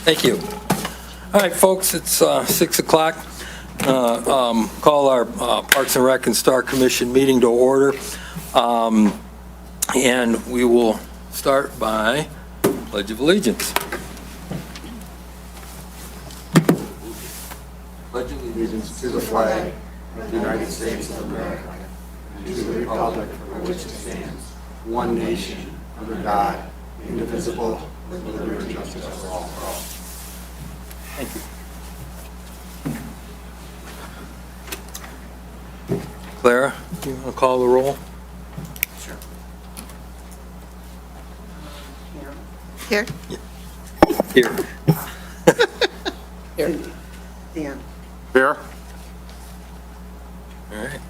Thank you. All right, folks, it's 6 o'clock. Call our Parks and Rec and Star Commission meeting to order. And we will start by Pledge of Allegiance. Pledge of Allegiance to the flag of the United States of America and to the republic for which it stands, one nation, under God, indivisible, with liberty and justice for all. Thank you. Clara, you want to call the roll? Here? Here. Here. Dan. Here. All right.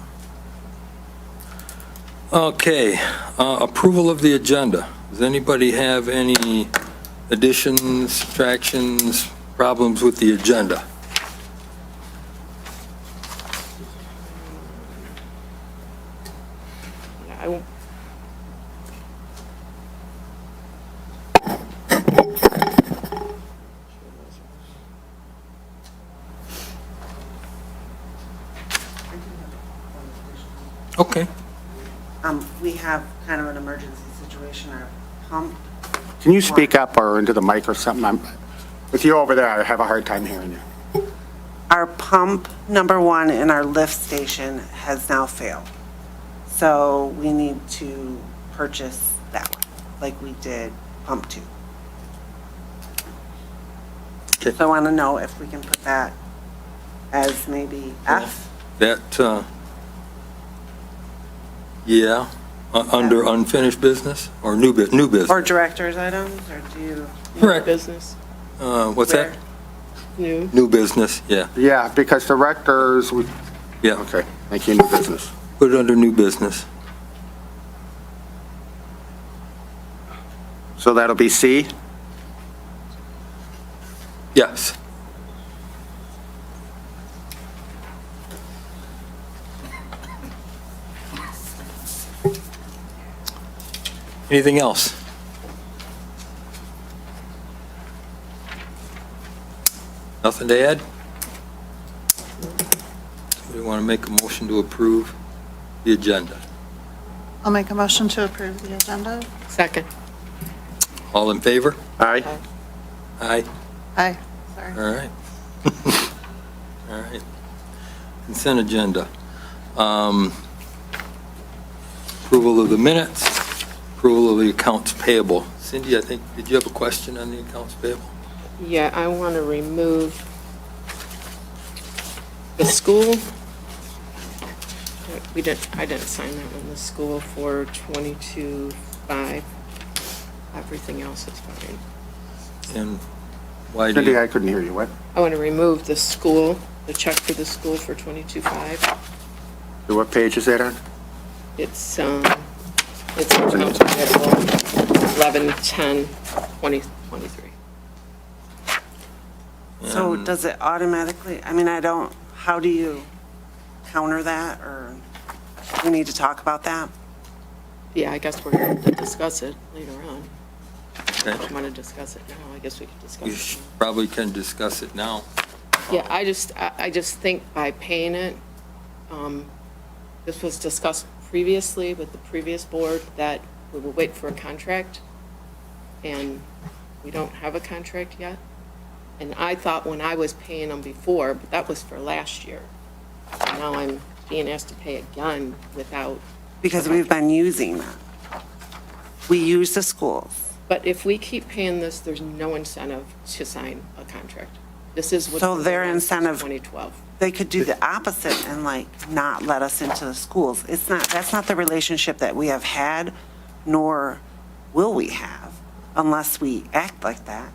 Okay, approval of the agenda. Does anybody have any additions, subtractions, problems with the agenda? Okay. We have kind of an emergency situation. Our pump, Can you speak up or into the mic or something? With you over there, I have a hard time hearing you. our pump number one in our lift station has now failed. So we need to purchase that one, like we did pump two. Okay. So I want to know if we can put that as maybe F. That, yeah, under unfinished business or new business? Or director's items, or do you? Correct. Business. What's that? New. New business, yeah, Yeah, because directors, yeah. okay, thank you, new business. Put it under new business. So that'll be C? Yes. Anything else? Nothing to add? We want to make a motion to approve the agenda. I'll make a motion to approve the agenda. Second. All in favor? Aye. Aye. Aye, sorry. All right. All right. Consent agenda. Approval of the minutes, approval of the accounts payable. Cindy, I think, did you have a question on the accounts payable? Yeah, I want to remove the school. I didn't sign that one, the school for 22.5. Everything else is fine. And why do Cindy, you, I couldn't hear you. What? I want to remove the school, the check for the school for 22.5. What page is that on? It's accounts payable 11/10/2023. So does it automatically, I mean, how do you counter that, or we need to talk about that? Yeah, I guess we're going to discuss it later on. okay. If you want to discuss it now, I guess we could discuss You it now. probably can discuss it now. Yeah, I just think by paying it, this was discussed previously with the previous board, that we will wait for a contract, and we don't have a contract yet. And I thought when I was paying them before, but that was for last year. And now I'm being asked to pay again without, Because we've been using that. We use the schools. but if we keep paying this, there's no incentive to sign a contract. This is what. So their incentive- 2012. They could do the opposite and not let us into the schools. That's not the relationship that we have had, nor will we have, unless we act like that.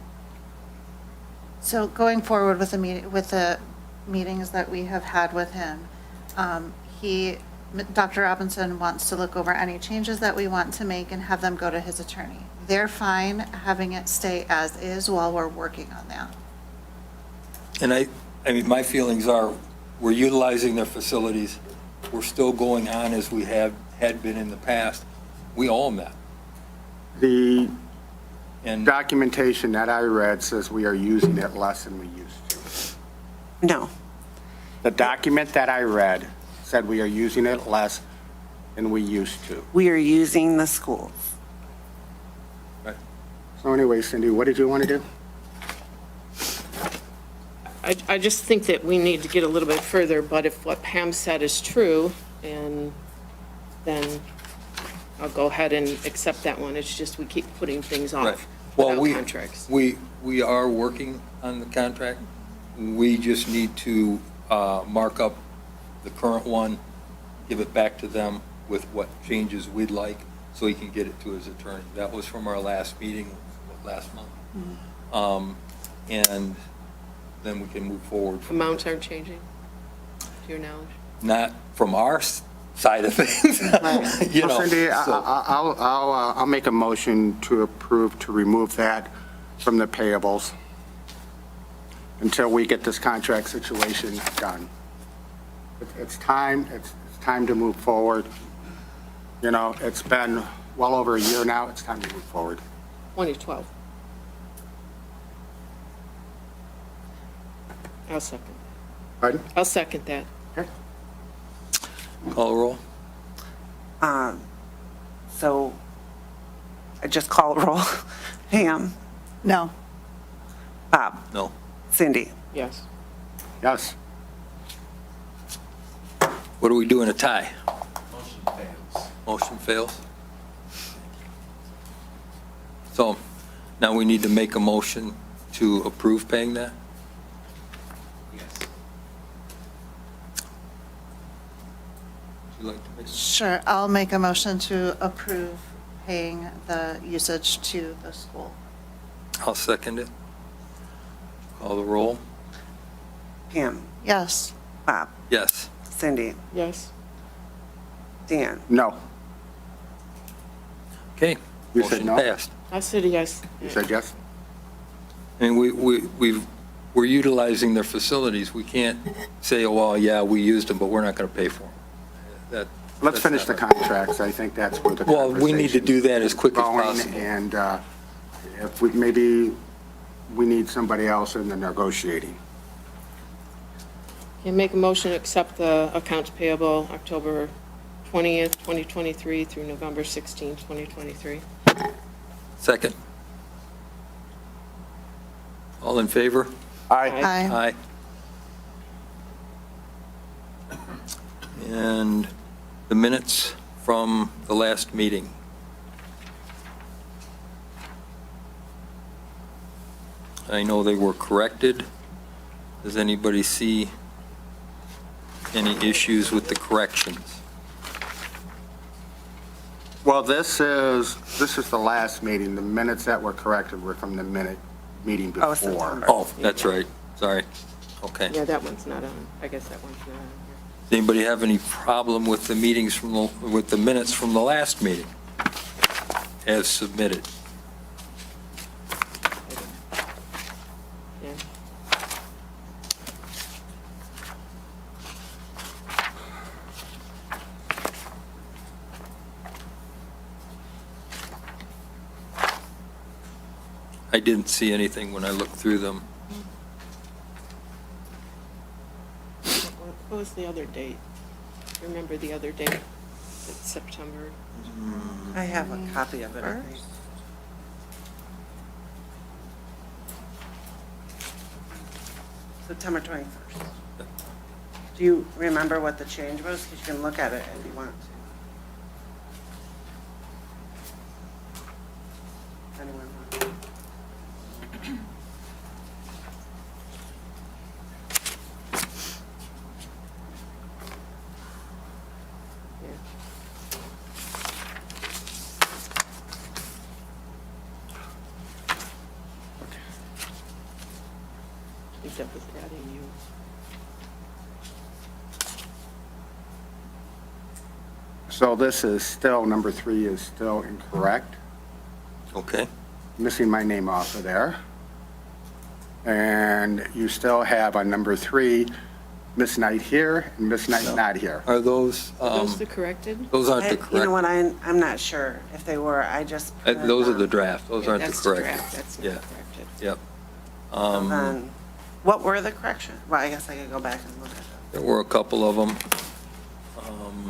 So going forward with the meetings that we have had with him, Dr. Robinson wants to look over any changes that we want to make and have them go to his attorney. They're fine having it stay as is while we're working on that. And I mean, my feelings are, we're utilizing their facilities. We're still going on as we had been in the past. We own that. The And Documentation that I read says we are using it less than we used to. No, The document that I read said we are using it less than we used to. we are using the schools. So anyway, Cindy, what did you want to do? I just think that we need to get a little bit further, but if what Pam said is true, and then I'll go ahead and accept that one. It's just we keep putting things Right. off Well, without contracts. we are working on the contract. We just need to mark up the current one, give it back to them with what changes we'd like, so he can get it to his attorney. That was from our last meeting, last month. And then we can move forward. from there. Amounts aren't changing, to your knowledge? Not from our side of things, you know. Well, Cindy, so- I'll make a motion to approve to remove that from the payables until we get this contract situation done. It's time to move forward. You know, it's been well over a year now, it's time to move forward. 2012. I'll second. Pardon? I'll second that. Okay. Call the roll? So I just call roll. Pam, No. Bob, No. Cindy. Yes. Yes. What do we do in a tie? Motion fails. So now we need to make a motion to approve paying that? Would you like to make? Sure, I'll make a motion to approve paying the usage to the school. I'll second it. Call the roll? Pam, Yes. Bob, Yes. Cindy, Yes. Dan. No. Okay. You said Motion no? passed. I said yes. You said yes? And we're utilizing their facilities. We can't say, oh, well, yeah, we used them, but we're not going to pay for them. Let's finish the contracts. I think that's where the Well, we need to do that as quick as going, possible. and if we, maybe we need somebody else in the negotiating. Can make a motion to accept the accounts payable October 20th, 2023 through November 16th, 2023. Second. All in favor? Aye. Aye. Aye. And the minutes from the last meeting. I know they were corrected. Does anybody see any issues with the corrections? Well, this is the last meeting. The minutes that were corrected were from the meeting Oh, before. September. Oh, that's right. Sorry. Okay. Yeah, that one's not on. I guess that one's not on Does anybody have any problem with the meetings with the minutes from the last meeting as submitted? here. Yeah. I didn't see anything when I looked through them. What was the other date? Remember the other date? It's September. I have a copy of it. I think. September 21st. Do you remember what the change was? Because you can look at it if you want to. Anyone want? Yeah. I think that was adding you. So this is still, number 3 is still incorrect. Okay. Missing my name off of there. And you still have on number 3, Miss Knight here and Miss Knight not here. Are those, Are those the corrected? those aren't the You know what, correct, I'm not sure if they were, I just. printed those are the them. draft, those Yeah, aren't the that's correct. draft, That's Yeah. not corrected. Yep. And then, what were the corrections? Well, I guess I could go back and look at them. There were a couple of them.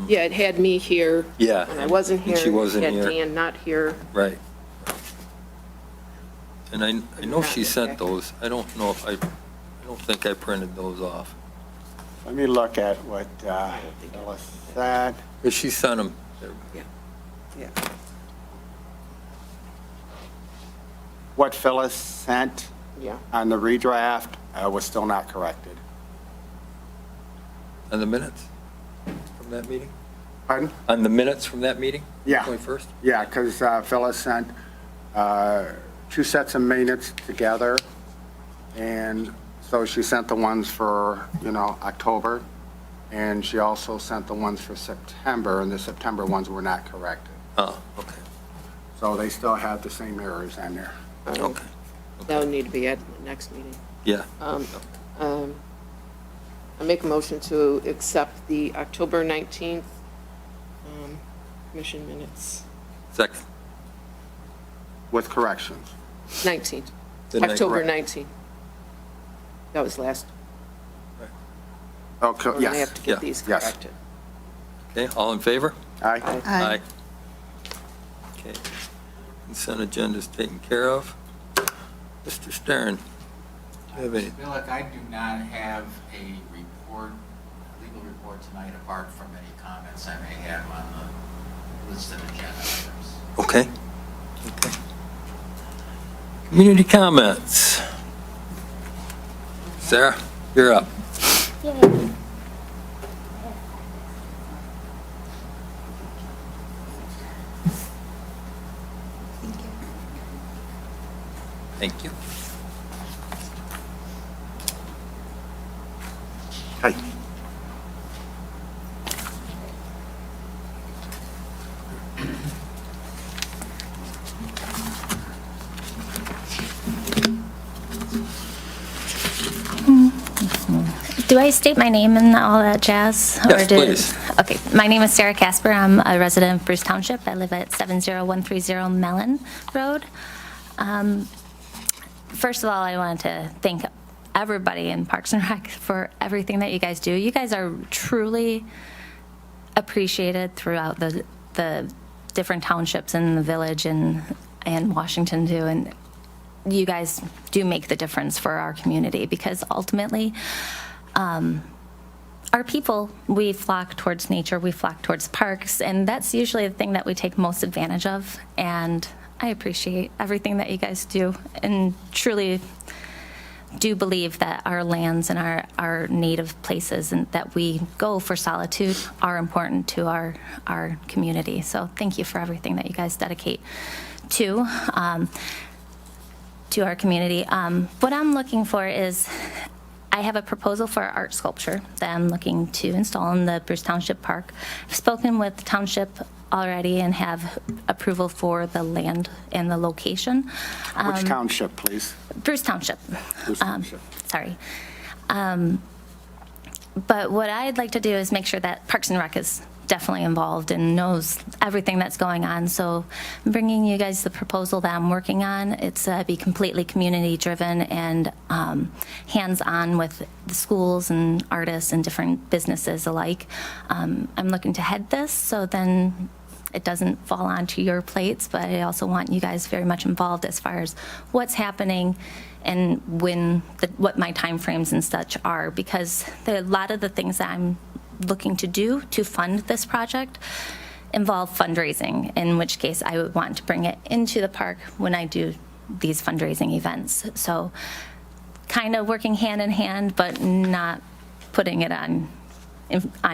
Yeah, it had me here. Yeah. And I wasn't And here. she wasn't here. It had Dan not here. Right. And I know she sent those. I don't know if I don't think I printed those off. Let me look at what Phyllis said. But she sent them. Yeah. What Phyllis sent Yeah. on the redraft was still not corrected. On the minutes from that meeting? Pardon? On the minutes from that meeting? Yeah. 21st? Yeah, because Phyllis sent 2 sets of minutes together, and so she sent the ones for, October, and she also sent the ones for September, and the September ones were not corrected. Oh, okay. So they still have the same errors on there. Okay. That would need to be at the next meeting. Yeah. I make a motion to accept the October 19th commission minutes. Second. With corrections. 19th, The night- October right. 19th. That was last. Okay, We're going to have yes. to Yeah. get these Yes. corrected. Okay, all in favor? Aye. Aye. Okay. Consent agenda is taken care of. Mr. Stern, do you have any? Billick, I do not have a report, legal report tonight, apart from any comments I may have on the listed agenda items. Okay. Okay. Community comments. Sarah, you're up. Thank you. Hi. Do I state my name and all that jazz? Yes, Or please. Okay, my name is Sarah Casper. I'm a resident of Bruce Township. I live at 70130 Mellon Road. First of all, I wanted to thank everybody in Parks and Rec for everything that you guys do. You guys are truly appreciated throughout the different townships in the village and Washington too. And you guys do make the difference for our community because ultimately, our people, we flock towards nature, we flock towards parks, and that's usually the thing that we take most advantage of. And I appreciate everything that you guys do and truly do believe that our lands and our native places and that we go for solitude are important to our community. So thank you for everything that you guys dedicate to our community. What I'm looking for is, I have a proposal for art sculpture that I'm looking to install in the Bruce Township Park. I've spoken with the township already and have approval for the land and the location. Which township, please? Bruce Township. Bruce Township. Sorry. But what I'd like to do is make sure that Parks and Rec is definitely involved and knows everything that's going on. So I'm bringing you guys the proposal that I'm working on. It's be completely community-driven and hands-on with the schools and artists and different businesses alike. I'm looking to head this, so then it doesn't fall onto your plates, but I also want you guys very much involved as far as what's happening and what my timeframes and such are, because a lot of the things that I'm looking to do to fund this project involve fundraising, in which case I would want to bring it into the park when I do these fundraising events. So kind of working hand in hand, but not putting it on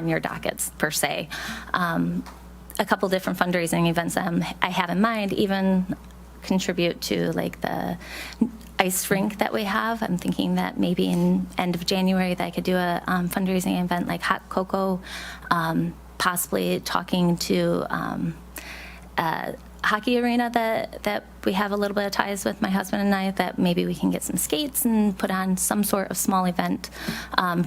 your dockets per se. A couple different fundraising events I have in mind, even contribute to like the ice rink that we have. I'm thinking that maybe in end of January that I could do a fundraising event like hot cocoa, possibly talking to hockey arena that we have a little bit of ties with, my husband and I, that maybe we can get some skates and put on some sort of small event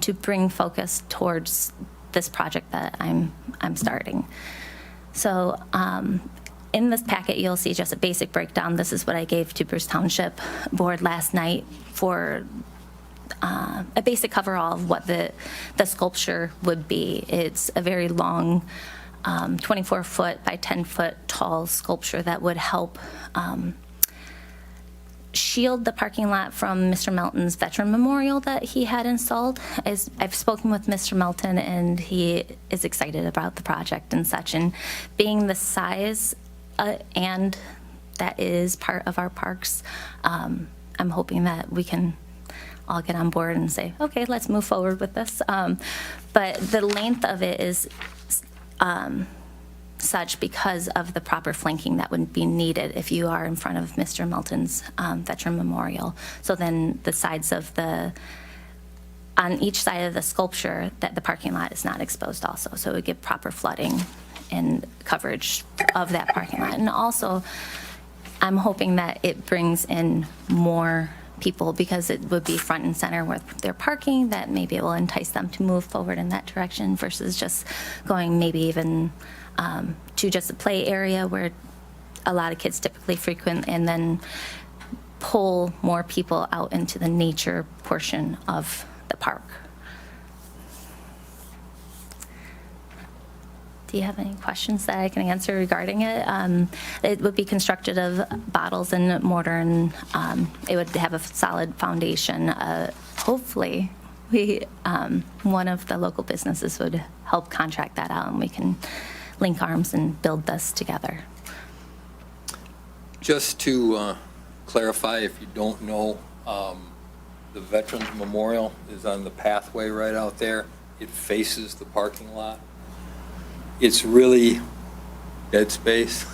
to bring focus towards this project that I'm starting. So in this packet, you'll see just a basic breakdown. This is what I gave to Bruce Township Board last night for a basic coverall of what the sculpture would be. It's a very long 24-foot by 10-foot tall sculpture that would help shield the parking lot from Mr. Melton's veteran memorial that he had installed. As I've spoken with Mr. Melton, and he is excited about the project and such, and being the size and that is part of our parks, I'm hoping that we can all get on board and say, okay, let's move forward with this. But the length of it is such because of the proper flanking that would be needed if you are in front of Mr. Melton's veteran memorial. So then the sides of on each side of the sculpture, that the parking lot is not exposed also. So it would give proper flooding and coverage of that parking lot. And also, I'm hoping that it brings in more people, because it would be front and center with their parking, that maybe it will entice them to move forward in that direction versus just going maybe even to just a play area where a lot of kids typically frequent, and then pull more people out into the nature portion of the park. Do you have any questions that I can answer regarding it? It would be constructed of bottles and mortar, and it would have a solid foundation. Hopefully, one of the local businesses would help contract that out, and we can link arms and build this together. Just to clarify, if you don't know, the Veterans Memorial is on the pathway right out there. It faces the parking lot. It's really dead space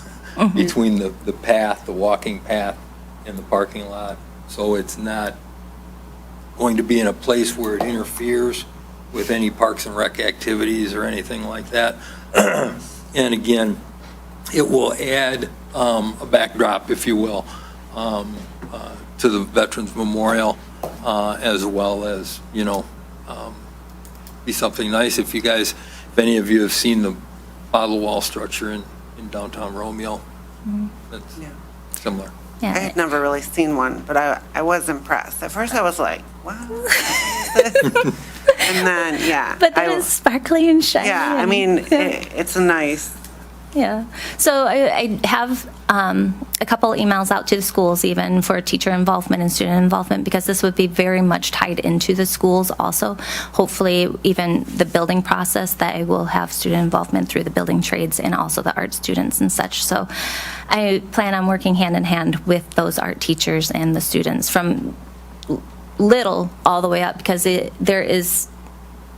between the path, the walking path, and the parking lot. So it's not going to be in a place where it interferes with any Parks and Rec activities or anything like that. And again, it will add a backdrop, if you will, to the Veterans Memorial, as well as, be something nice. If any of you have seen the bottle wall structure in downtown Romeo, that's Yeah. similar. Yeah. I had never really seen one, but I was impressed. At first I was like, wow. And then, yeah. But that is sparkly and shiny. Yeah, I and- mean, it's a nice, Yeah. So I have a couple emails out to the schools even for teacher involvement and student involvement, because this would be very much tied into the schools also. Hopefully, even the building process, that I will have student involvement through the building trades and also the art students and such. So I plan on working hand in hand with those art teachers and the students from little all the way up, because there is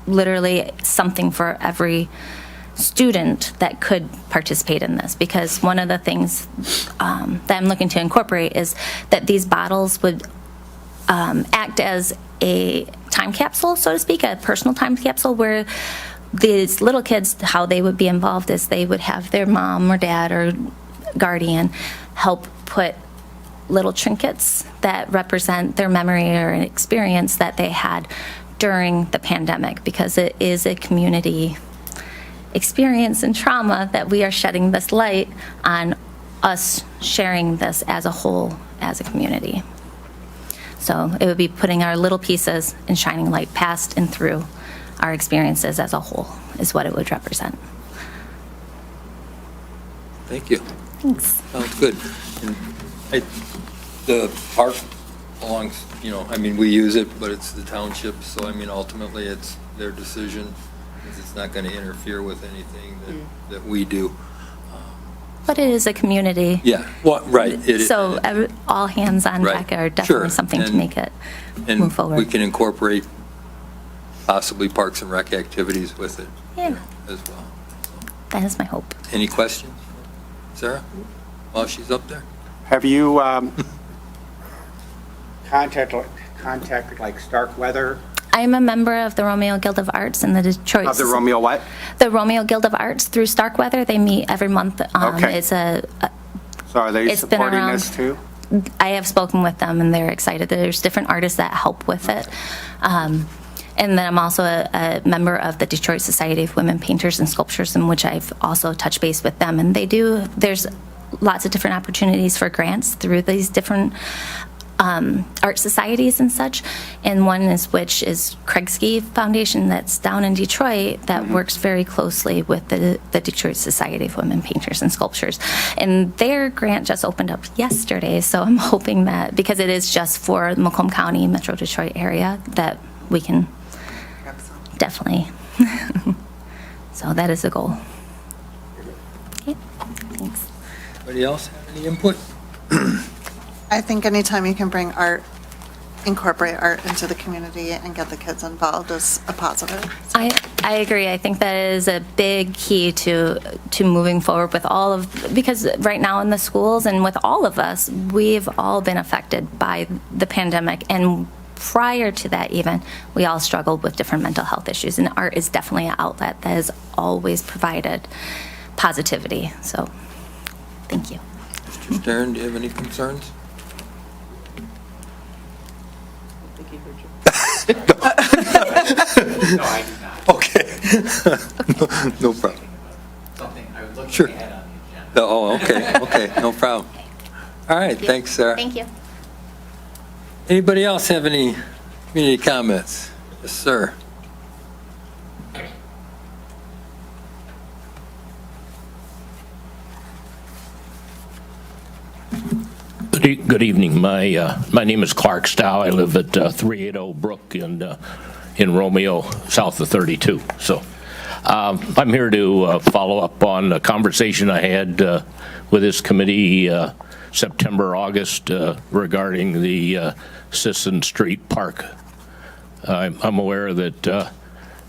literally something for every student that could participate in this, because one of the things that I'm looking to incorporate is that these bottles would act as a time capsule, so to speak, a personal time capsule, where these little kids, how they would be involved is they would have their mom or dad or guardian help put little trinkets that represent their memory or an experience that they had during the pandemic, because it is a community experience and trauma that we are shedding this light on, us sharing this as a whole, as a community. So it would be putting our little pieces and shining light past and through our experiences as a whole is what it would represent. Thank you. Thanks. Sounds good. And the park belongs, we use it, but it's the township, so ultimately it's their decision. It's not going to interfere with anything that we do. But it is a community. Yeah, well, right. So all hands on Right. deck are definitely Sure. something to And- make it And move forward. we can incorporate possibly Parks and Rec activities with it Yeah, as well. that is my hope. Any questions? Sarah? While she's up there? Have you contacted like Stark Weather I am a member of the Romeo Guild of Arts in the Detroit. of the Romeo what? The Romeo Guild of Arts through Starkweather. They meet every month. Okay. It's So are they It's been supporting around. this too? I have spoken with them, and they're excited. There's different artists that help with it. And then I'm also a member of the Detroit Society of Women Painters and Sculptors, in which I've also touched base with them. And there's lots of different opportunities for grants through these different art societies and such. And one which is Kregsky Foundation that's down in Detroit that works very closely with the Detroit Society of Women Painters and Sculptors. And their grant just opened up yesterday, so I'm hoping that, because it is just for the Macomb County, Metro Detroit area, that we can definitely. So that is the goal. Okay, thanks. Anybody else have any input? I think anytime you can bring art, incorporate art into the community and get the kids involved is a positive. I agree. I think that is a big key to moving forward with all of, because right now in the schools and with all of us, we've all been affected by the pandemic. And prior to that even, we all struggled with different mental health issues. And art is definitely an outlet that has always provided positivity. So, thank you. Mr. Stern, do you have any concerns? I think he heard you. No, I do not. Okay. No problem. Something, I was looking Sure. ahead on the agenda. Oh, okay, no problem. All right, thanks, Sarah. Thank you. Anybody else have any community comments? Yes, sir. Good evening. My name is Clark Stow. I live at 380 Brook in Romeo, south of 32. So I'm here to follow up on a conversation I had with this committee September, August regarding the Sisson Street Park. I'm aware that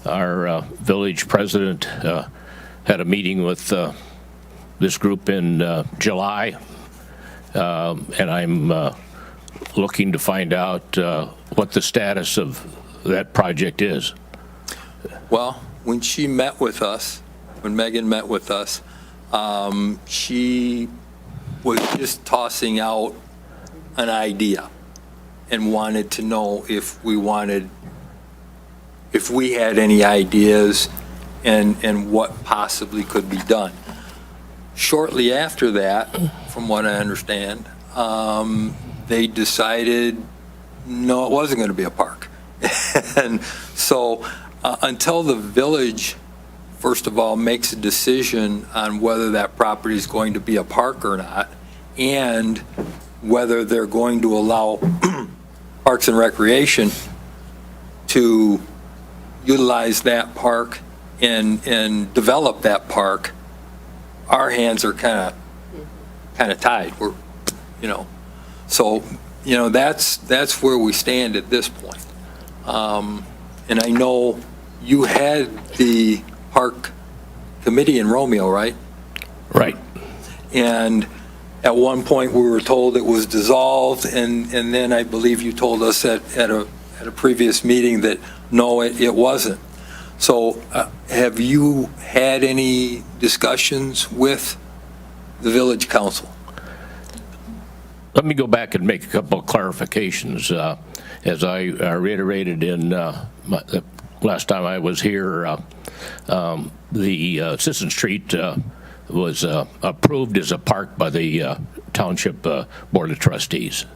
our village president had a meeting with this group in July. And I'm looking to find out what the status of that project is. Well, when she met with us, when Megan met with us, she was just tossing out an idea and wanted to know if we had any ideas and what possibly could be done. Shortly after that, from what I understand, they decided, no, it wasn't going to be a park. And so until the village, first of all, makes a decision on whether that property is going to be a park or not, and whether they're going to allow Parks and Recreation to utilize that park and develop that park, our hands are kind of tied. We're, so, that's where we stand at this point. And I know you had the park committee in Romeo, right? Right. And at one point, we were told it was dissolved, and then I believe you told us at a previous meeting that, no, it wasn't. So have you had any discussions with the village council? Let me go back and make a couple of clarifications. As I reiterated in the last time I was here, the Sisson Street was approved as a park by the Township Board of Trustees.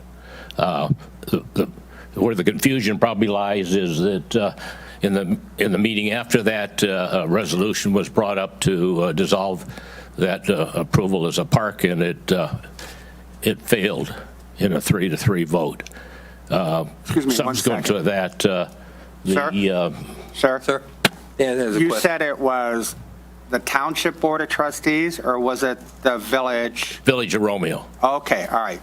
Where the confusion probably lies is that in the meeting after that, a resolution was brought up to dissolve that approval as a park, and it failed in a 3-3 vote. Excuse me, one Subsequent second. to that, Sir? Sir? Dan has a You question. said it was the Township Board of Trustees, or was it the village? Village of Romeo, Okay, all right.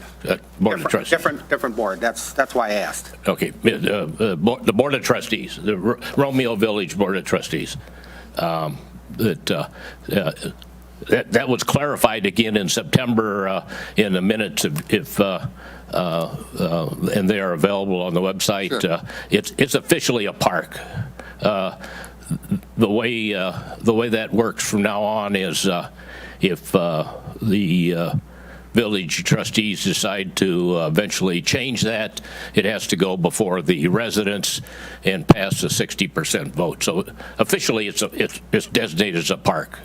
Board of Trustees. Different board. That's why I asked. Okay, the Board of Trustees, the Romeo Village Board of Trustees. That was clarified again in September in the minutes, if and they are available on the website. Sure. It's officially a park. The way that works from now on is if the village trustees decide to eventually change that, it has to go before the residents and pass a 60% vote. So officially, it's designated as a park,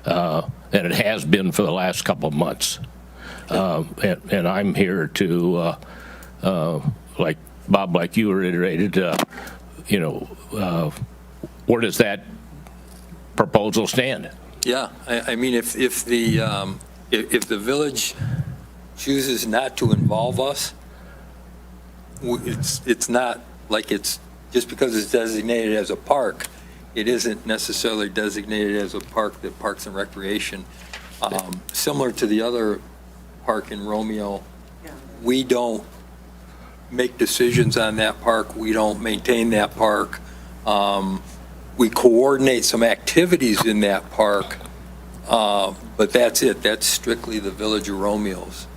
and it has been for the last couple of months. And I'm here to, like Bob, like you reiterated, where does that proposal stand? Yeah, I mean, if the village chooses not to involve us, it's not like it's, just because it's designated as a park, it isn't necessarily designated as a park that Parks and Recreation, similar to the other park in Romeo, we don't make decisions on that park, we don't maintain that park. We coordinate some activities in that park, but that's it. That's strictly the Village of Romeo's.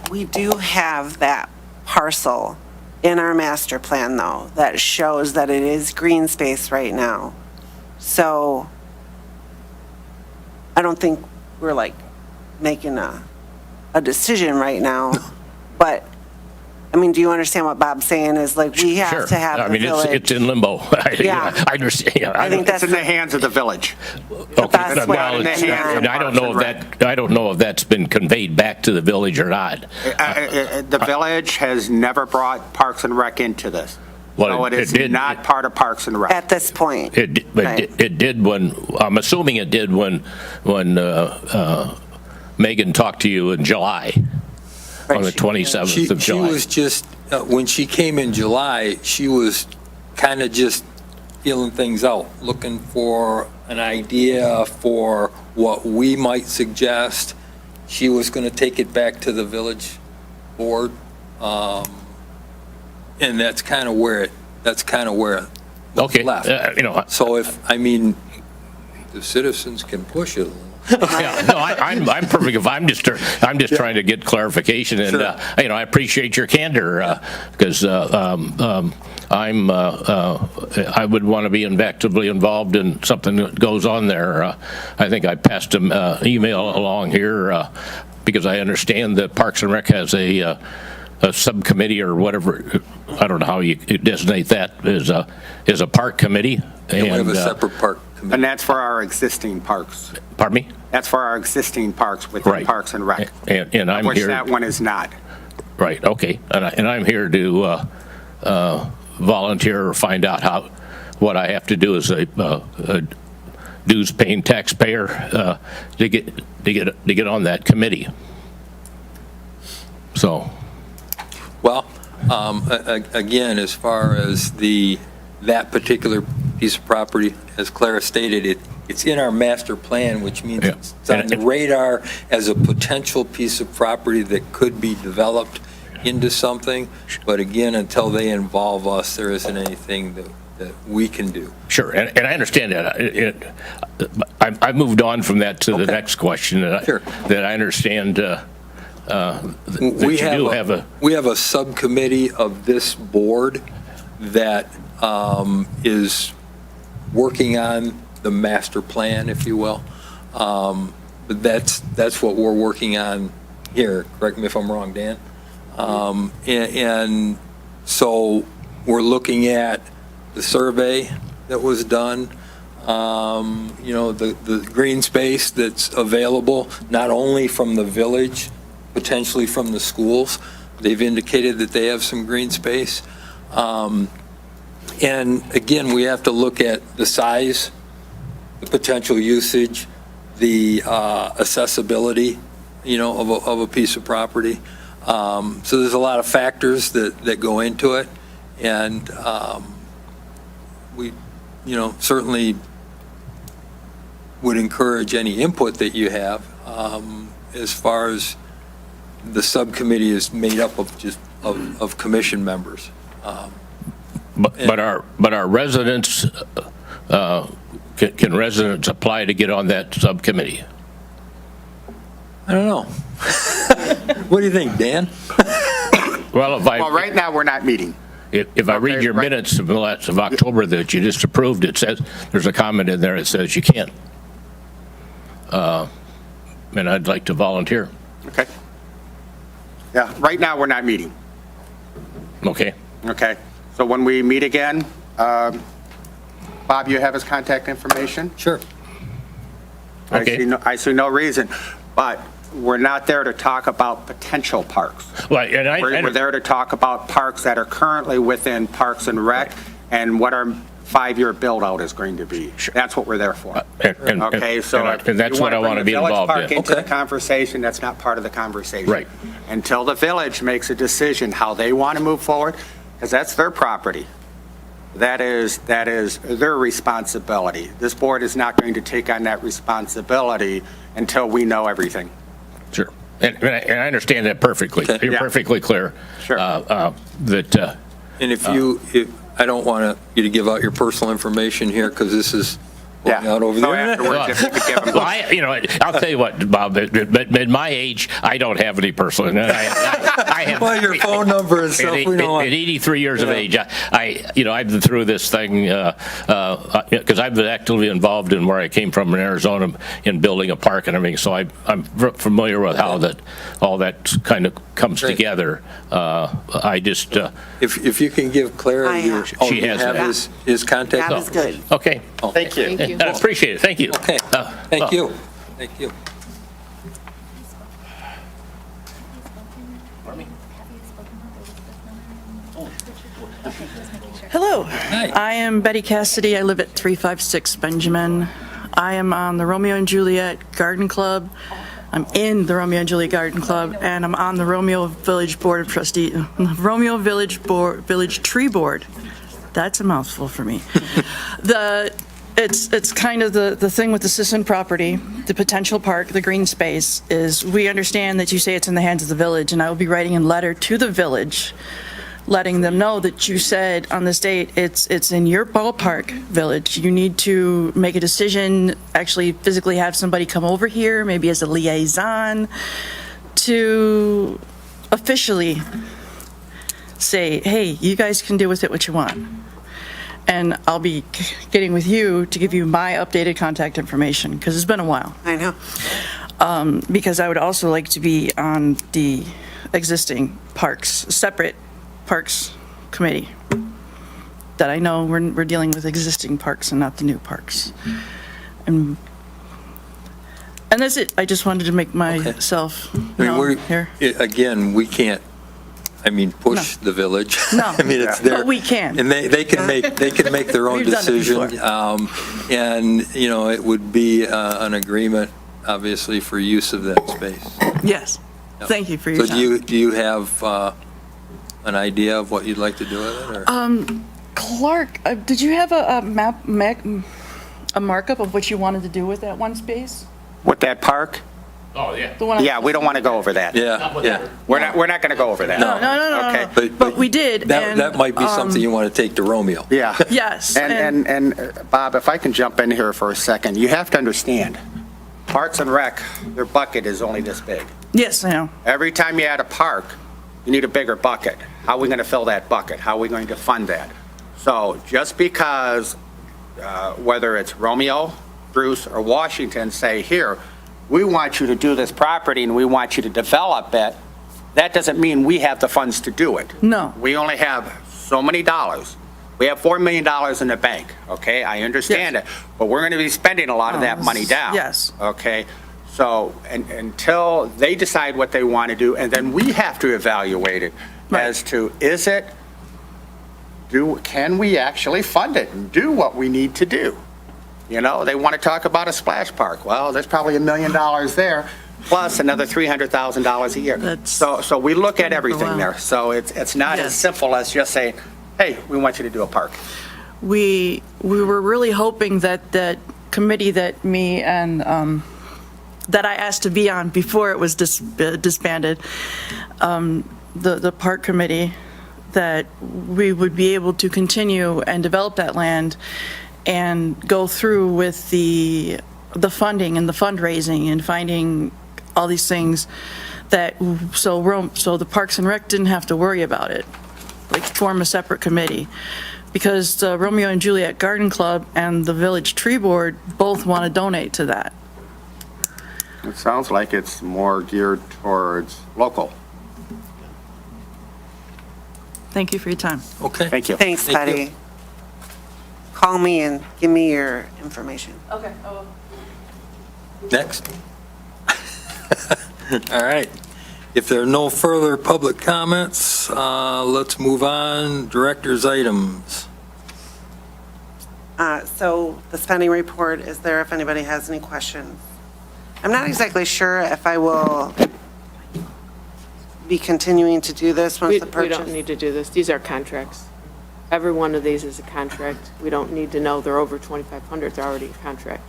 We do have that parcel in our master plan, though, that shows that it is green space right now. So I don't think we're like making a decision right now, but I mean, do you understand what Bob's saying is like, we have Sure. to have I the mean, village. it's in limbo. Yeah. I understand. Yeah, I think It's that's in the hands of the village. okay. best way Well, to it's- handle and I don't know if Parks and that, I don't know if that's been conveyed back to the village or not. The village has never brought Parks and Rec into this. Well, So it it is did- not part of Parks and Rec. at this point. Right. It did when, I'm assuming it did when Megan talked to you in July, on the 27th of She July. was just, when she came in July, she was kind of just feeling things out, looking for an idea for what we might suggest. She was going to take it back to the village board. And that's kind of where it was Okay, left. So I mean, the citizens can push it a little. yeah, no, I'm perfect. If I'm just trying to get clarification, and Sure. I appreciate your candor, because I would want to be actively involved in something that goes on there. I think I passed an email along here because I understand that Parks and Rec has a subcommittee or whatever. I don't know how you designate that as a park committee. And we have a And, separate park committee. And that's for our existing parks. pardon me? That's for our existing parks within Right. Parks and Rec. And I'm Which here. that one is not. Right, okay. And I'm here to volunteer or find out what I have to do as a dues-paying taxpayer to get on that committee. So, Well, again, as far as that particular piece of property, as Clara stated, it's in our master plan, which means Yeah. it's on the radar as a potential piece of property that could be developed into something. But again, until they involve us, there isn't anything that we can do. sure, and I understand that. I moved on from that to the Okay. next question. Sure. That I understand that you do have a... We have a subcommittee of this board that is working on the master plan, if you will. But that's what we're working on here. Correct me if I'm wrong, Dan. And so we're looking at the survey that was done, the green space that's available, not only from the village, potentially from the schools. They've indicated that they have some green space. And again, we have to look at the size, the potential usage, the accessibility, of a piece of property. So there's a lot of factors that go into it. And we, certainly would encourage any input that you have as far as the subcommittee is made up of just of commission members. But our residents, can residents apply to get on that subcommittee? I don't know. What do you think, Dan? Well, Well, right now, we're not meeting. If I read Okay, your right. minutes of October that you just approved, it says, there's a comment in there that says you can't. and I'd like to volunteer. Okay. Yeah, right now, we're not meeting, Okay? okay? So when we meet again, Bob, you have his contact information? Sure. Okay. I see no reason, but we're not there to talk about potential parks. Well, and We're there to talk about parks that are currently within Parks and Rec and what our 5-year build-out is going to be. That's what we're there for. Okay, so and that's what I want to be involved Park in. into the Okay. conversation, that's not part of the conversation. Right. Until the village makes a decision how they want to move forward, because that's their property. That is their responsibility. This board is not going to take on that responsibility until we know everything. Sure. And I understand that perfectly. Okay. You're Yeah. perfectly clear. Sure. That, And if I don't want you to give out your personal information here because this is going Yeah. out over So the internet. afterwards, if you could give them. well, I'll tell you what, Bob, at my age, I don't have any personal. I have. Well, your phone number and stuff, we don't want. At 83 years of Yeah. age, I've been through this thing because I've been actively involved in where I came from in Arizona in building a park and everything. So I'm familiar with how all that kind of comes Great. together. I just If you can give Claire I your, have. oh, She you has have that. his contact? That is good. okay. Thank you. Thank you. I appreciate it. Thank you. Okay, thank you. Thank you. Hello. Hi. I am Betty Cassidy. I live at 356 Benjamin. I am on the Romeo and Juliet Garden Club. I'm in the Romeo and Juliet Garden Club, and I'm on the Romeo Village Board of Trustees, Romeo Village Tree Board. That's a mouthful for me. It's kind of the thing with the Sisson property, the potential park, the green space, is we understand that you say it's in the hands of the village, and I will be writing a letter to the village, letting them know that you said on this date, it's in your ballpark, village. You need to make a decision, actually physically have somebody come over here, maybe as a liaison, to officially say, hey, you guys can do with it what you want. And I'll be getting with you to give you my updated contact information, because it's been a while. I know. Because I would also like to be on the existing parks, separate parks committee. That I know we're dealing with existing parks and not the new parks. And that's it. I just wanted to make myself I mean, known here. Again, we can't, push the village. No. I mean, it's their. But we can. And they can make their own We've done it decision. before. And, it would be an agreement, obviously, for use of that space. Yes. Yep. Thank you for your So time. do you have an idea of what you'd like to do with it? Or? Clark, did you have a markup of what you wanted to do with that one space? With that park? Oh, yeah. The one I- Yeah, we don't want to go over that. Yeah. We're not going to go over that. No. Okay. But we did. and, That might be something you want to take to Romeo. Yeah. Yes. And Bob, if I can jump in here for a second, you have to understand, Parks and Rec, their bucket is only this big. Yes, I know. Every time you add a park, you need a bigger bucket. How are we going to fill that bucket? How are we going to fund that? So just because, whether it's Romeo, Bruce, or Washington say, here, we want you to do this property and we want you to develop it, that doesn't mean we have the funds to do it. No. We only have so many dollars. We have $4 million in the bank, okay? I understand Yes. it, but we're going to be spending a lot of that money down. Yes. Okay? So, until they decide what they want to do, and then we have to evaluate it as to, can we actually fund it and do what we need to do? They want to talk about a splash park. Well, there's probably $1 million there, plus another $300,000 a year. That's- So we look at everything Wow. there. So it's not as Yes. simple as just saying, hey, we want you to do a park. We were really hoping that that committee that me and that I asked to be on before it was disbanded, the park committee, that we would be able to continue and develop that land and go through with the funding and the fundraising and finding all these things so the Parks and Rec didn't have to worry about it, like form a separate committee. Because the Romeo and Juliet Garden Club and the Village Tree Board both want to donate to that. It sounds like it's more geared towards local. Thank you for your time. Okay. Thank you. Thanks, Thank you. Betty. Call me and give me your information. Okay. Next. All right. If there are no further public comments, let's move on. Director's items. So the spending report is there if anybody has any questions. I'm not exactly sure if I will be continuing to do this once We the we purchase. don't need to do this. These are contracts. Every one of these is a contract. We don't need to know they're over 2,500. They're already a contract.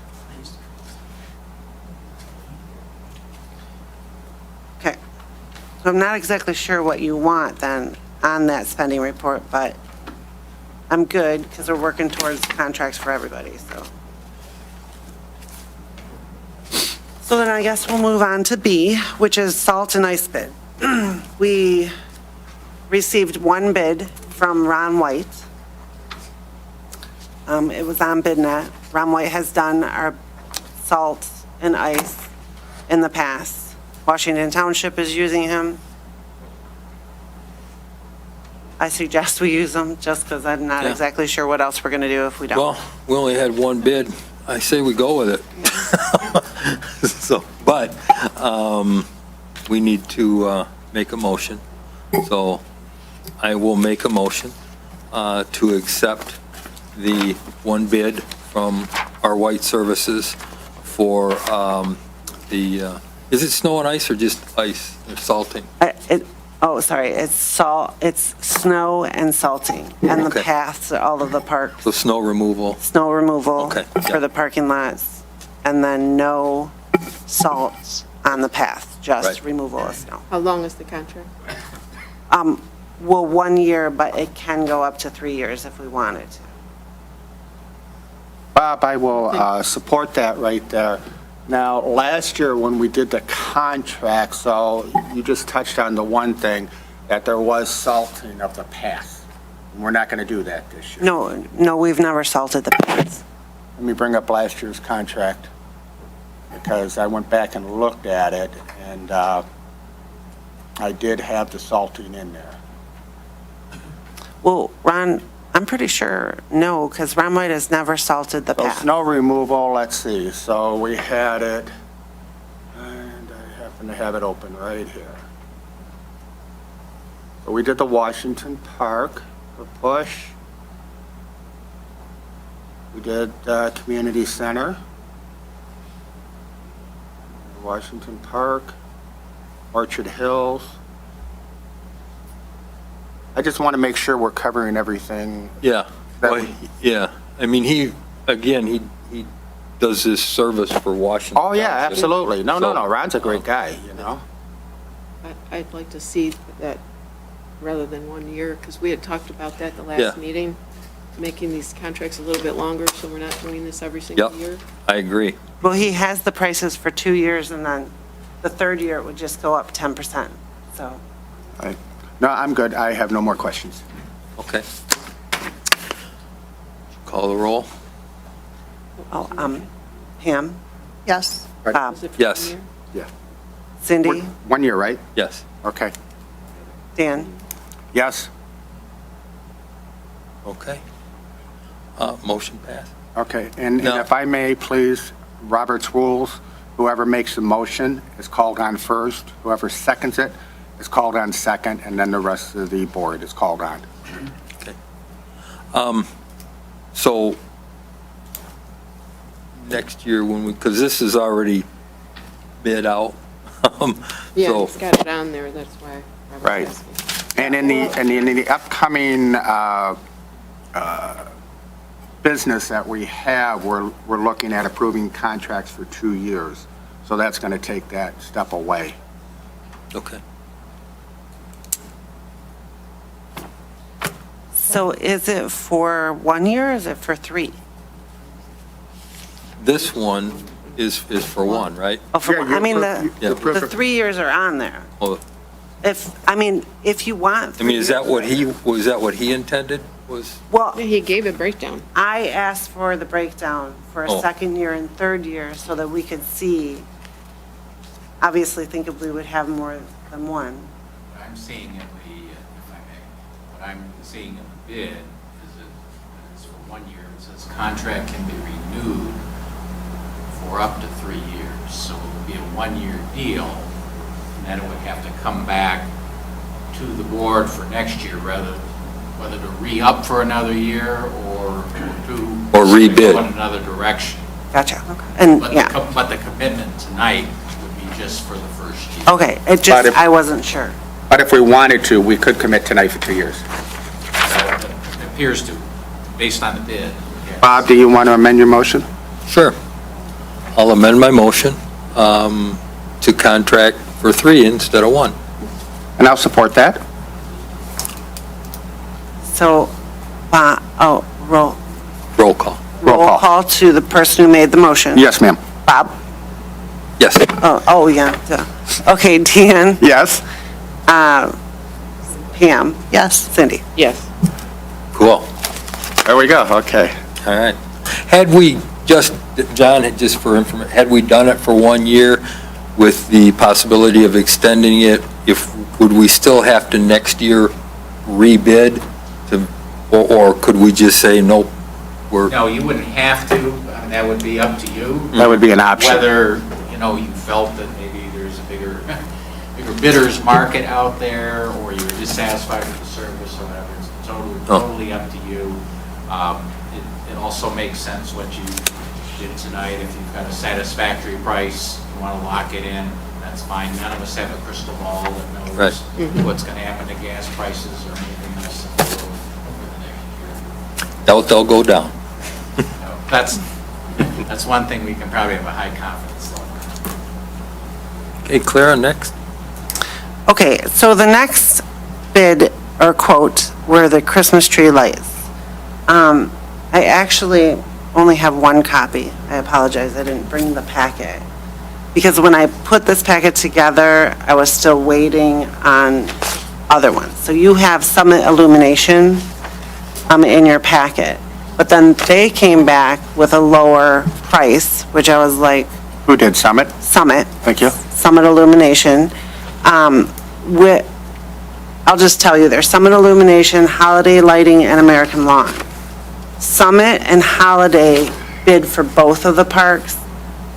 Okay. So I'm not exactly sure what you want then on that spending report, but I'm good because we're working towards contracts for everybody, so. So then I guess we'll move on to B, which is salt and ice bid. We received one bid from Ron White. It was on BidNet. Ron White has done our salt and ice in the past. Washington Township is using him. I suggest we use them just because I'm not Yeah. exactly sure what else we're going to do if we don't. Well, we only had one bid. I say we go with it. So, but we need to make a motion. So I will make a motion to accept the one bid from our White Services for is it snow and ice or just ice or salting? It's salt, it's snow and salting, and the Okay. paths, all of the parks, So snow removal. snow removal Okay, yeah. for the parking lots, and then no salt on the path, just Right. removal of snow. How long is the contract? Well, 1 year, but it can go up to 3 years if we wanted to. Bob, I will support that right there. Now, last year when we did the contract, so you just touched on the one thing, that there was salting of the path. And we're not going to do that this year. No, we've never salted the paths. Let me bring up last year's contract, because I went back and looked at it, and I did have the salting in there. Well, Ron, I'm pretty sure, no, because Ron White has never salted the So path. snow removal, let's see, so we had it, and I happen to have it open right here. So we did the Washington Park for Bush. We did Community Center. Washington Park, Orchard Hills. I just want to make sure we're covering everything. Yeah, That well, we- yeah. I mean, he does this service for Washington. Oh, yeah, Township. absolutely. No, So- Ron's a great guy, you know? I'd like to see that rather than 1 year, because we had talked about that the Yeah. last meeting, making these contracts a little bit longer, so we're not doing this every single Yep. year. I agree. Well, he has the prices for 2 years, and then the third year it would just go up 10%, so. No, I'm good. I have no more questions. Okay. Call the roll? Oh, Pam, Yes. Bob, Is it for 1 Yes. year? Cindy, 1 year, right? Yes. Okay. Dan. Yes? Okay. Motion passed. Okay. And No. if I may, please, Robert's rules, whoever makes the motion is called on first. Whoever seconds it is called on second, and then the rest of the board is called on. Okay. So next year when because this is already bid out. Yeah, So, it's got it on there, that's why I was Right. asking. And in the upcoming business that we have, we're looking at approving contracts for 2 years. So that's going to take that step away. okay. So is it for 1 year, or is it for 3? This one is for one, right? Oh, for Yeah, one. you I mean, appro- you approve the it. 3 years are on there. Well, If you want. I mean, is that 3 years, was that what he intended? Was, Well, Yeah, he gave a breakdown. I asked for the breakdown for a Oh. second year and third year so that we could see obviously think if we would have more than one. What I'm seeing in the, if I may, what I'm seeing in the bid is that it's for 1 year. It says contract can be renewed for up to 3 years. So it would be a 1-year deal, and then it would have to come back to the board for next year, whether to re-up for another year or to. Or rebid. Go in another direction. Gotcha. And, But yeah, but the commitment tonight would be just for the first year. okay, it But just, if- I wasn't sure. But if we wanted to, we could commit tonight for 2 years. So it appears to, based on the bid. yes. Bob, do you want to amend your motion? Sure. I'll amend my motion to contract for 3 instead of 1. And I'll support that. So, roll Roll call. Roll call. call to the person who made the motion. Yes, ma'am. Bob? Yes. Oh, yeah, duh. Okay, Dan, Yes? Pam, Yes. Cindy. Yes. Cool. There we go, okay. All right. Had we just, John, just for information, had we done it for 1 year with the possibility of extending it, would we still have to next year rebid to, or could we just say, nope, we're, No, you wouldn't have to, I mean, that would be up to you. That would be an option. Whether, you felt that maybe there's a bigger bidders market out there, or you're dissatisfied with the service or whatever, it's totally up to you. It also makes sense what you did tonight, if you've got a satisfactory price, you want to lock it in, that's fine. None of us have a crystal ball that knows Right. what's going to happen to gas prices or anything else over the next year. they'll go down. No, that's one thing we can probably have a high confidence level. Okay, Clara, next. Okay, so the next bid or quote were the Christmas tree lights. I actually only have one copy. I apologize, I didn't bring the packet. Because when I put this packet together, I was still waiting on other ones. So you have Summit Illumination in your packet. But then they came back with a lower price, which I was like, Who did, Summit? Summit. Thank you. Summit Illumination. I'll just tell you, there's Summit Illumination, Holiday Lighting, and American Lawn. Summit and Holiday bid for both of the parks.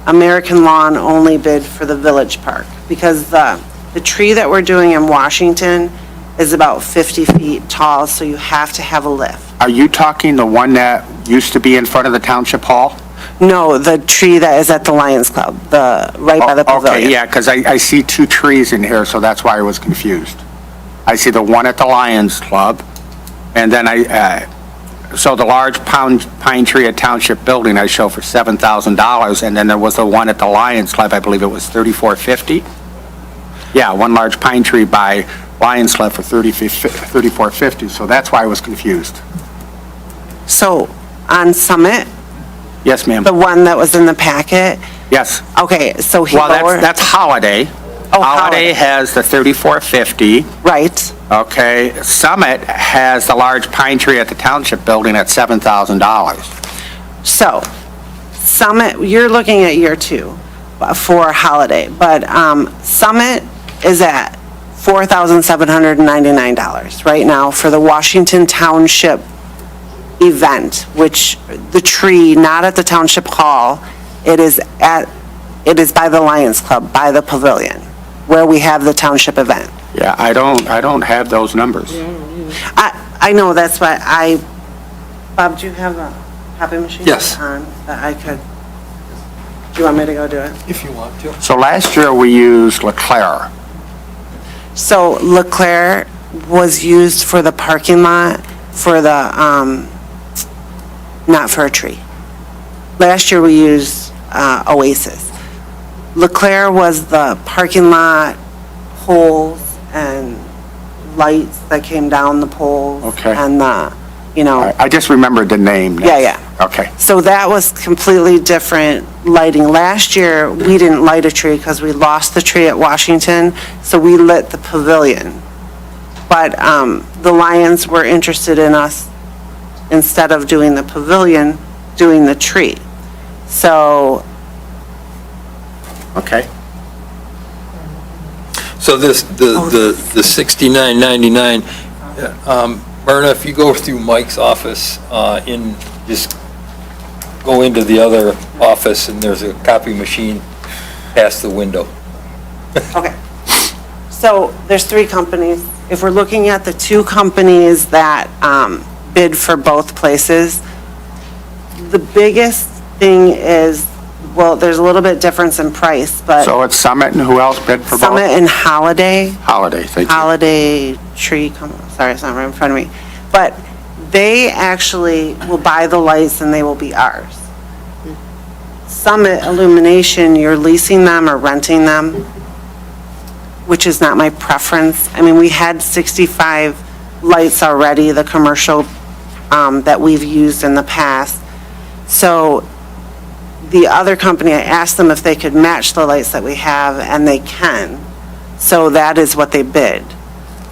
American Lawn only bid for the Village Park, because the tree that we're doing in Washington is about 50 feet tall, so you have to have a lift. Are you talking the one that used to be in front of the Township Hall? No, the tree that is at the Lions Club, right by the pavilion. Okay, yeah, because I see 2 trees in here, so that's why I was confused. I see the one at the Lions Club, and then so the large pine tree at Township Building I show for $7,000, and then there was the one at the Lions Club, I believe it was $3,450? Yeah, one large pine tree by Lions Club for $3,450, so that's why I was confused. So on Summit, Yes, ma'am. the one that was in the packet, Yes. okay, so he Well, lowered. that's Holiday. Oh, Holiday has the $3,450. Right, Okay, Summit has the large pine tree at the Township Building at $7,000. so Summit, you're looking at year 2 for Holiday, but Summit is at $4,799 right now for the Washington Township event, which the tree, not at the Township Hall, it is by the Lions Club, by the pavilion, where we have the township event. Yeah, I don't have those numbers. I know, that's why Bob, do you have a copy machine? Yes. On that I could, do you want me to go do it? If you want to. So last year we used Leclerc. So Leclerc was used for the parking lot, for the, not for a tree. Last year we used Oasis. Leclerc was the parking lot poles and lights that came down the poles. Okay. And the, I just remembered the name. Yeah. Okay. So that was completely different lighting. Last year, we didn't light a tree because we lost the tree at Washington, so we lit the pavilion. But the Lions were interested in us, instead of doing the pavilion, doing the tree. So, Okay. So this, the $69.99, Myrna, if you go through Mike's office, just go into the other office, and there's a copy machine past the window. Okay. So there's 3 companies. If we're looking at the 2 companies that bid for both places, the biggest thing is, well, there's a little bit difference in price, but So it's Summit, and who else bid for both? Summit and Holiday. Holiday, thank you. Holiday Tree, sorry, it's not right in front of me. But they actually will buy the lights and they will be ours. Summit Illumination, you're leasing them or renting them, which is not my preference. I mean, we had 65 lights already, the commercial that we've used in the past. So the other company, I asked them if they could match the lights that we have, and they can. So that is what they bid.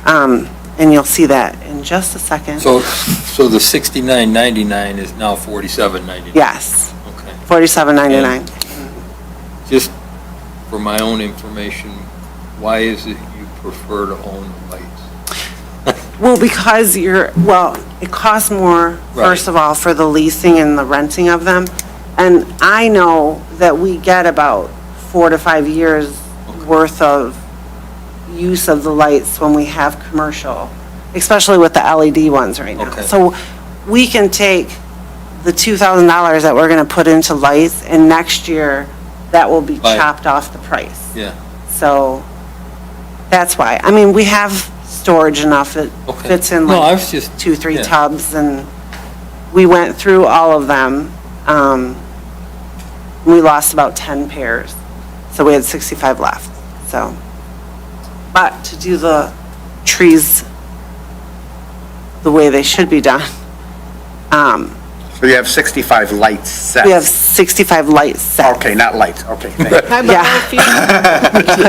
And you'll see that in just a second. So the $69.99 is now $47.99? Yes, Okay. $47.99. Just for my own information, why is it you prefer to own the lights? Well, because it costs more, first of all, for the leasing and the renting of them. And I know that we get about 4 to 5 years worth of use of the lights when we have commercial, especially with the LED ones right now. Okay. So we can take the $2,000 that we're going to put into lights, and next year, that will be Right. chopped off the price. Yeah. So that's why. I mean, we have storage enough. It Okay. fits in No, I like was just. 2-3 yeah. tubs, and we went through all of them. We lost about 10 pairs, so we had 65 left, so. But to do the trees the way they should be done, So you have 65 lights set? we have 65 lights set. Okay, not lights, okay, thank you. How about Yeah. a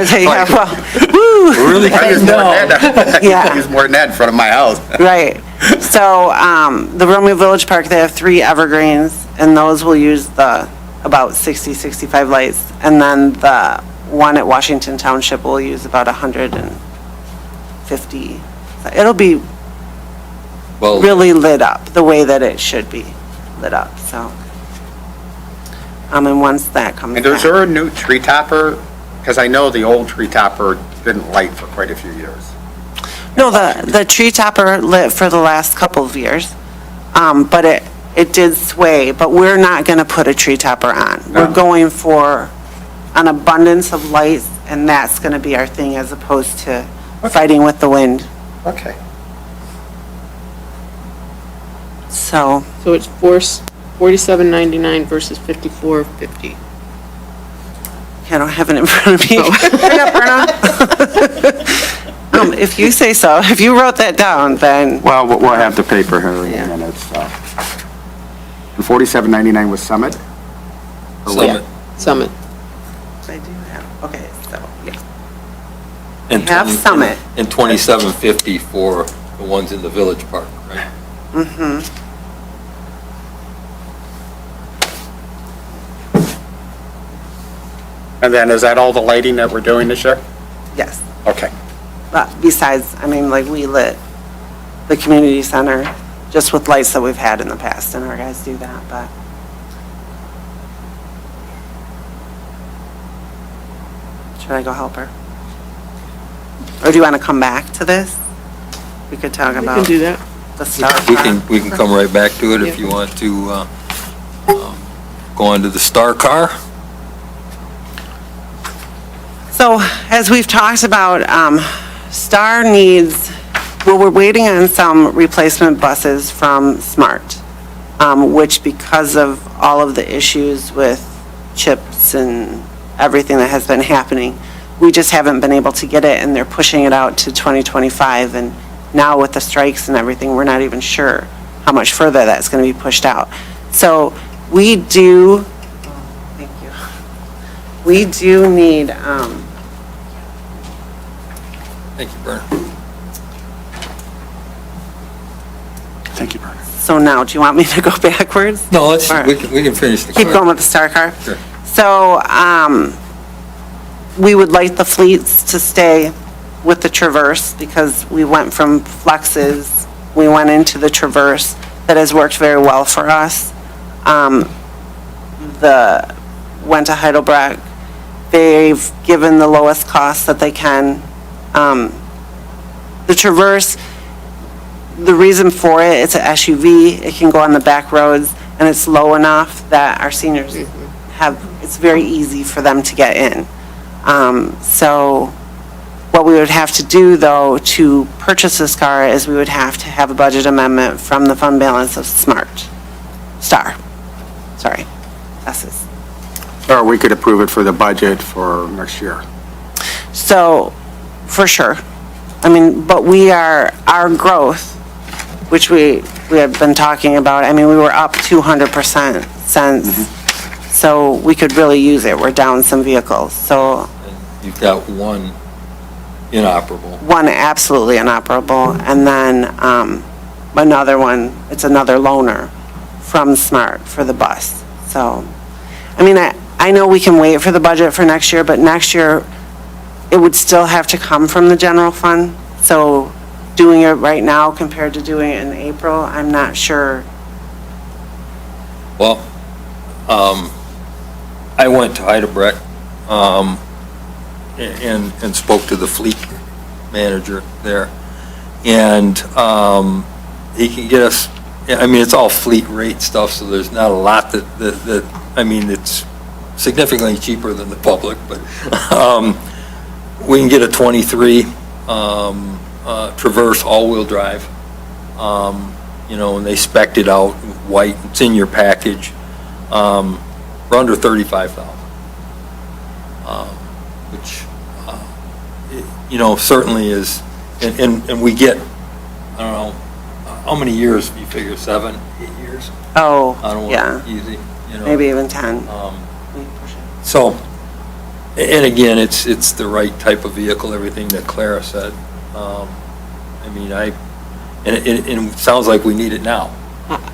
few? Yeah, well, woo, Really? I use more than that. Yeah. I use more than that in front of my house. right. So, the Romeo Village Park, they have 3 evergreens, and those will use about 60, 65 lights. And then the one at Washington Township will use about 150. It'll be Well, really lit up, the way that it should be lit up, so. And once that comes And is back. there a new tree topper? Because I know the old tree topper didn't light for quite a few years. No, the tree topper lit for the last couple of years, but it did sway, but we're not going to put a tree topper on. We're No. going for an abundance of lights, and that's going to be our thing as opposed to fighting with the wind, Okay. so. So it's $47.99 versus $54.50. I don't have it in front of me. Hurry up, Brenna. If you say so, if you wrote that down, then, Well, we'll have the paper here in Yeah. a minute, so. And $47.99 was Summit? Or what? Summit. Summit. I do have, okay, so, yeah. And Have 20 Summit. And $27.50 for the ones in the Village Park, right? Mm-hmm. And then is that all the lighting that we're doing this year? Yes. Okay. But besides, I mean, like, we lit the community center just with lights that we've had in the past, and our guys do that, but. Should I go help her? Or do you want to come back to this? We could talk We can about do that. the Star We can come right back to it if you want to go on to the Star Car. So, as we've talked about, Star needs, well, we're waiting on some replacement buses from Smart, which because of all of the issues with chips and everything that has been happening, we just haven't been able to get it, and they're pushing it out to 2025. And now with the strikes and everything, we're not even sure how much further that's going to be pushed out. So we do, thank you. We do need, Thank you, Bernard. Thank you, Bernard. so now, do you want me to go backwards? No, All right. we can finish the car. Keep going with the Star Car? Sure. So, we would like the fleets to stay with the Traverse, because we went from Flexes, we went into the Traverse, that has worked very well for us. Went to Heidelberg. They've given the lowest cost that they can. The Traverse, the reason for it, it's an SUV, it can go on the back roads, and it's low enough that our seniors it's very easy for them to get in. So what we would have to do, though, to purchase this car is we would have to have a budget amendment from the fund balance of Star. Sorry, S's. Or we could approve it for the budget for next year. So, for sure. I mean, but our growth, which we have been talking about, I mean, we were up 200% since, so we could really use it. We're down some vehicles, so And you've got one inoperable. one absolutely inoperable, and then another one, it's another loaner from Smart for the bus. So, I mean, I know we can wait for the budget for next year, but next year, it would still have to come from the general fund. So doing it right now compared to doing it in April, I'm not sure. Well, I went to Heidelberg, and spoke to the fleet manager there. And, he can get us, I mean, it's all fleet rate stuff, so there's not a lot that, I mean, it's significantly cheaper than the public, but, we can get a 23, Traverse all-wheel drive. And they spec'd it out, white, it's in your package. We're under 35,000. Which, certainly is, and we get, I don't know, how many years do you figure, 7, 8 years? Oh, I don't yeah, want, easy, maybe even 10. So, and again, it's the right type of vehicle, everything that Clara said. And it sounds like we need it now.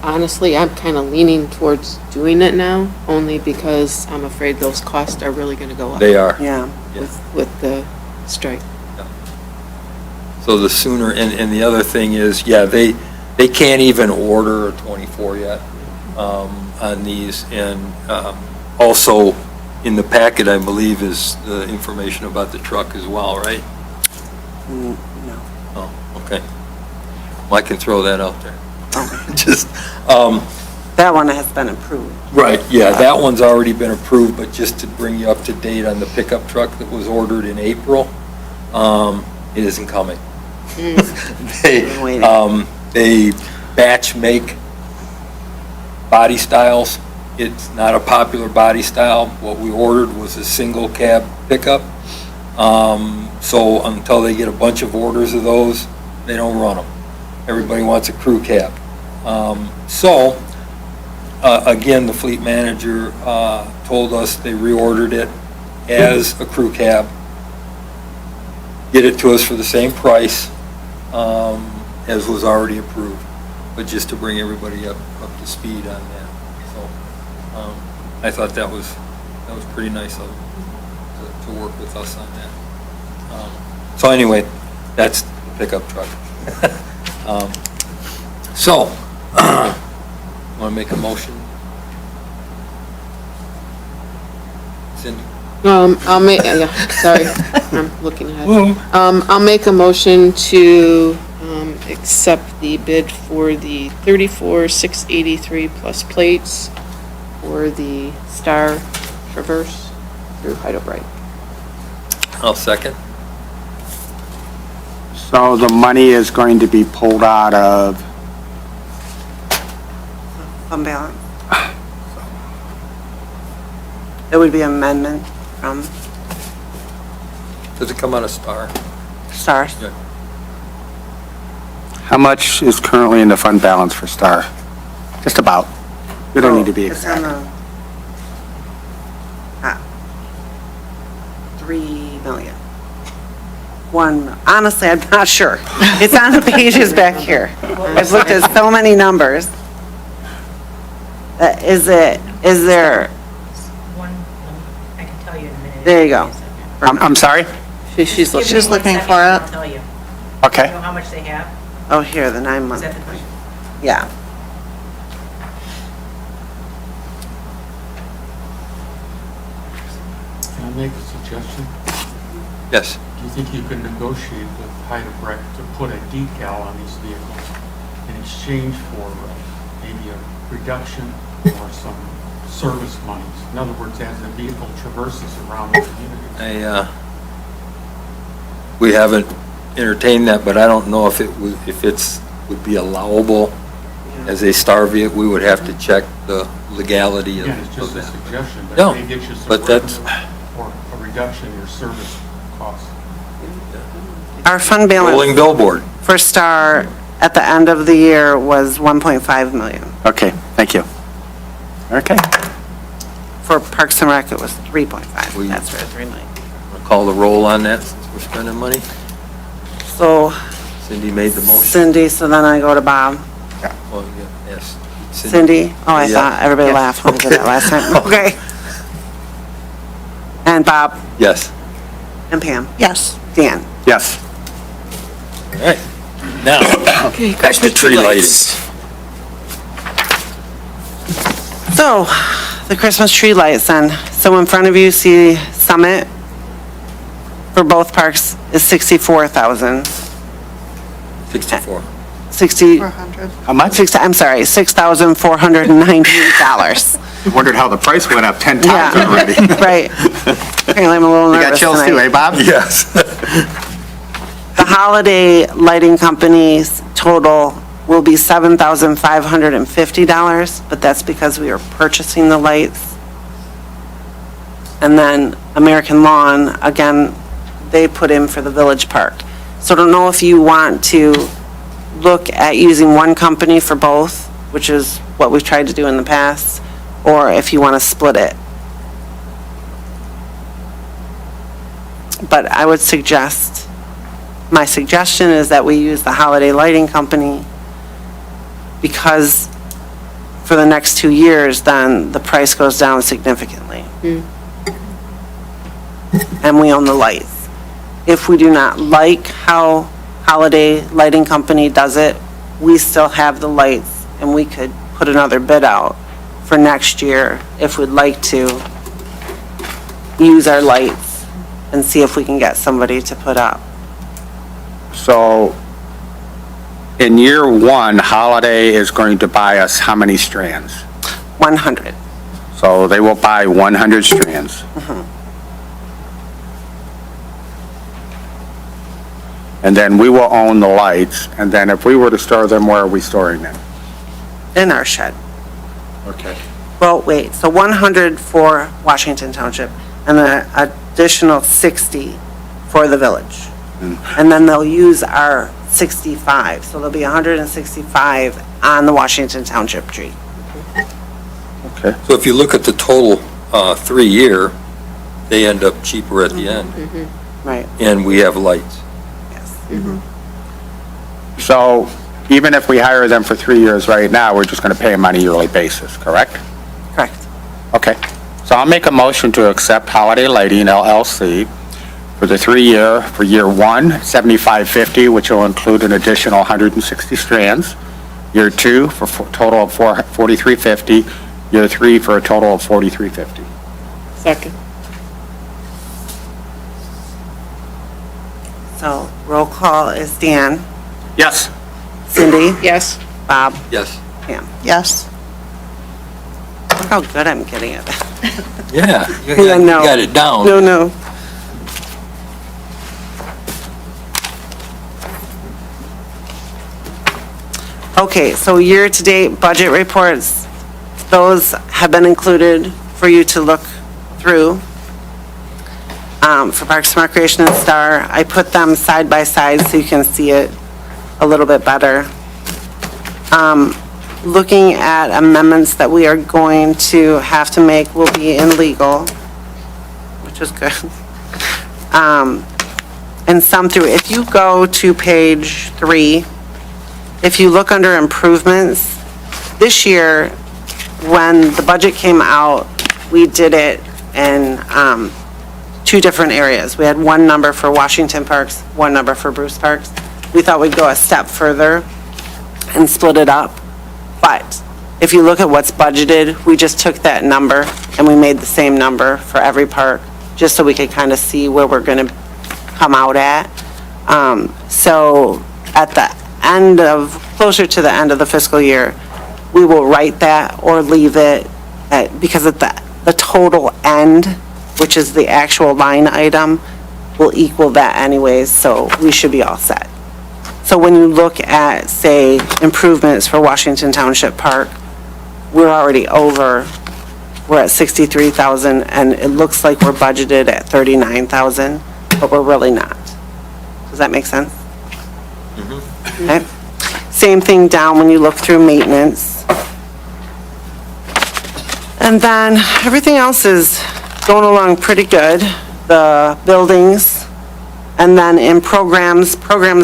Honestly, I'm kind of leaning towards doing it now, only because I'm afraid those costs are really going to go up. They are. Yeah. With the strike. So the sooner, and the other thing is, they can't even order a 24 yet on these. And also, in the packet, I believe, is the information about the truck as well, right? No. Oh, okay. Well, I can throw that out there. Just, That one has been approved. right, yeah, that one's already been approved, but just to bring you up to date on the pickup truck that was ordered in April, it isn't coming. They batch make body styles. It's not a popular body style. What we ordered was a single cab pickup. So until they get a bunch of orders of those, they don't run them. Everybody wants a crew cab. Again, the fleet manager told us they reordered it as a crew cab, get it to us for the same price as was already approved, but just to bring everybody up to speed on that. So I thought that was pretty nice of them to work with us on that. So anyway, that's the pickup truck. Want to make a motion? Cindy? I'll make, sorry, I'm looking ahead. I'll make a motion to accept the bid for the 34,683 plus plates for the Star Traverse through Heidelberg. I'll second. So the money is going to be pulled out of, Fund balance. It would be amendment from Does it come out of Star? Stars. Yeah. how much is currently in the fund balance for Star? Just about. We don't need to be It's on exact. the, 3 million. Honestly, I'm not sure. It's on the pages back here. I've looked at so many numbers. Is there, One, I can tell you in a minute. there you go. I'm sorry? She's looking. She's looking for I'll it. tell you. Okay. You know how much they have? Oh, here, the Is 9-month, that the question? yeah. Can I make a suggestion? Yes. Do you think you can negotiate with Heidelberg to put a decal on these vehicles in exchange for maybe a reduction or some service monies? In other words, as the vehicle traverses around the community. We haven't entertained that, but I don't know if would be allowable as a star vehicle. We would have to check the legality Again, it's of just a that. suggestion, No, but it may get you some but that's- revenue or a reduction in your service costs. Our fund Rolling balance billboard. for Star at the end of the year was 1.5 million. Okay, thank you. Okay. For Parks and Rec, it was 3.5. We- That's right, 3 million. Call the roll on that since we're spending money. So Cindy made the motion. Cindy, so then I go to Bob. Well, yeah, yes. Cindy? Oh, I Yeah. thought everybody laughed when I did that last time. Okay. And Bob Yes. and Pam. Yes. Dan. Yes. All right. Now, back to tree lighting. So, the Christmas tree lights then. So in front of you, see Summit for both parks is 64,000. 64. 60, 400. How much? I'm sorry, $6,498. Wondered how the price went up 10 times Yeah, already. right. Apparently I'm a little You got nervous chills too, tonight. eh, Bob? Yes. The holiday lighting company's total will be $7,550, but that's because we are purchasing the lights. And then American Lawn, again, they put in for the Village Park. So I don't know if you want to look at using one company for both, which is what we've tried to do in the past, or if you want to split it. But I would suggest, my suggestion is that we use the holiday lighting company because for the next 2 years, then the price goes down significantly. And we own the lights. If we do not like how holiday lighting company does it, we still have the lights and we could put another bid out for next year if we'd like to use our lights and see if we can get somebody to put up. So, in year one, Holiday is going to buy us how many strands? 100. So they will buy 100 strands. And then we will own the lights, and then if we were to store them, where are we storing them? In our shed. Okay. Well, wait, so 100 for Washington Township and an additional 60 for the village. And then they'll use our 65, so there'll be 165 on the Washington Township tree. Okay. So if you look at the total 3-year, they end up cheaper at the end, Right, and we have lights. yes. So even if we hire them for 3 years right now, we're just going to pay them on a yearly basis, correct? Correct. Okay. So I'll make a motion to accept Holiday Lighting LLC for the 3-year, for year one, $75.50, which will include an additional 160 strands. Year two, for a total of $43.50. Year three, for a total of $43.50. Second. So roll call is Dan, Yes. Cindy, Yes. Bob, Yes. Pam. Yes. Look how good I'm getting at it. Yeah, you Yeah, no. got it down. No. Okay, so year-to-date budget reports, those have been included for you to look through. For Parks and Recreation and Star, I put them side by side so you can see it a little bit better. Looking at amendments that we are going to have to make will be in legal, which is good. And some through, if you go to page 3, if you look under improvements, this year, when the budget came out, we did it in two different areas. We had one number for Washington Parks, one number for Bruce Parks. We thought we'd go a step further and split it up. But if you look at what's budgeted, we just took that number and we made the same number for every park, just so we could kind of see where we're going to come out at. So at the end of, closer to the end of the fiscal year, we will write that or leave it because at the total end, which is the actual line item, will equal that anyways, so we should be all set. So when you look at, say, improvements for Washington Township Park, we're already over, we're at 63,000, and it looks like we're budgeted at 39,000, but we're really not. Does that make sense? Okay. Same thing down when you look through maintenance. And then everything else is going along pretty good. The buildings, and then in programs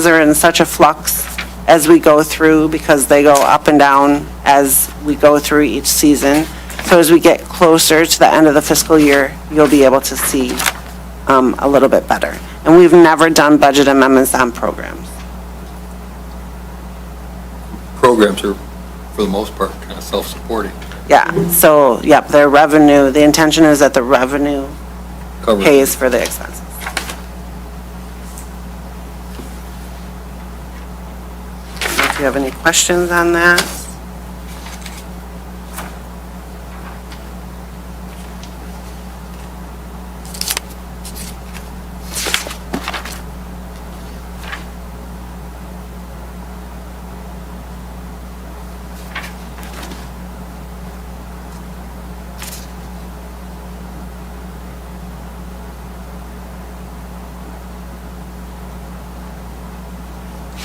are in such a flux as we go through because they go up and down as we go through each season. So as we get closer to the end of the fiscal year, you'll be able to see a little bit better. And we've never done budget amendments on programs. Programs are, for the most part, kind of self-supporting. Yeah, so, yep, their revenue, the intention is that the revenue Covered. pays for the expenses. If you have any questions on that?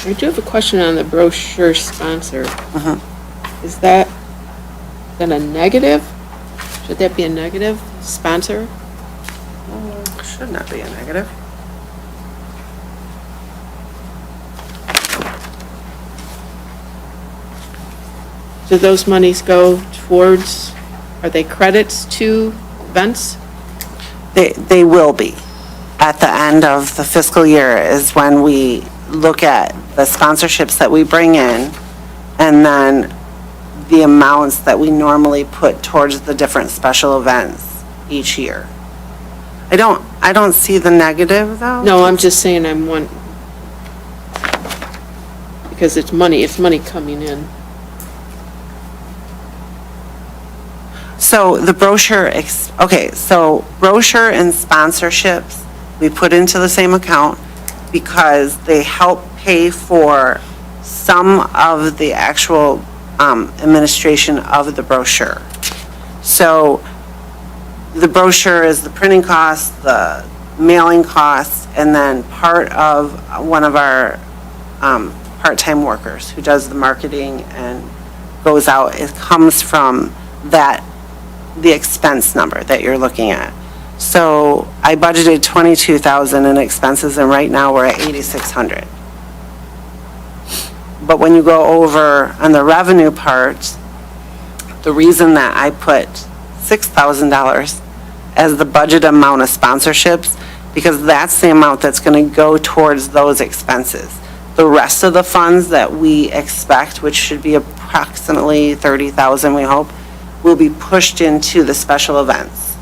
I do have a question on the brochure sponsor. Is that then a negative? Should that be a negative, sponsor? Should not be a negative. Do those monies go towards, are they credits to events? They will be. At the end of the fiscal year is when we look at the sponsorships that we bring in, and then the amounts that we normally put towards the different special events each year. I don't see the negative, though. No, I'm just saying because it's money coming in. So the brochure, so brochure and sponsorships, we put into the same account because they help pay for some of the actual administration of the brochure. So the brochure is the printing costs, the mailing costs, and then part of one of our part-time workers who does the marketing and goes out. It comes from that, the expense number that you're looking at. So I budgeted 22,000 in expenses, and right now we're at 8,600. But when you go over on the revenue part, the reason that I put $6,000 as the budget amount of sponsorships, because that's the amount that's going to go towards those expenses. The rest of the funds that we expect, which should be approximately 30,000, we hope, will be pushed into the special events.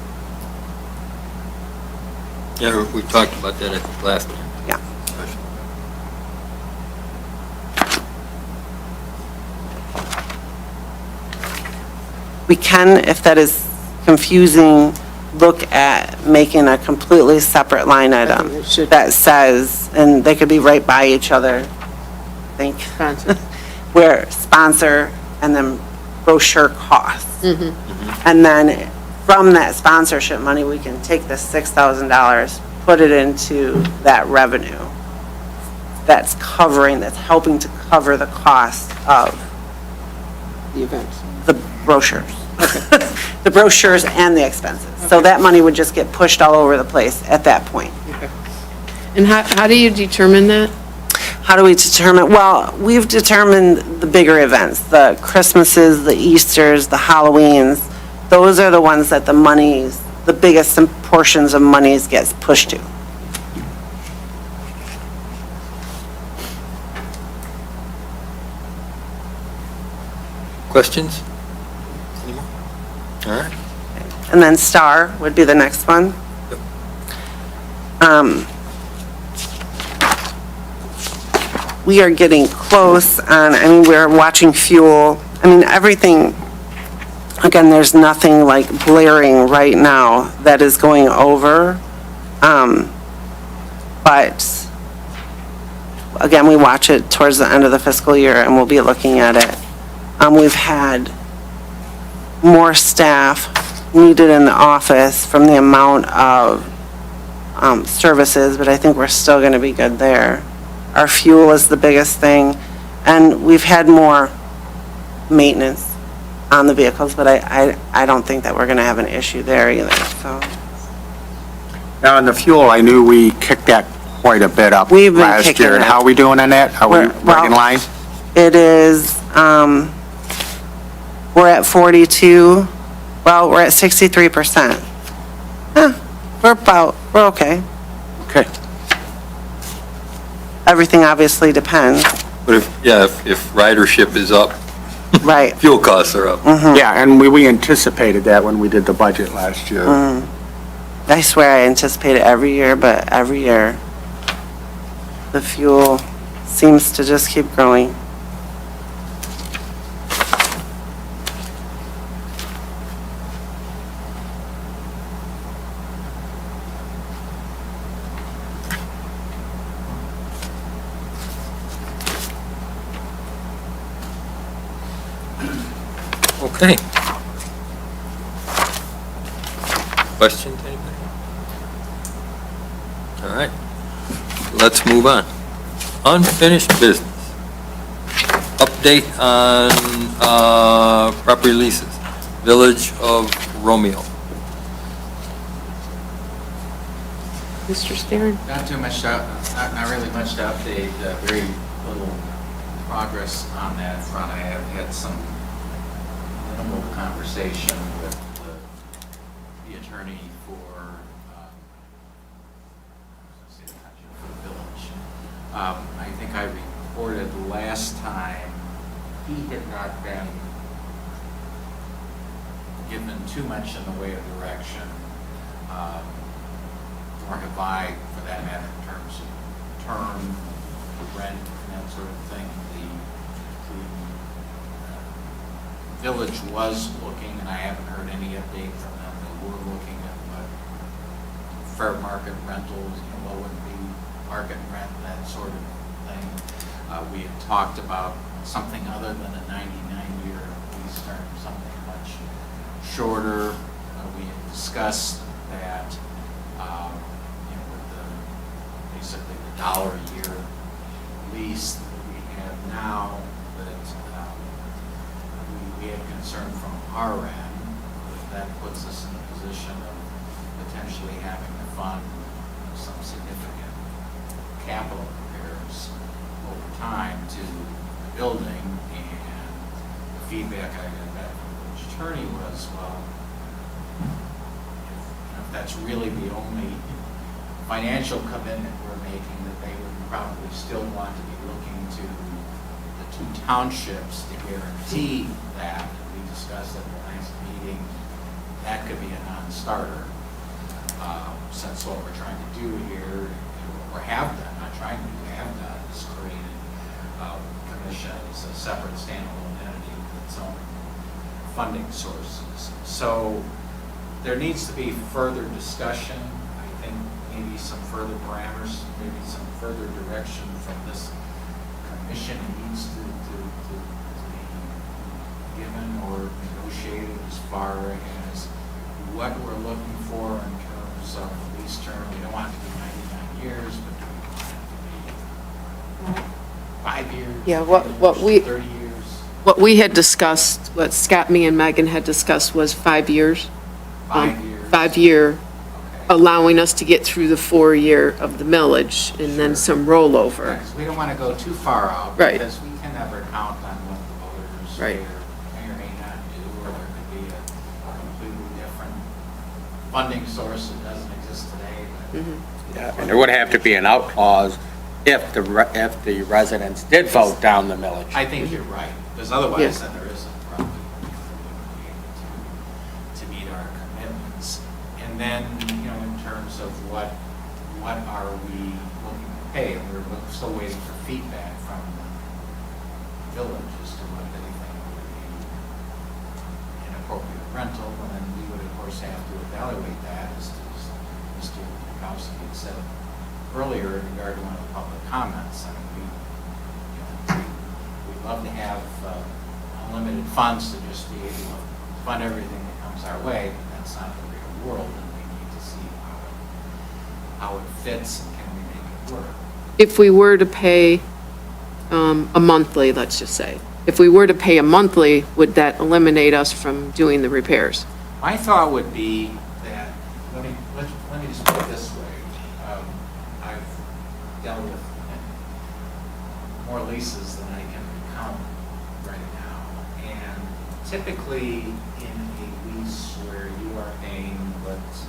Yeah, we talked about that, I think, last time. Yeah. We can, if that is confusing, look at making a completely separate line item it should. that says, and they could be right by each other, I think, Sponsor. where sponsor and then brochure costs. And then from that sponsorship money, we can take the $6,000, put it into that revenue that's helping to cover the cost of The events. the brochures. The brochures and the expenses. So that money would just get pushed all over the place at that point. And how do you determine that? How do we determine? Well, we've determined the bigger events, the Christmases, the Easters, the Halloweens. Those are the ones that the monies the biggest portions of monies gets pushed to. Questions? Anymore? All right. And then Star would be the next one. We are getting close on, I mean, we're watching fuel. I mean, everything, again, there's nothing like blaring right now that is going over. But again, we watch it towards the end of the fiscal year and we'll be looking at it. We've had more staff needed in the office from the amount of services, but I think we're still going to be good there. Our fuel is the biggest thing, and we've had more maintenance on the vehicles, but I don't think that we're going to have an issue there either, so. Now, in the fuel, I knew we kicked that quite a bit up We've been last kicking year. And it. how are we doing on that? Are we We're- right in well- line? It is, we're at 42, well, we're at 63%. We're okay. Okay. Everything obviously depends, But if ridership is up, right? fuel costs are up. Yeah, and we anticipated that when we did the budget last year. I swear I anticipate it every year, but every year, the fuel seems to just keep growing. Okay. Questions, anybody? All right, let's move on. Unfinished business. Update on property leases. Village of Romeo. Mr. Stern? Not too much, not really much to update, very little progress on that front. I have had some minimal conversation with the attorney for the village. I think I reported last time, he had not been given too much in the way of direction, nor have I, for that matter, in terms of term, rent, and that sort of thing. The village was looking, and I haven't heard any update from them, they were looking at what fair market rentals, what would be market rent, that sort of thing. We had talked about something other than a 99-year lease term, something much shorter. We had discussed that, with basically the $1 a year lease that we have now, that we had concern from our end, that puts us in a position of potentially having to fund some significant capital repairs over time to the building. And the feedback I got back from the village attorney was, well, if that's really the only financial commitment we're making, that they would probably still want to be looking to the two townships to guarantee that. We discussed at the last meeting, that could be a non-starter, since what we're trying to do here, or have done, not trying to do, have done, is created commission as a separate standalone entity with its own funding sources. So there needs to be further discussion. I think maybe some further parameters, maybe some further direction from this commission needs to be given or negotiated as far as what we're looking for in terms of the lease term. We don't want it to be 99 years, but do we want it to be 5 years? Yeah, what we- 30 years? What we had discussed, what Scott, me, and Megan had discussed was 5 years. 5 years? 5-year, Okay. allowing us to get through the 4-year of the millage and then some rollover. Because we don't want to go too far out. Right. Because we can never count on what the voters Right. may or may not do, or there could be a completely different funding source that doesn't exist today, but Yeah, and there would have to be an out clause if the residents did vote down the millage. I think you're right, because otherwise Yes. then there isn't probably we wouldn't be able to meet our commitments. And then, in terms of what are we looking to pay, and we're still waiting for feedback from the village as to what they think would be an appropriate rental, and then we would of course have to evaluate that as Mr. Bukowski had said earlier in regard to one of the public comments. I mean, we'd love to have unlimited funds to just be able to fund everything that comes our way, but that's not the real world, and we need to see how it fits and can we make it work. If we were to pay a monthly, let's just say, if we were to pay a monthly, would that eliminate us from doing the repairs? My thought would be that, let me just put it this way. I've dealt with more leases than I can count right now. And typically in a lease where you are paying what's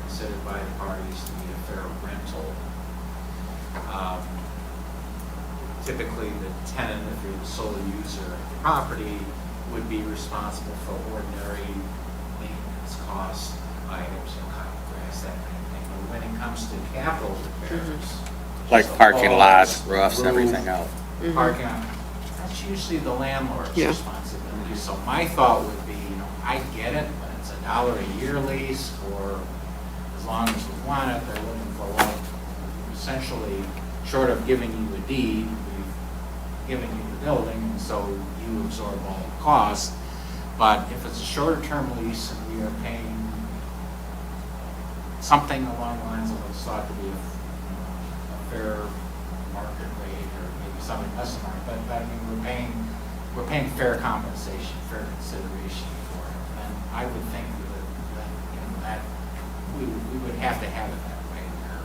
considered by the parties to be a fair rental, typically the tenant, if you're the sole user of the property, would be responsible for ordinary maintenance costs, items, cut grass, that kind of thing. But when it comes to capital repairs, Like so parking walls, lots, roofs, roof, everything else. Parking lot, that's usually the landlord's Yeah. responsibility. So my thought would be, I get it, but it's $1 a year lease for as long as we want it. They're looking for, well, essentially, short of giving you a deed, we've given you the building, and so you absorb all the costs. But if it's a shorter term lease and we are paying something along the lines of what's thought to be a fair market rate, or maybe something less than that, but I mean, we're paying fair compensation, fair consideration for it. And I would think that we would have to have it that way, where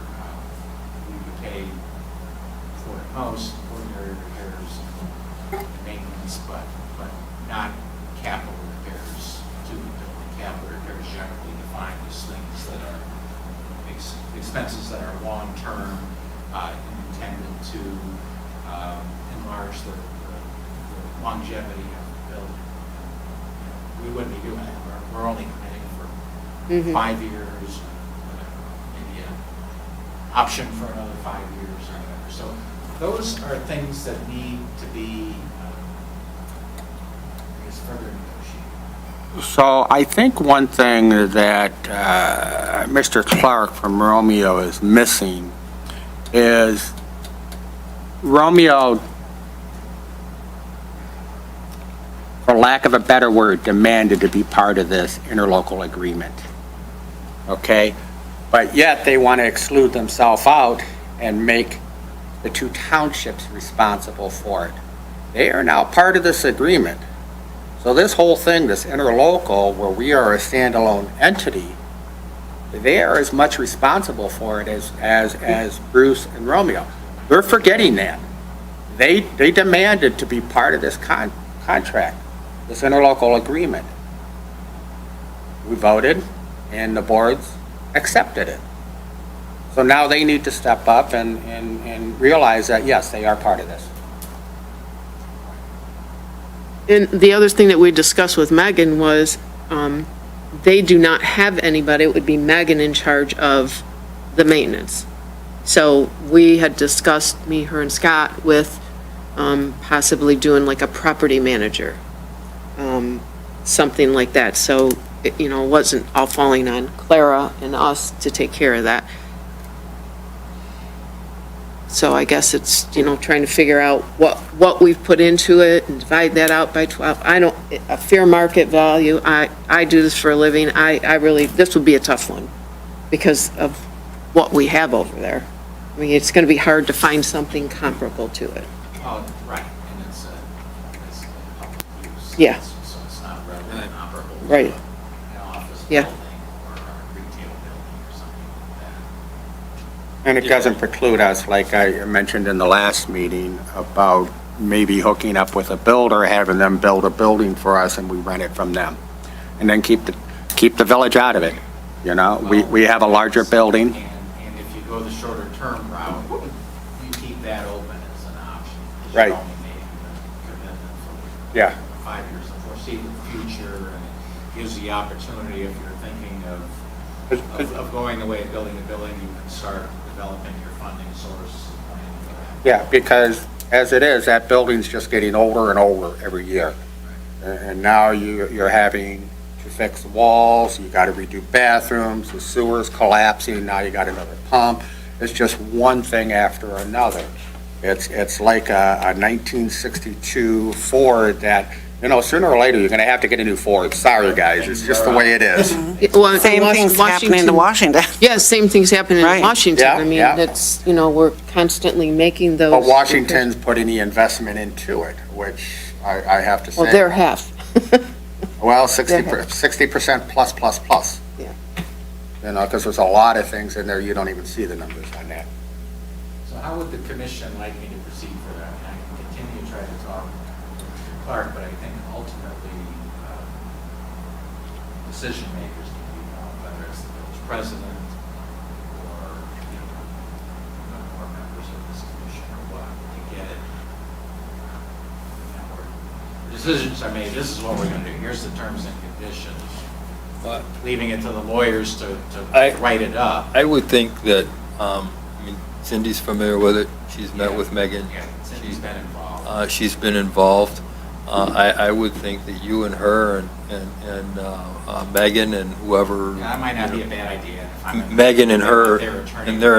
we would pay for at most ordinary repairs and maintenance, but not capital repairs to the building. Capital repairs generally defined as things that are expenses that are long-term, intended to enlarge the longevity of the building. We wouldn't be doing that. We're only committing for 5 years, whatever, maybe an option for another 5 years or whatever. So those are things that need to be, I guess, further negotiated. So I think one thing that Mr. Clark from Romeo is missing is Romeo, for lack of a better word, demanded to be part of this interlocal agreement. Okay? But yet they want to exclude themselves out and make the two townships responsible for it. They are now part of this agreement. So this whole thing, this interlocal, where we are a standalone entity, they are as much responsible for it as Bruce and Romeo. They're forgetting that. They demanded to be part of this contract, this interlocal agreement. We voted, and the boards accepted it. So now they need to step up and realize that, yes, they are part of this. And the other thing that we discussed with Megan was, they do not have anybody, it would be Megan in charge of the maintenance. So we had discussed, me, her, and Scott, with possibly doing like a property manager, something like that. So, it wasn't all falling on Clara and us to take care of that. So I guess it's, trying to figure out what we've put into it and divide that out by 12. A fair market value, I do this for a living. I really, this would be a tough one because of what we have over there. I mean, it's going to be hard to find something comparable to it. Oh, right, and it's a public use. Yeah. So it's not readily comparable to Right. an office Yeah. building or a retail building or something like that. And it doesn't preclude us, like I mentioned in the last meeting, about maybe hooking up with a builder, having them build a building for us, and we rent it from them. And then keep the village out of it. You know, we have a larger building. And if you go the shorter term route, you keep that open as an option. 'cause Right. You're only making the commitment for Yeah. 5 years, the foreseeable future, and it gives the opportunity, if you're thinking of going the way of building a building, you can start developing your funding source, planning for that. Yeah, because as it is, that building's just getting older and older every year. And now you're having to fix the walls, you gotta redo bathrooms, the sewer's collapsing, now you got another pump. It's just one thing after another. It's like a 1962 Ford that, you know, sooner or later, you're gonna have to get a new Ford. Sorry, guys, it's just the way it is. Well, Same thing's happening to Washington. Yeah, same thing's happening in Right. Washington. Yeah, I mean, yeah. it's, you know, we're constantly making those. But Washington's putting the investment into it, which I have to say. Well, they're half. Well, 60% plus, plus, plus. Yeah. You know, because there's a lot of things in there, you don't even see the numbers on that. So how would the commission like me to proceed for that? I can continue to try to talk to Clark, but I think ultimately, decision makers need to be involved, whether it's the village president or, you know, more members of this commission or what, to get it. Decisions are made, this is what we're gonna do, here's the terms and conditions, But leaving it to the lawyers to I- write it up. I would think that, I mean, Cindy's familiar with it. She's met with Megan. Yeah, Cindy's been involved. She's been involved. I would think that you and her and Megan and whoever. Yeah, that might not be a bad idea. If I'm- Megan and her, and their attorney. and their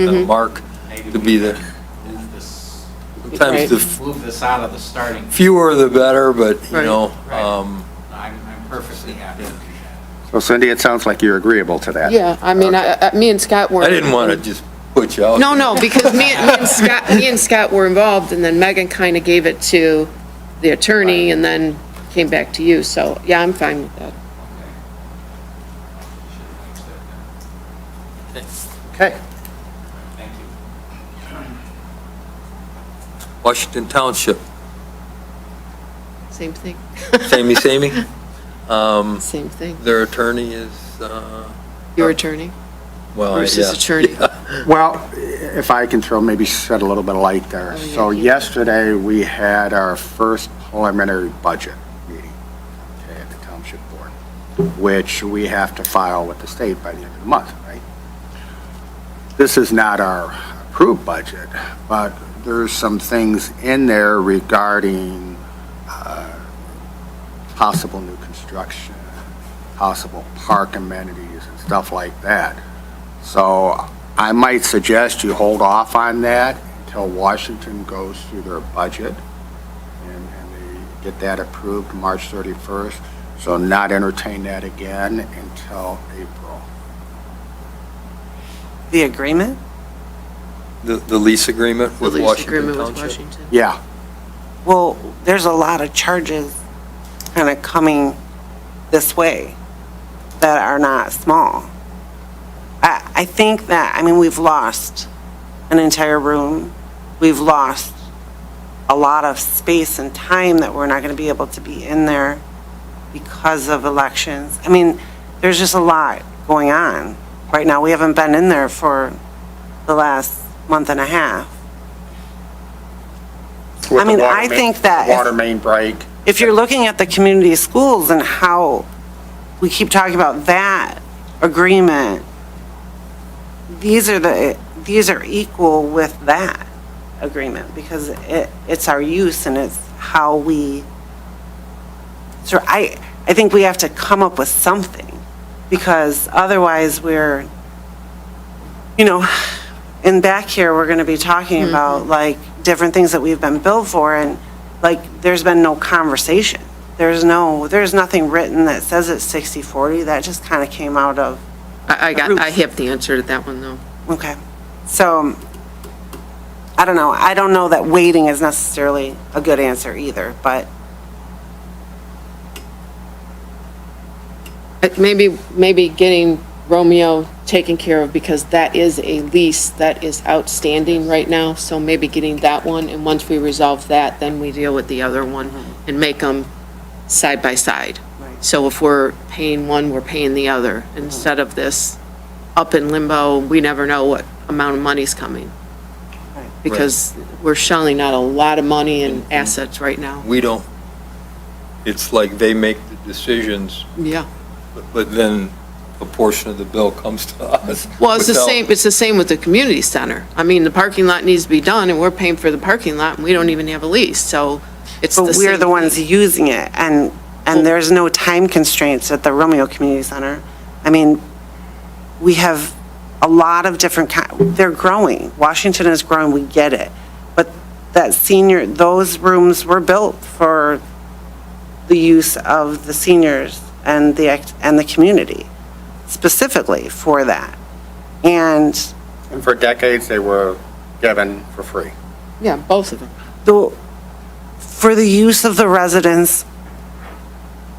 attorney, Mark, Maybe to we be could the, move this, sometimes the move this out of the starting. fewer the better, but, you Right. know, Right. I'm perfectly happy to do that. So Cindy, it sounds like you're agreeable to that. Yeah, I mean, me and Scott were. I didn't want to just put you out. No, because me and Scott were involved, and then Megan kind of gave it to the attorney, and then came back to you, so, yeah, I'm fine with that. Okay. Thank you. Washington Township, Same thing, samey. same thing. Their attorney is, Your attorney well, versus yeah. attorney. Well, if I can maybe shed a little bit of light there. Oh, yeah, So yeah. yesterday, we had our first preliminary budget meeting, okay, at the Township Board, which we have to file with the state by the end of the month, right? This is not our approved budget, but there's some things in there regarding possible new construction, possible park amenities and stuff like that. So I might suggest you hold off on that until Washington goes through their budget and they get that approved March 31st. So not entertain that again until April. The agreement? The lease agreement The with lease Washington agreement with Township. Washington. Yeah, Well, there's a lot of charges kind of coming this way that are not small. I think that, I mean, we've lost an entire room. We've lost a lot of space and time that we're not going to be able to be in there because of elections. I mean, there's just a lot going on right now. We haven't been in there for the last month and a half. with I mean, the water I main- think that the if- water main break. If you're looking at the community schools and how we keep talking about that agreement, these are equal with that agreement because it's our use and it's how we, so I think we have to come up with something because otherwise we're, you know, in back here, we're going to be talking about like different things that we've been billed for and like, there's been no conversation. There's nothing written that says it's 60/40. That just kind of came out of, I have the answer to that one, though. okay. So, I don't know. I don't know that waiting is necessarily a good answer either, but Maybe getting Romeo taken care of because that is a lease that is outstanding right now. So maybe getting that one, and once we resolve that, then we deal with the other one and make them side by side. right. So if we're paying one, we're paying the other, instead of this up in limbo, we never know what amount of money's coming. Because we're shelling out a lot of money in assets right now. We don't, it's like they make the decisions, Yeah. but then a portion of the bill comes to us. Well, it's the without- same with the community center. I mean, the parking lot needs to be done, and we're paying for the parking lot, and we don't even have a lease, so it's the But same. we're the ones thing. using it, and there's no time constraints at the Romeo Community Center. I mean, we have a lot of different, they're growing. Washington is growing, we get it. But those rooms were built for the use of the seniors and the community, specifically for that. And And for decades, they were given for free. Yeah, both of them. for the use of the residents,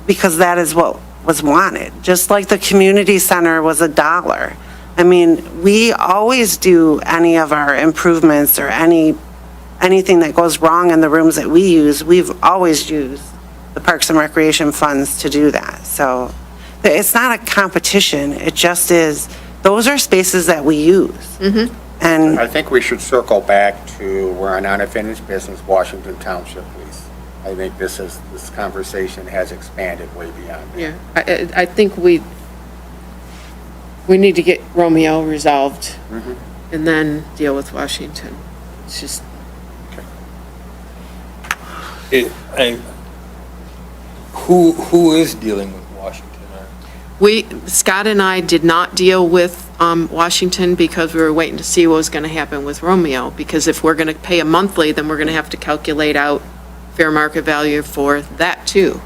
because that is what was wanted, just like the community center was $1. I mean, we always do any of our improvements or anything that goes wrong in the rooms that we use, we've always used the Parks and Recreation funds to do that. So it's not a competition, it just is, those are spaces that we use. And I think we should circle back to we're an unfinished business, Washington Township lease. I think this conversation has expanded way beyond that. Yeah, I think we need to get Romeo resolved, and then deal with Washington. It's just, Who is dealing with Washington? Scott and I did not deal with Washington because we were waiting to see what was going to happen with Romeo, because if we're going to pay a monthly, then we're going to have to calculate out fair market value for that too.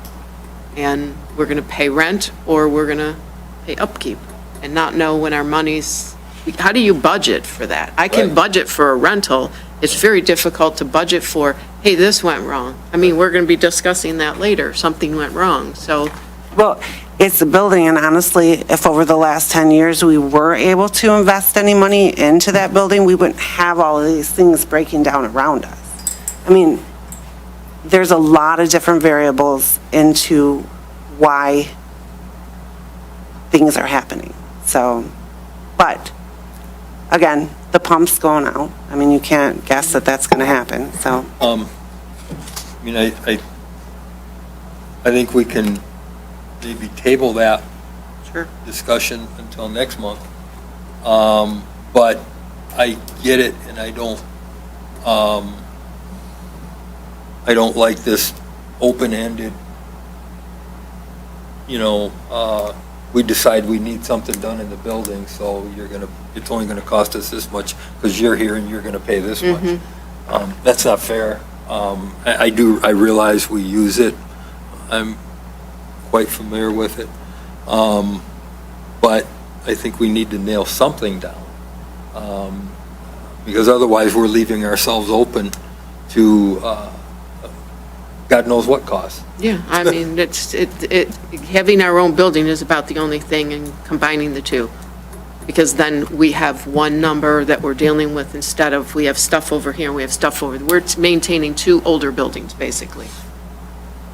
And we're going to pay rent, or we're going to pay upkeep, and not know when our money's, how do you budget for that? I can Right. budget for a rental. It's very difficult to budget for, hey, this went wrong. I mean, we're going to be discussing that later, something went wrong, so. well, it's a building, and honestly, if over the last 10 years we were able to invest any money into that building, we wouldn't have all of these things breaking down around us. I mean, there's a lot of different variables into why things are happening. So, but, again, the pump's going out. I mean, you can't guess that that's going to happen, so. I mean, I think we can maybe table that Sure. discussion until next month. But I get it, and I don't like this open-ended, we decide we need something done in the building, so it's only gonna cost us this much, because you're here and you're gonna pay this much. That's not fair. I realize we use it. I'm quite familiar with it. But I think we need to nail something down. Because otherwise, we're leaving ourselves open to God knows what costs. Yeah, I mean, having our own building is about the only thing, and combining the two. Because then we have one number that we're dealing with, instead of we have stuff over here and we have stuff over there. We're maintaining two older buildings, basically.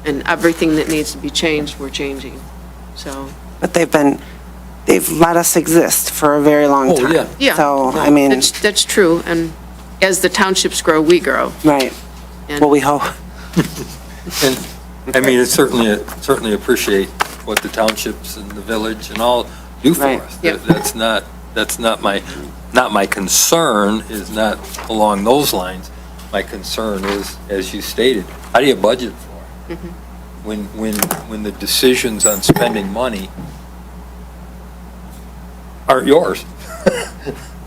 And everything that needs to be changed, we're changing, so. But they've let us exist for a very long Oh, time. yeah. Yeah. So, I mean, That's true, and as the townships grow, we grow. right, And well, we hope. And, I mean, it's certainly appreciate what the townships and the village and all do for Right. us. Yep. That's not my concern, is not along those lines. My concern is, as you stated, how do you budget for it? When the decisions on spending money aren't yours?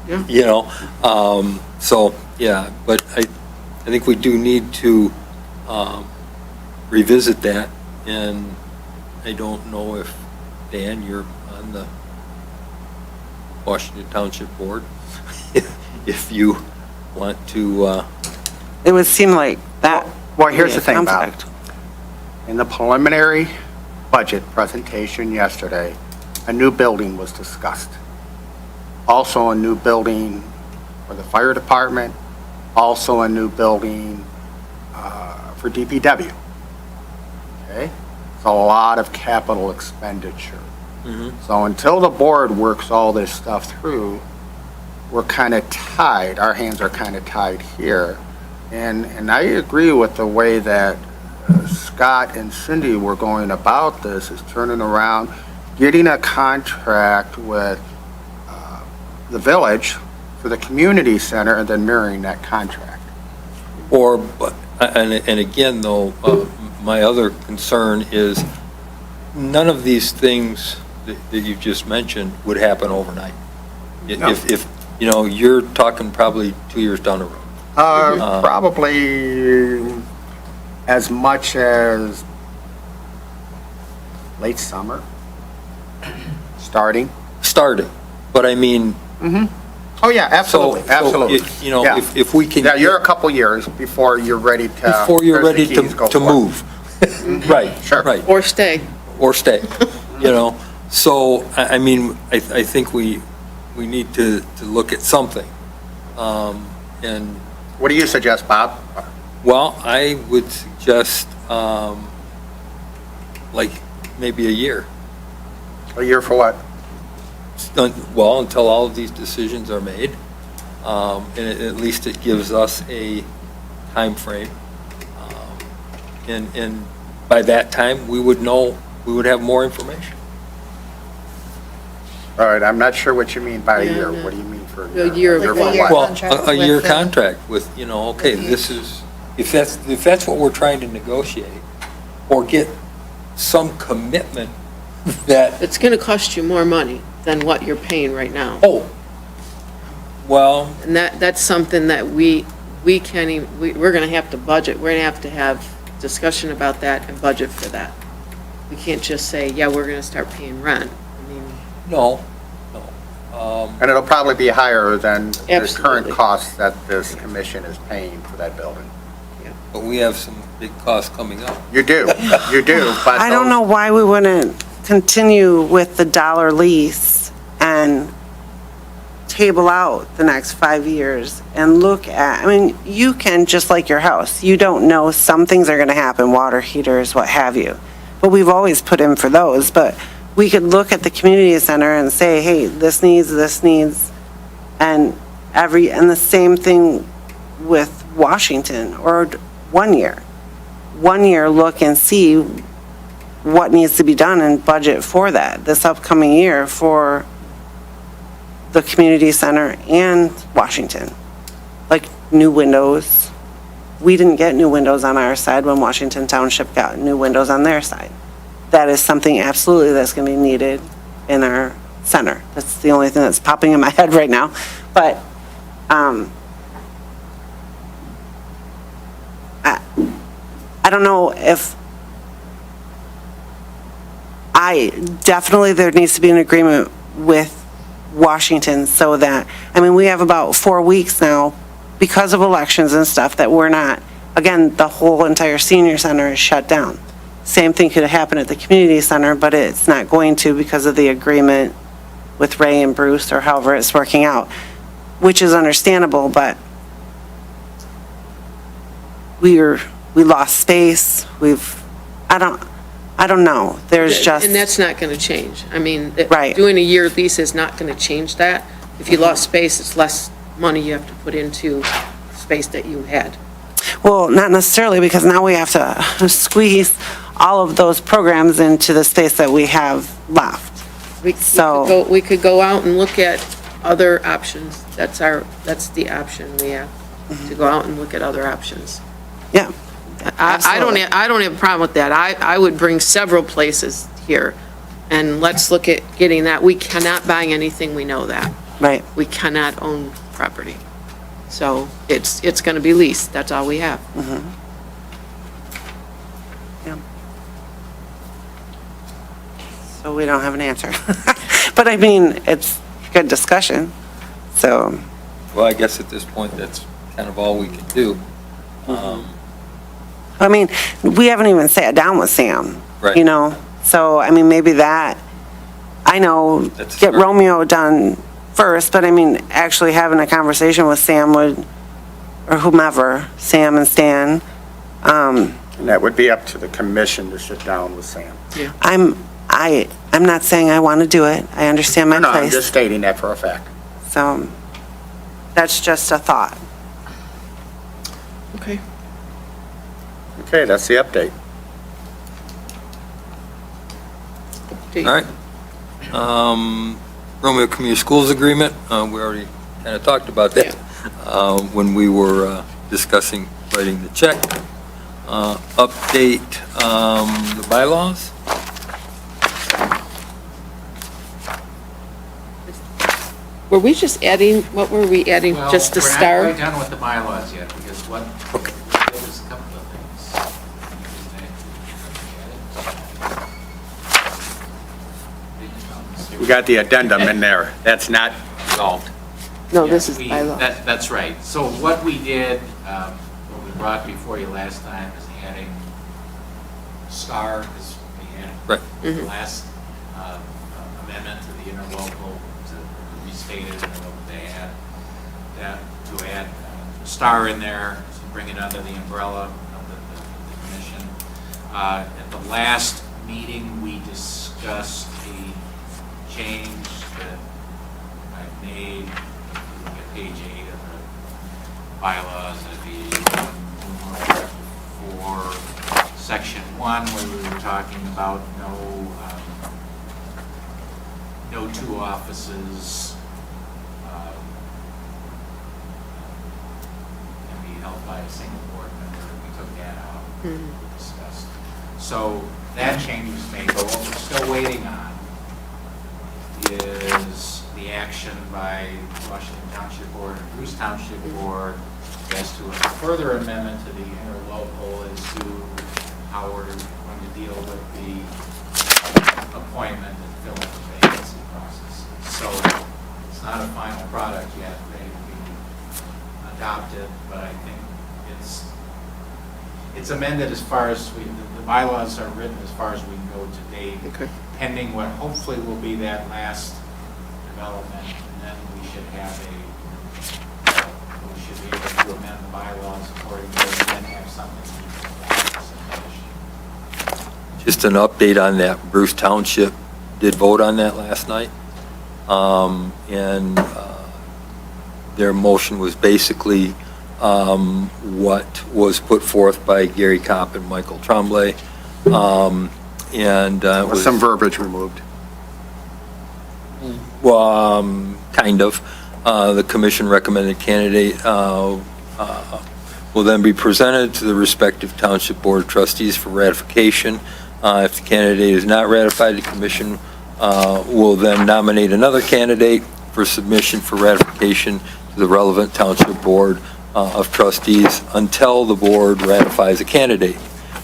Yeah. So, yeah, but I think we do need to revisit that, and I don't know if, Dan, you're on the Washington Township Board, if you want to, It would seem like that. Well, here's the would be a thing, Bob. conflict. In the preliminary budget presentation yesterday, a new building was discussed. Also a new building for the fire department, also a new building for DPW. Okay? a lot of capital expenditure. Mhm. So until the board works all this stuff through, we're kind of tied, our hands are kind of tied here. And I agree with the way that Scott and Cindy were going about this, is turning around, getting a contract with the village for the community center, and then mirroring that contract. Or, but, and again, though, my other concern is, none of these things that you just mentioned would happen overnight. No. If, you know, you're talking probably 2 years down the road. Probably as much as late summer, starting. Starting, but I mean, Oh, yeah, absolutely, so, absolutely. you know, Yeah. if we can. Yeah, you're a couple years before you're ready to. Before you're there's the ready keys, go to for it. move. Right, Sure. right. Or stay. Or stay, you know? So, I mean, I think we need to look at something. And, What do you suggest, Bob? well, I would suggest, like, maybe a year. A year for what? Well, until all of these decisions are made. And at least it gives us a timeframe. And by that time, we would know, we would have more information. All right, I'm not sure what you mean by a Yeah, year. no. What do you mean for a A year? year A of for a year. what? Well, Contract a year with the- contract with, you know, okay, this is, if that's what we're trying to negotiate, or get some commitment that, It's going to cost you more money than what you're paying right now. oh, well, And that's something that we can't even, we're going to have to budget. We're going to have discussion about that and budget for that. We can't just say, yeah, we're going to start paying rent. I mean, no. And it'll probably be higher than the current Absolutely. costs that this commission is paying for that building. But we have some big costs coming up. You do, but. I don't those- know why we wouldn't continue with the dollar lease and table out the next 5 years and look at, I mean, you can, just like your house, you don't know, some things are going to happen, water heaters, what have you. But we've always put in for those, but we could look at the community center and say, hey, this needs, and the same thing with Washington, or 1 year. 1 year, look and see what needs to be done and budget for that this upcoming year for the community center and Washington. Like new windows. We didn't get new windows on our side when Washington Township got new windows on their side. That is something absolutely that's going to be needed in our center. That's the only thing that's popping in my head right now. But I don't know if, there needs to be an agreement with Washington so that, I mean, we have about 4 weeks now because of elections and stuff that we're not, again, the whole entire senior center is shut down. Same thing could happen at the community center, but it's not going to because of the agreement with Ray and Bruce, or however it's working out, which is understandable, but we lost space, I don't know, there's just. And that's not going to change. I mean, Right. doing a year lease is not going to change that. If you lost space, it's less money you have to put into space that you had. Well, not necessarily, because now we have to squeeze all of those programs into the space that we have left. We could go out and look at other options. That's the option we have, to go out and look at other options. Yeah. I don't have a problem with that. I would bring several places here, and let's look at getting that. We cannot buy anything, we know that. Right. We cannot own property. So it's going to be leased, that's all we have. Yeah. So we don't have an answer. But I mean, it's good discussion, so. Well, I guess at this point, that's kind of all we can do. I mean, we haven't even sat down with Sam. Right. You know, so, I mean, maybe that, I know, That's get fair. Romeo done first, but I mean, actually having a conversation with Sam would, or whomever, Sam and Stan, And that would be up to the commission to sit down with Sam. I'm not saying I want to do it. I understand my No, I'm place. just stating that for a fact. So that's just a thought. Okay. Okay, that's the update. All right. Romeo Community Schools Agreement, we already kind of talked about that when we were discussing writing the check. Update the bylaws. Were we just adding, what were we adding, just the Well, star? we're not quite done with the bylaws yet, because what, there was a couple of things. We got the addendum in there. That's not resolved. No, this is We- bylaw. That's right. So what we did, what we brought before you last time is adding star, is we had Right. the last amendment to the interlocal, to restate it, and what they had, that, to add star in there, to bring it under the umbrella of the commission. At the last meeting, we discussed a change that I made, look at page 8 of the bylaws, that'd be for section 1, where we were talking about no two offices can be held by a single board member. We took that out, we discussed. So that change was made, but what we're still waiting on is the action by Washington Township Board and Bruce Township Board as to a further amendment to the interlocal as to how we're going to deal with the appointment and filling the vacancy process. So it's not a final product yet, ready to be adopted, but I think it's amended as far as the bylaws are written as far as we know to date. Okay. Pending what hopefully will be that last development, and then we should have we should be able to amend the bylaws accordingly, and then have something. Just an update on that. Bruce Township did vote on that last night. And their motion was basically what was put forth by Gary Kopp and Michael Tremblay. And it With was some verbiage removed. kind of. The commission recommended candidate will then be presented to the respective township board of trustees for ratification. If the candidate is not ratified, the commission will then nominate another candidate for submission for ratification to the relevant township board of trustees until the board ratifies a candidate.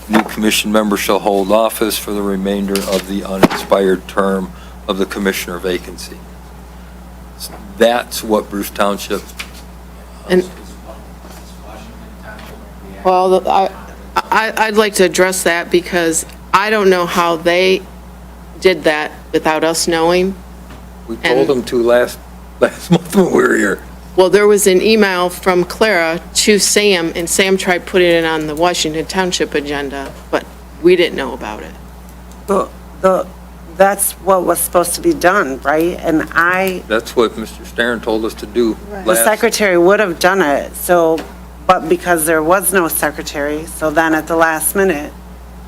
New commission member shall hold office for the remainder of the unexpired term of the commissioner vacancy. That's what Bruce Township, And, well, I'd like to address that because I don't know how they did that without us knowing. we told them to last month when we were here. Well, there was an email from Clara to Sam, and Sam tried putting it on the Washington Township agenda, but we didn't know about it. That's what was supposed to be done, right? And That's what Mr. Stern told us to do the last. secretary would have done it, so, but because there was no secretary, so then at the last minute,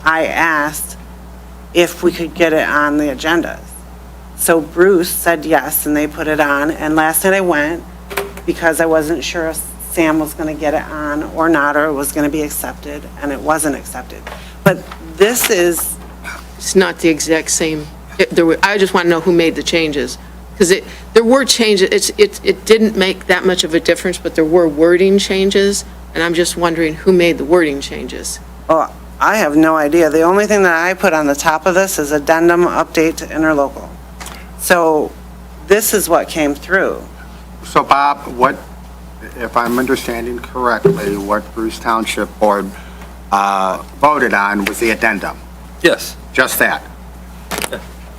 I asked if we could get it on the agendas. So Bruce said yes, and they put it on, and last night I went, because I wasn't sure if Sam was going to get it on or not, or it was going to be accepted, and it wasn't accepted. But this is, It's not the exact same, I just want to know who made the changes. Because there were changes, it didn't make that much of a difference, but there were wording changes, and I'm just wondering who made the wording changes. oh, I have no idea. The only thing that I put on the top of this is addendum update to interlocal. So this is what came through. So Bob, what, if I'm understanding correctly, what Bruce Township Board voted on was the addendum? Yes. Just that?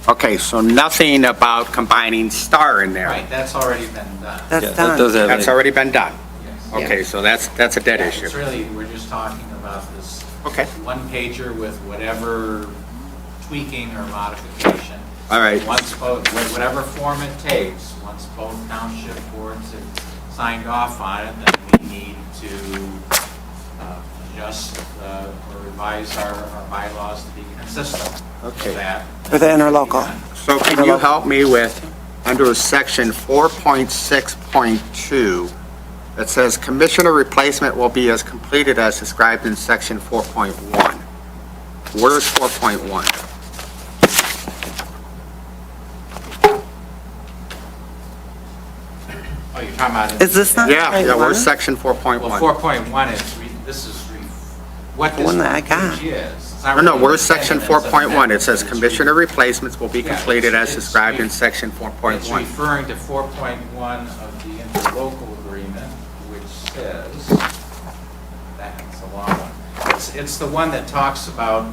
Okay, so nothing about combining star in there? Right, that's already been done. That's Yeah, that done. doesn't have That's any, already been done? Yes. Okay, so that's a dead issue. It's really, we're just talking about this Okay. one pager with whatever tweaking or modification. All right. Once both, whatever form it takes, once both township boards have signed off on it, then we need to adjust or revise our bylaws to be consistent Okay. with that. For the interlocal. So can you help me with, under section 4.6.2, it says commissioner replacement will be as completed as described in section 4.1. Where's 4.1? Oh, you're talking about. Is this not- Yeah, Right, where's one? section 4.1? Well, 4.1 is, this is, what The this one that I got. language is. It's not No, no, really where's an section amendment, it's an 4.1? It amendment, says it's commissioner replacements will be Yeah, completed as it's- described in it's- section It's 4.1. referring to 4.1 of the interlocal agreement, which says, that's a long one. It's the one that talks about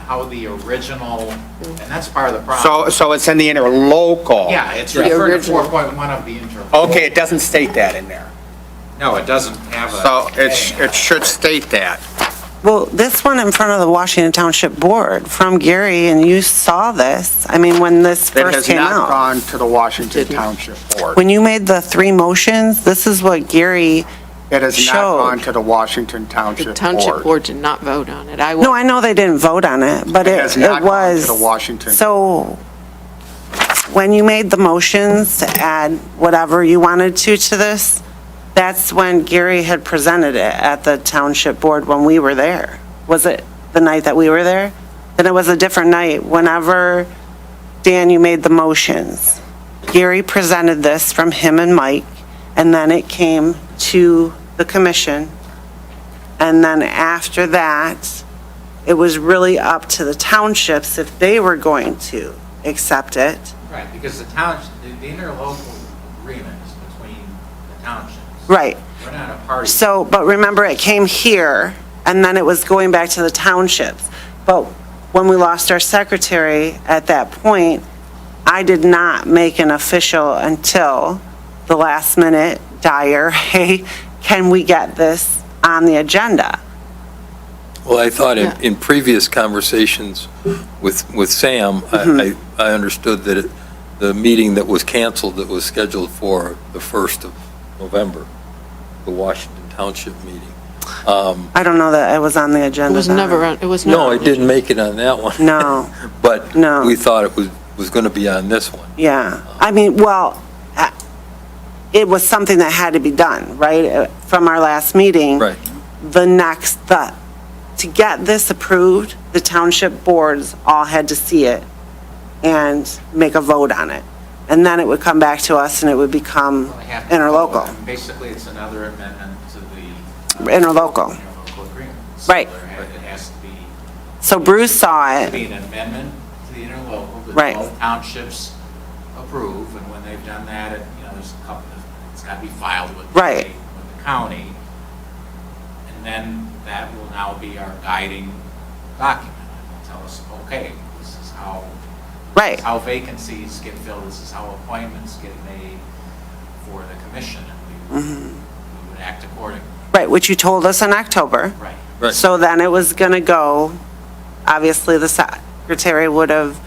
how the original, and that's part of the problem. So it's in the interlocal? Yeah, it's referring to 4.1 of the interlocal. Okay, it doesn't state that in there. No, it doesn't have a. So it heading. should state that. Well, this one in front of the Washington Township Board from Gary, and you saw this, I mean, when this It first has came not out. gone to the Washington Township Board. When you made the 3 motions, this is what Gary, It has not showed. gone to the Washington The Township township Board. board did not vote on it. I no, will, I know they didn't vote on it, but It has it not gone was. to the Washington. So, when you made the motions to add whatever you wanted to this, that's when Gary had presented it at the Township Board when we were there. Was it the night that we were there? Then it was a different night. Whenever, Dan, you made the motions, Gary presented this from him and Mike, and then it came to the commission. And then after that, it was really up to the townships if they were going to accept it. Right, because the interlocal agreement is between the townships. Right. We're not a party. So, but remember, it came here, and then it was going back to the townships. But when we lost our secretary at that point, I did not make an official until the last minute, Dyer, hey, can we get this on the agenda? Well, I thought Yeah. in previous conversations with Sam, I understood that the meeting that was canceled, that was scheduled for the 1st of November, the Washington Township meeting. I don't know that it was on the it agenda. was then. never on, it was never. No, on it didn't make it on that one. No, But No. we thought it was going to be on this one. yeah. I mean, well, it was something that had to be done, right? From our last meeting. Right. To get this approved, the township boards all had to see it and make a vote on it. And then it would come back to us and it would become Well, they have to interlocal. vote. Basically, it's another amendment to the Interlocal. interlocal agreement. So Right. it has to be, So Bruce saw be it, an amendment to the interlocal that Right. both townships approve, and when they've done that, there's a couple, it's got to be filed with the Right. state, with the county, and then that will now be our guiding document. It'll tell us, okay, this is right, how vacancies get filled, this is how appointments get made for the commission, and Mm-hmm. we would act accordingly. right, which you told us in October. Right. Right. So then it was going to go, obviously, the secretary would have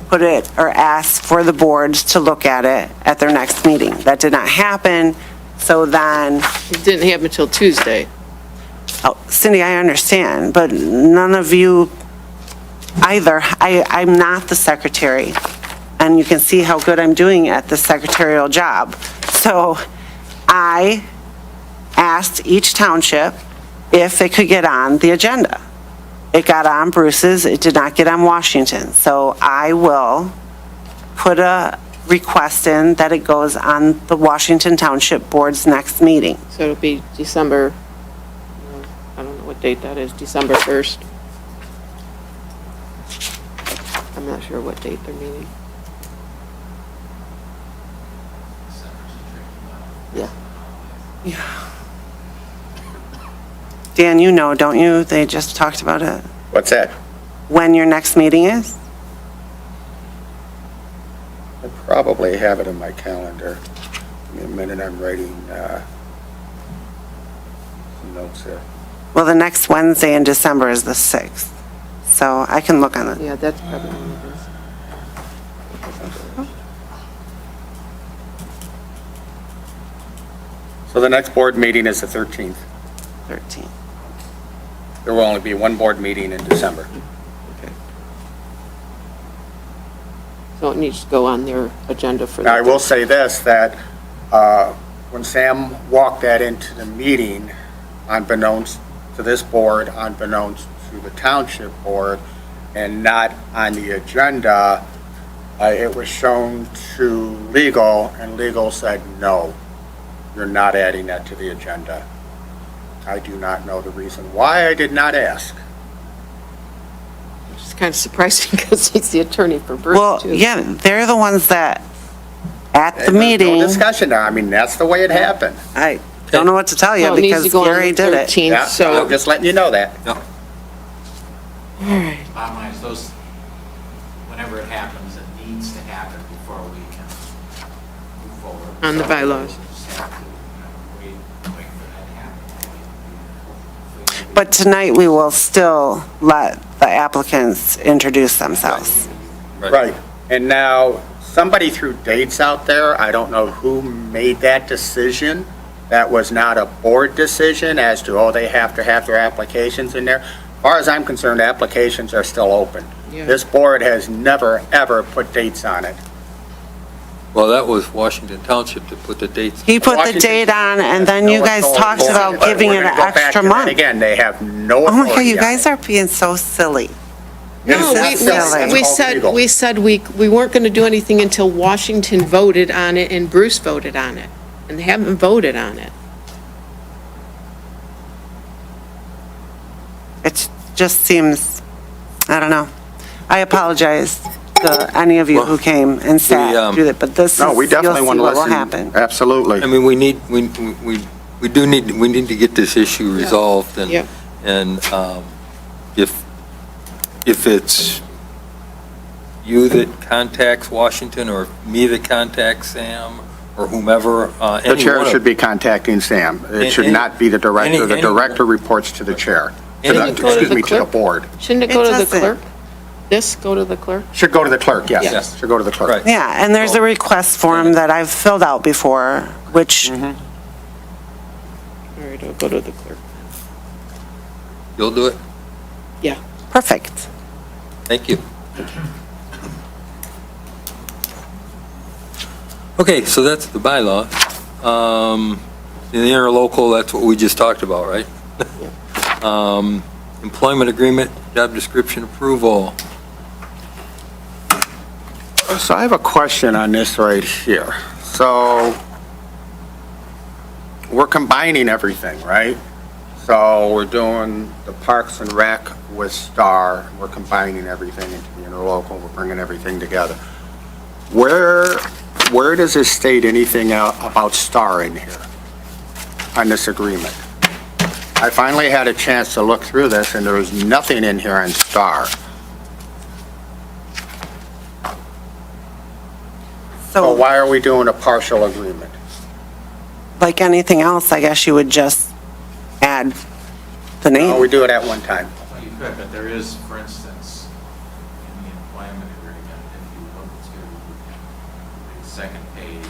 put it or asked for the boards to look at it at their next meeting. That did not happen, so then, It didn't happen until Tuesday. oh, Cindy, I understand, but none of you either. I'm not the secretary, and you can see how good I'm doing at the secretarial job. So I asked each township if it could get on the agenda. It got on Bruce's, it did not get on Washington. So I will put a request in that it goes on the Washington Township Board's next meeting. So it'll be December, I don't know what date that is, December 1st. I'm not sure what date they're meeting. Yeah. Dan, you know, don't you? They just talked about it. What's that? When your next meeting is? I probably have it in my calendar. Give me a minute, I'm writing some notes here. Well, the next Wednesday in December is the 6th, so I can look on it. Yeah, that's probably what it is. So the next board meeting is the 13th. 13. There will only be one board meeting in December. Okay. So it needs to go on their agenda for. Now, I the- will say this, that when Sam walked that into the meeting, unbeknownst to this board, unbeknownst to the township board, and not on the agenda, it was shown to legal, and legal said, no, you're not adding that to the agenda. I do not know the reason why. I did not ask. Which is kind of surprising because he's the attorney for Bruce, Well, too. yeah, they're the ones that, at the There's meeting, no discussion now. I mean, that's the way it happened. I don't know what to tell you Well, it needs because to go on Gary the did it. 13th, Yeah, so. I'm just letting you know that. Bottom line is those, whenever it happens, it needs to happen before we can move forward. On the So bylaws. we'll just have to, wait for that to happen. But tonight, we will still let the applicants introduce themselves. Right. And now, somebody threw dates out there. I don't know who made that decision. That was not a board decision as to, oh, they have to have their applications in there. As far as I'm concerned, applications are still open. Yeah. This board has never, ever put dates on it. Well, that was Washington Township to put the dates. He put the Washington- date on, and then you guys talked about But giving we're it gonna an go back extra to that month. Again, they have no Oh authority my God, you on guys it. are being so silly. No, This is silly. we called said, legal. we said we weren't going to do anything until Washington voted on it and Bruce voted on it. And they haven't voted on it. It just seems, I don't know. I apologize to any of you who came and sat through it, but this is, No, we you'll definitely see want to what will listen. happen. Absolutely. I mean, we need to get this issue resolved, and, Yep. and if it's you that contacts Washington, or me that contacts Sam, or whomever, The chair should be contacting Sam. It should not be the director. The director reports to the chair. Shouldn't it go to Excuse the me, to the clerk? board. Shouldn't it It go to the doesn't. clerk? This go to the clerk? Should go to the clerk, yes. Yes. Should go to the clerk. Right. Yeah, and there's a request form that I've filled out before, which, All right, I'll go to the clerk. You'll do it? Yeah. perfect. Thank you. Okay, so that's the bylaw. In the interlocal, that's what we just talked about, right? Employment agreement, job description approval. So I have a question on this right here. So we're combining everything, right? So we're doing the Parks and Rec with Star. We're combining everything into the interlocal. We're bringing everything together. Where does it state anything about Star in here on this agreement? I finally had a chance to look through this, and there was nothing in here on Star. So So, why are we doing a partial agreement? like anything else, I guess you would just add the No, we name. do it at one time. Well, you could, but there is, for instance, in the employment agreement, if you look to the second page,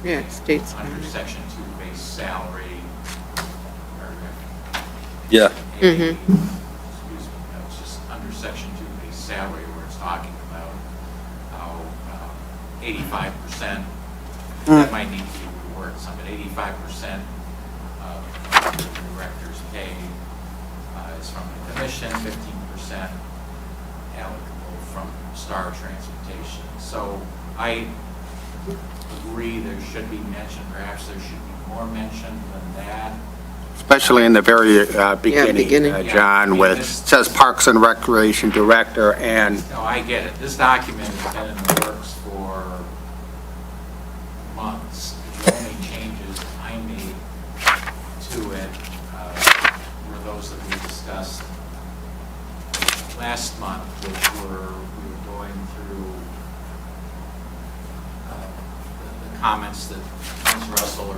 Yeah, it states on under it. section 2, base salary, paragraph Yeah, A, excuse me, no, it's just under section 2, base salary, where it's talking about how 85%, that might need to be reworked some, but 85% of the director's pay is from the commission, 15% allocable from Star Transportation. So I agree there should be mention, perhaps there should be more mention than that. Especially in the very beginning. beginning, John, with, it says Parks and Recreation Director and, No, I get it. This document has been in the works for months. The only changes I made to it were those that we discussed last month, which were, we were going through the comments that Ms. Russell or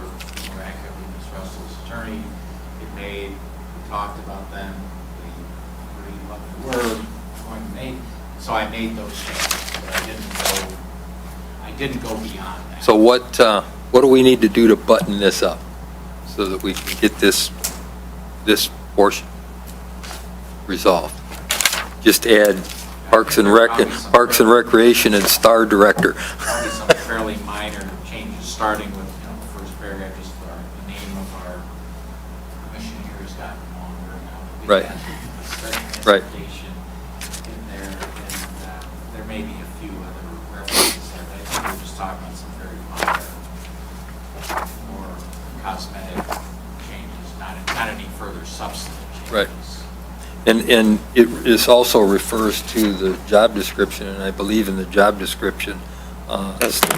Rec, it was Ms. Russell's attorney, it made, we talked about them, we agreed what we were going to make, so I made those changes, but I didn't go beyond that. So what do we need to do to button this up so that we can get this portion resolved? Just add Parks and Recreation and Star Director. Probably some fairly minor changes, starting with, the first paragraph, just the name of our commission here has gotten longer now. That Right. we've had the Right. designation in there, and there may be a few other references there, but I think we're just talking about some very minor, more cosmetic changes, not any further substantive changes. Right. And it also refers to the job description, and I believe in the job description,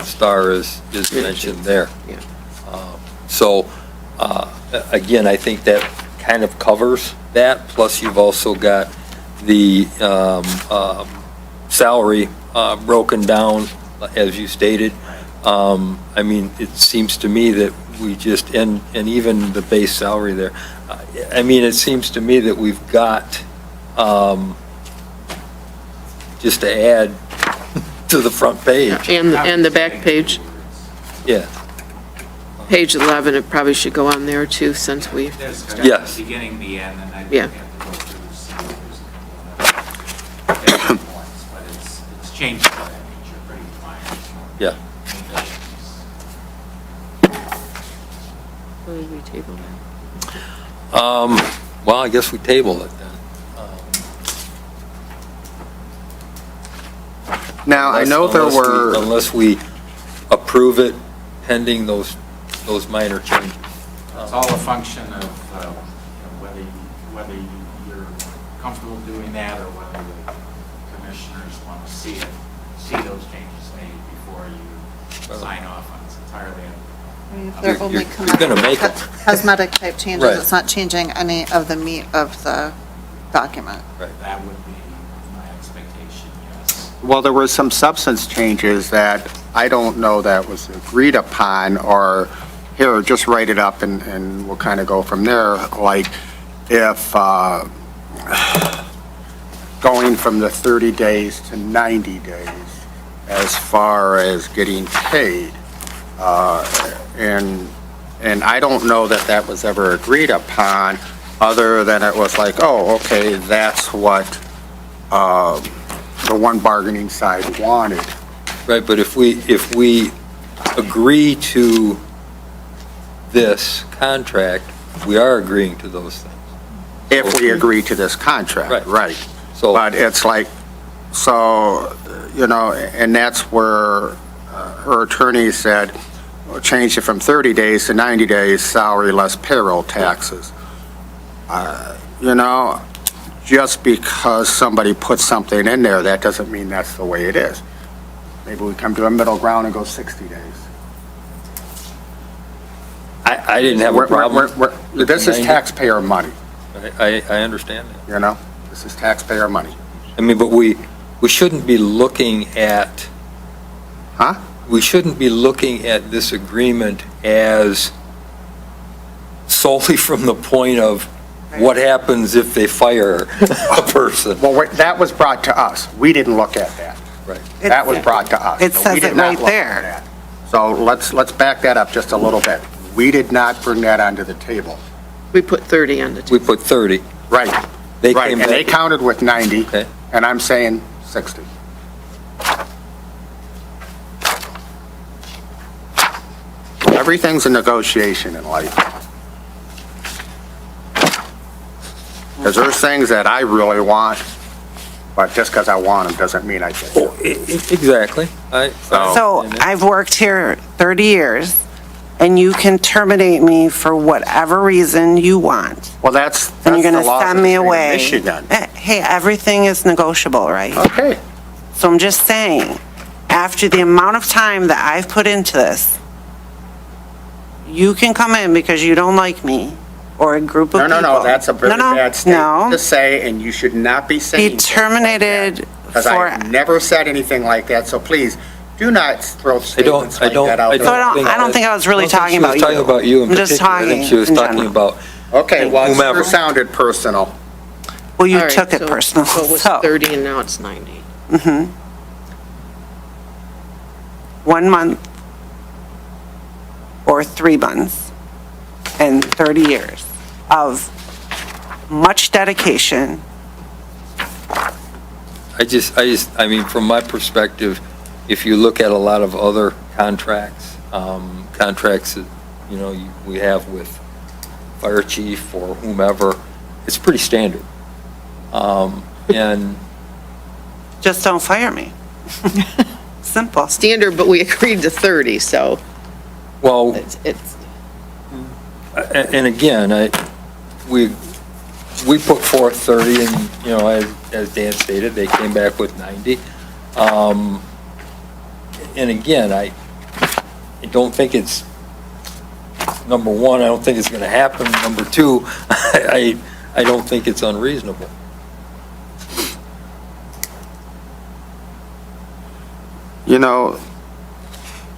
Star is mentioned there. Yeah. So, again, I think that kind of covers that, plus you've also got the salary broken down, as you stated. I mean, it seems to me that we just, and even the base salary there, I mean, it seems to me that we've got, just to add to the front page. And the back page, Yeah, page 11, it probably should go on there too, since we, There's Yes. the beginning, the end, and I Yeah. have to go through to see if there's a couple of other points, but it's changes of that nature, pretty minor. yeah. what did we table that? Well, I guess we table it then. Now, I know there were, Unless we approve it pending those minor changes. It's all a function of whether you're comfortable doing that or whether the commissioners want to see those changes made before you sign off on it. It's entirely up. If they're only You're gonna make 'em. cosmetic type changes, Right. it's not changing any of the meat of the document. That would be my expectation, yes. well, there were some substance changes that I don't know that was agreed upon, or here, just write it up and we'll kind of go from there. Like, if going from the 30 days to 90 days as far as getting paid, and I don't know that that was ever agreed upon, other than it was like, oh, okay, that's what the one bargaining side wanted. Right, but if we agree to this contract, we are agreeing to those things. If we agree to this contract, Right. right. So, But it's like, so, and that's where her attorney said, well, change it from 30 days to 90 days, salary less payroll taxes. Just because somebody puts something in there, that doesn't mean that's the way it is. Maybe we come to a middle ground and go 60 days. I didn't have a problem. This is 90. taxpayer money, I understand that. This is taxpayer money. I mean, but we shouldn't be looking at, Huh? we shouldn't be looking at this agreement as solely from the point of what happens if they fire a person. Well, that was brought to us. We didn't look at that. Right. That was brought to us. It So we says did it not right look at there. that. So let's back that up just a little bit. We did not bring that onto the table. We put 30 on the We table. put 30. Right. They Right, came and they back. counted with 90, Okay. and I'm saying 60. Everything's a negotiation in life. Because there's things that I really want, but just because I want them doesn't mean I get them. Exactly. So I've worked here 30 years, and you can terminate me for whatever reason you want. Well, that's And you're the going to laws of send the me state of away. Michigan. Hey, everything is negotiable, right? Okay. So I'm just saying, after the amount of time that I've put into this, you can come in because you don't like me, or a group of No, people. no, that's a very No, no, bad statement no. to say, and you should not be saying. Be terminated Because for, I never said anything like that, so please, Do not throw statements like don't- that out I there. So I don't think I was really talking about you. I don't think she was talking about you in I'm just particular. I think talking she was in talking general. about Okay, well, it whomever. sure sounded personal. Well, you All right, took it so- personal, So it was so. 30 and now it's 90. 1 month or 3 months and 30 years of much dedication. I mean, from my perspective, if you look at a lot of other contracts, contracts that, you know, we have with fire chief or whomever, it's pretty standard. And Just don't fire me. Simple. Standard, but we agreed to 30, so well, it's, and again, we put forth 30 and, you know, as Dan stated, they came back with 90. And again, I don't think it's, number one, I don't think it's going to happen. Number two, I don't think it's unreasonable. You know,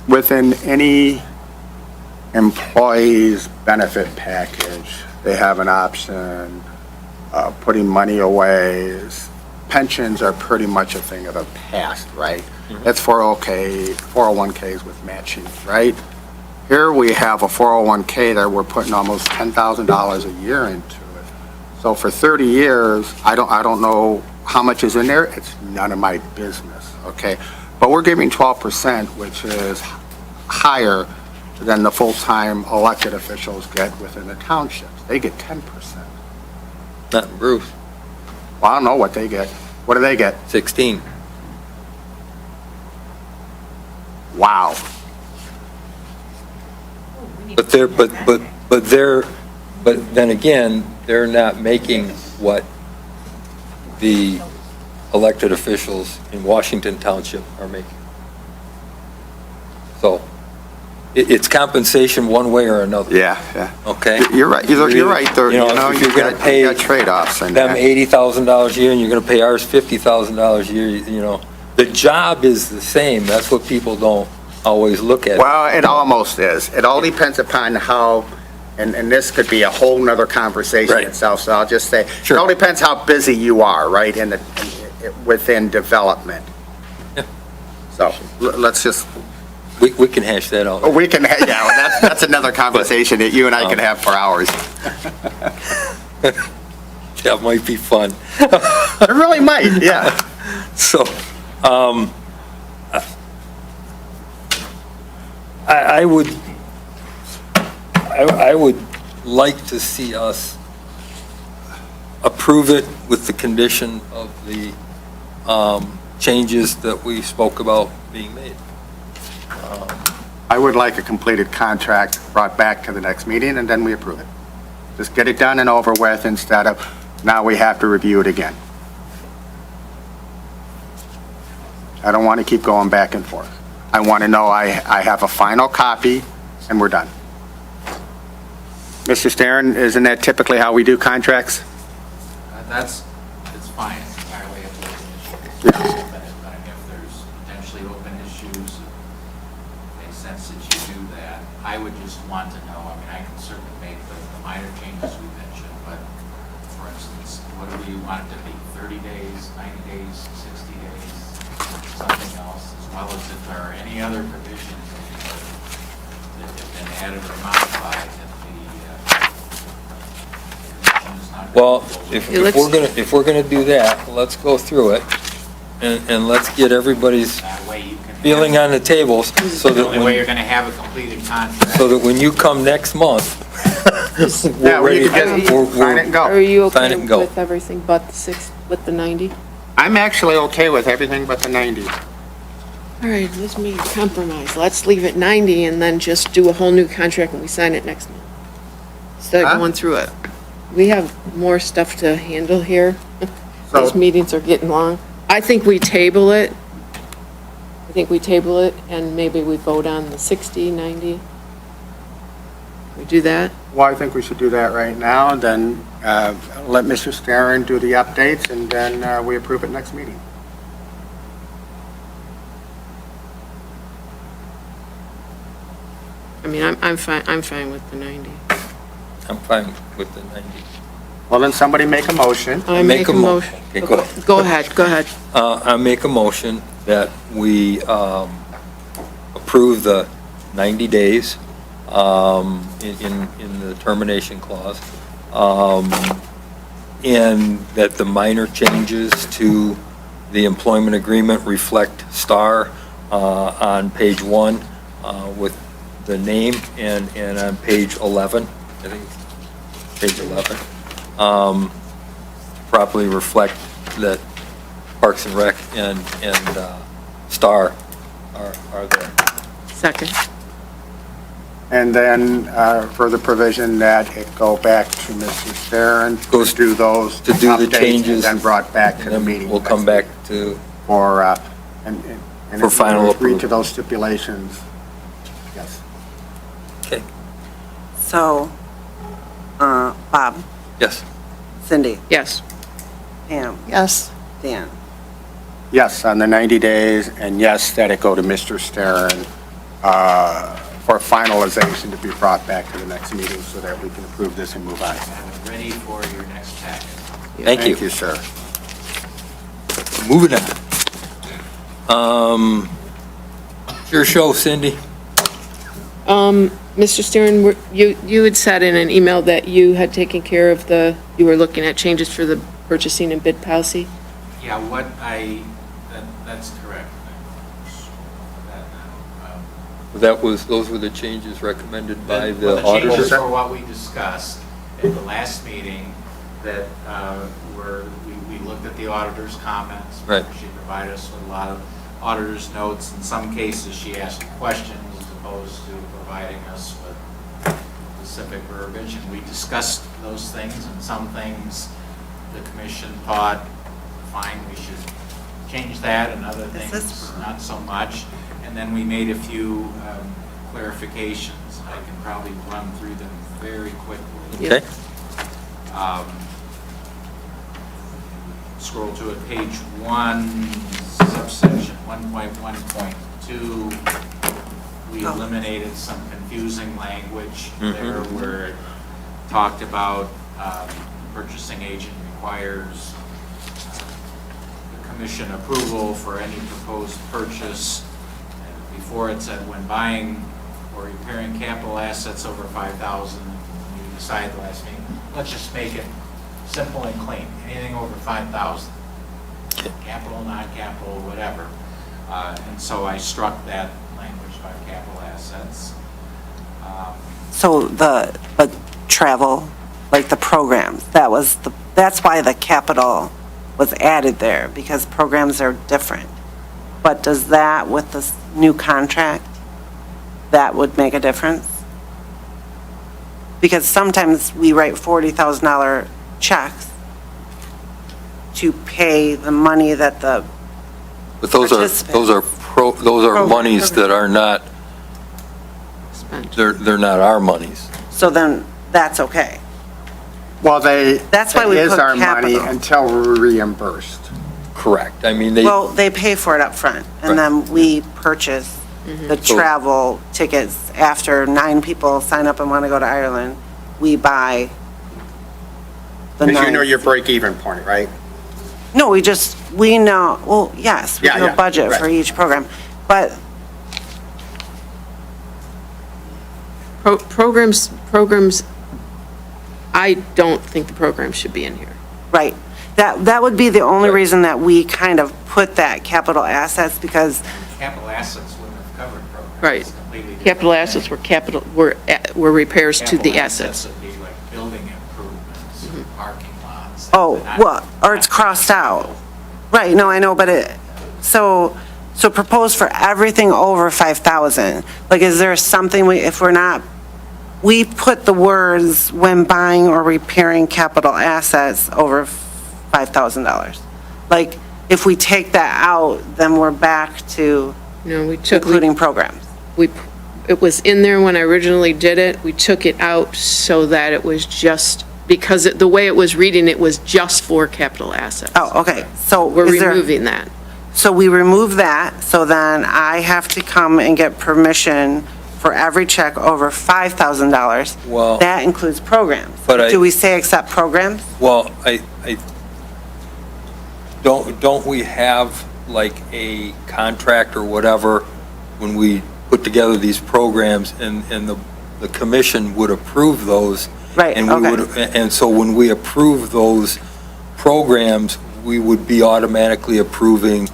within any employee's benefit package, they have an option of putting money away. Pensions are pretty much a thing of the past, right? That's 401ks with matching, right? Here we have a 401k that we're putting almost $10,000 a year into it. So for 30 years, I don't know how much is in there. It's none of my business, okay? But we're giving 12%, which is higher than the full-time elected officials get within the townships. They get 10%. Not in Bruce, Well, I don't know what they get. What do they get? 16. Wow. But then again, they're not making what the elected officials in Washington Township are making. So it's compensation one way or another. Yeah. Okay? You're right. You're right. There, You know, if you're gonna pay you got trade-offs in them that. $80,000 a year and you're going to pay ours $50,000 a year, you know, the job is the same. That's what people don't always look at. Well, it almost is. It all depends upon how, and this could be a whole nother conversation Right. itself, so I'll just say, Sure. it all depends how busy you are, right, within development. Yeah. So, let's just, We can hash that out. we can, yeah, that's another conversation that you and I can have for hours. That might be fun. It really might, yeah. So, I would like to see us approve it with the condition of the changes that we spoke about being made. I would like a completed contract brought back to the next meeting, and then we approve it. Just get it done and over with instead of, now we have to review it again. I don't want to keep going back and forth. I want to know I have a final copy, and we're done. Mr. Starron, isn't that typically how we do contracts? It's fine, it's entirely up to the Yeah. commission. But if there's potentially open issues, it makes sense that you do that. I would just want to know, I mean, I can certainly make the minor changes we mentioned, but for instance, what do we want it to be? 30 days, 90 days, 60 days, something else, as well as if there are any other provisions that have been added or modified that the commission is not. Well, comfortable with. if we're gonna do that, let's go through it and let's get everybody's That way you can. feeling on the tables so The that only way when, you're going to have a completed contract. so that when you come next month, Yeah, we're we ready. can just sign it and are go. you Sign it okay and go. with everything but the 6, with the 90? I'm actually okay with everything but the 90. All right, let's make a compromise. Let's leave it 90 and then just do a whole new contract when we sign it next month. Instead Huh? of going through it. We have more stuff to handle here. So- These meetings are getting long. I think we table it. I think we table it and maybe we vote on the 60, 90. We do that? Well, I think we should do that right now, and then let Mr. Starron do the updates, and then we approve it next meeting. I mean, I'm fine with the 90. I'm fine with the 90. Well, then somebody make a motion. I make a motion. Okay, go ahead. Go ahead. I make a motion that we approve the 90 days in the termination clause, and that the minor changes to the employment agreement reflect star on page 1 with the name, and on page 11, I think, page 11, properly reflect that Parks and Rec and Star are there. Second. And then further provision that it go back to Mr. Stern Goes to do those to do the updates changes. And then brought back to And the then meeting. we'll come back to, For, and For if we final agree to approval. those stipulations. Yes. okay, So, Bob, yes. Cindy, Yes. Pam, Yes. Dan. Yes, on the 90 days, and yes, that it go to Mr. Stern for finalization to be brought back to the next meeting so that we can approve this and move on. I'm ready for your next packet. Thank you. Thank you, sir. Moving on. It's your show, Cindy. Mr. Stern, you had said in an email that you had taken care of you were looking at changes for the purchasing and bid policy? Yeah, that's correct. That now. Those were the changes recommended by Well, the changes auditor. were what we discussed at the last meeting, that we looked at the auditor's comments. Right. She provided us with a lot of auditor's notes. In some cases, she asked questions as opposed to providing us with specific verbiage. And we discussed those things, and some things the commission thought, fine, we should change that, and other this things, not so much. And then we made a few clarifications. I can probably run through them very quickly. Okay, Scroll to it, page 1, subsection 1.1.2. We eliminated some confusing language there where it talked about purchasing agent requires the commission approval for any proposed purchase. And before it said, when buying or repairing capital assets over 5,000, you decide the last meeting, let's just make it simple and clean, anything over 5,000. Capital, non-capital, whatever. And so I struck that language by capital assets. So but travel, like the programs, that's why the capital was added there, because programs are different. But does that, with this new contract, that would make a difference? Because sometimes we write $40,000 checks to pay the money that the, but those are Program. monies that are not, Spent. they're not our monies. so then that's okay. Well, That's why we it is put our money capital. until we're reimbursed. Correct. I mean, Well, they pay for it up front, and then we purchase the So- travel tickets. After 9 people sign up and want to go to Ireland, we buy the Because you know 9. your break-even point, right? No, we know, well, yes, we Yeah, have a yeah, budget for right. each program, but Programs, I don't think the program should be in here. right. That would be the only reason that we kind of put that capital assets, because, Capital assets wouldn't have covered programs. Right. It's completely different. Capital assets were repairs to the Capital assets. would be like building improvements, parking lots. oh, not- well, or it's crossed out. Right, no, I know, but so propose for everything over 5,000. Like, is there something we put the words when buying or repairing capital assets over $5,000. Like, if we take that out, then we're back to No, including programs. it was in there when I originally did it. We took it out so that it was just, because the way it was reading, it was just for capital assets. Oh, okay, so We're is there? removing that. So we remove that, so then I have to come and get permission for every check over $5,000. Well- That includes programs. But I- Do we say accept programs? Well, don't we have like a contract or whatever when we put together these programs and the commission would approve those? Right, And we okay. would, and so when we approve those programs, we would be automatically approving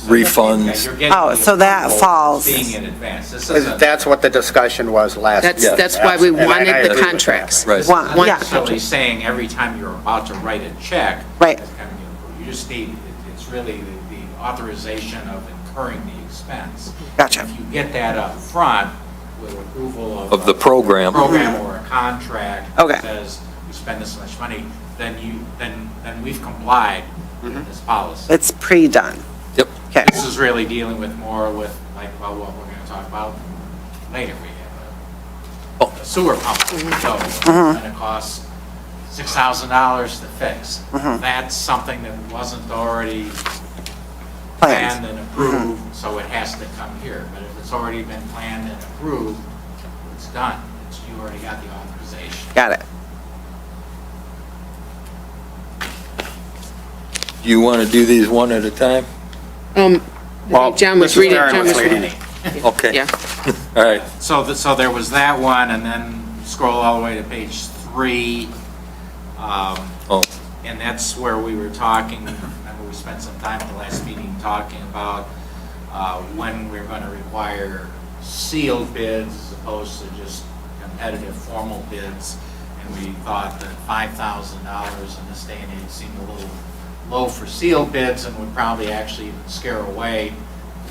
refunds. Oh, so that falls. Being in advance. This isn't That's what the discussion was last. That's why we And I wanted agree the with that. contracts. Right. One, yeah. necessarily saying every time you're about to write a check. Right. it's coming in. You just need, it's really the authorization of incurring the expense. Gotcha. If you get that up front with approval Of the program. Program or a contract. Okay. That says we spend this much money, then we've complied with this policy. It's pre-done. Yep. Okay. This is really dealing with more with, like, well, what we're going to talk about later. We have a sewer pump that goes, and it costs $6,000 to fix. That's something that wasn't already planned and approved, so it has to come here. But if it's already been planned and approved, it's done. You already got the authorization. Got it. Do you want to do these one at a time? John was reading, John was reading. Okay. Yeah. All right. So there was that one, and then scroll all the way to page 3. Oh, And that's where we were talking, remember we spent some time at the last meeting talking about when we're going to require sealed bids as opposed to just competitive formal bids. And we thought that $5,000 in this day and age seemed a little low for sealed bids and would probably actually even scare away,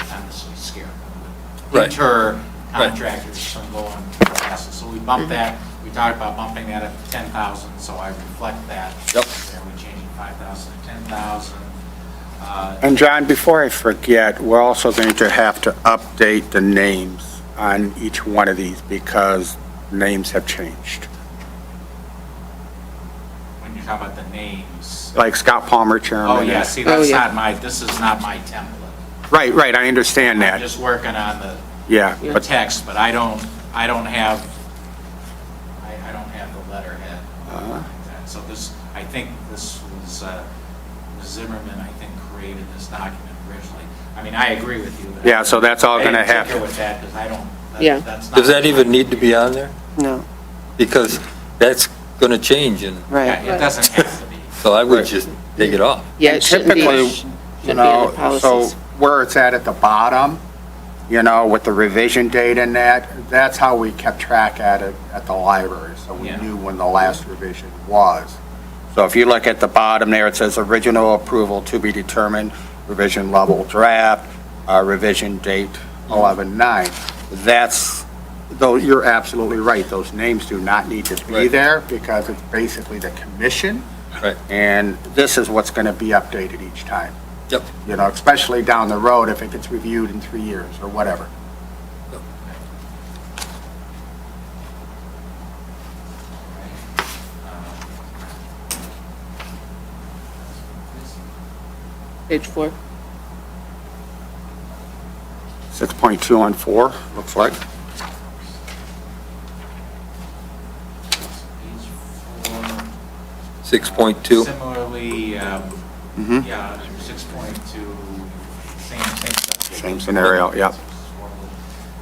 not necessarily scare, but would Right. deter contractors from going fast. So we bumped that, we talked about bumping that up to 10,000, so I reflect that. Yep. There, we're changing 5,000 to 10,000. And John, before I forget, we're also going to have to update the names on each one of these because names have changed. When you talk about the names. Like Scott Palmer, Chairman. Oh, yeah, see, that's not this is not my template. Right, I understand I'm that. just working on the Yeah, but text, but I don't have the letterhead. So I think this was, Ms. Zimmerman, I think, created this document originally. I mean, I agree with you. Yeah, so that's all gonna I didn't have tinker to- with that, because I don't, Yeah. that's not. does that even need to be on there? No. Because that's going to change, and Right. Yeah, it doesn't have to be. so I would just take it off. Yeah, it shouldn't be, Typically, shouldn't you be in the know, so policies. where it's at the bottom, you know, with the revision date and that's how we kept track at it at the library, so we Yeah. knew when the last revision was. So if you look at the bottom there, it says original approval to be determined, revision level draft, revision date 11/9. Though you're absolutely right, those names do not need to be Right. there because it's basically the commission, Right. and this is what's going to be updated each time. Yep. You know, especially down the road if it gets reviewed in 3 years or whatever. Page 4. 6.2 on 4, looks like. Page 4. 6.2. Similarly, yeah, 6.2, same stuff. Same scenario, yep. Formal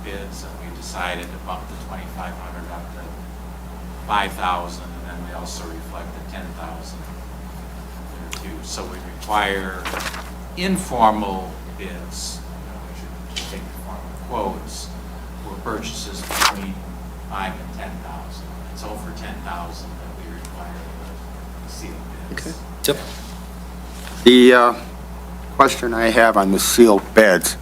bids, and we decided to bump the 2,500 up to 5,000, and then we also reflect the 10,000 there too. So we require informal bids, we should take the form of quotes, for purchases between 5 and 10,000. It's over 10,000 that we require the sealed bids. Yep. The question I have on the sealed beds,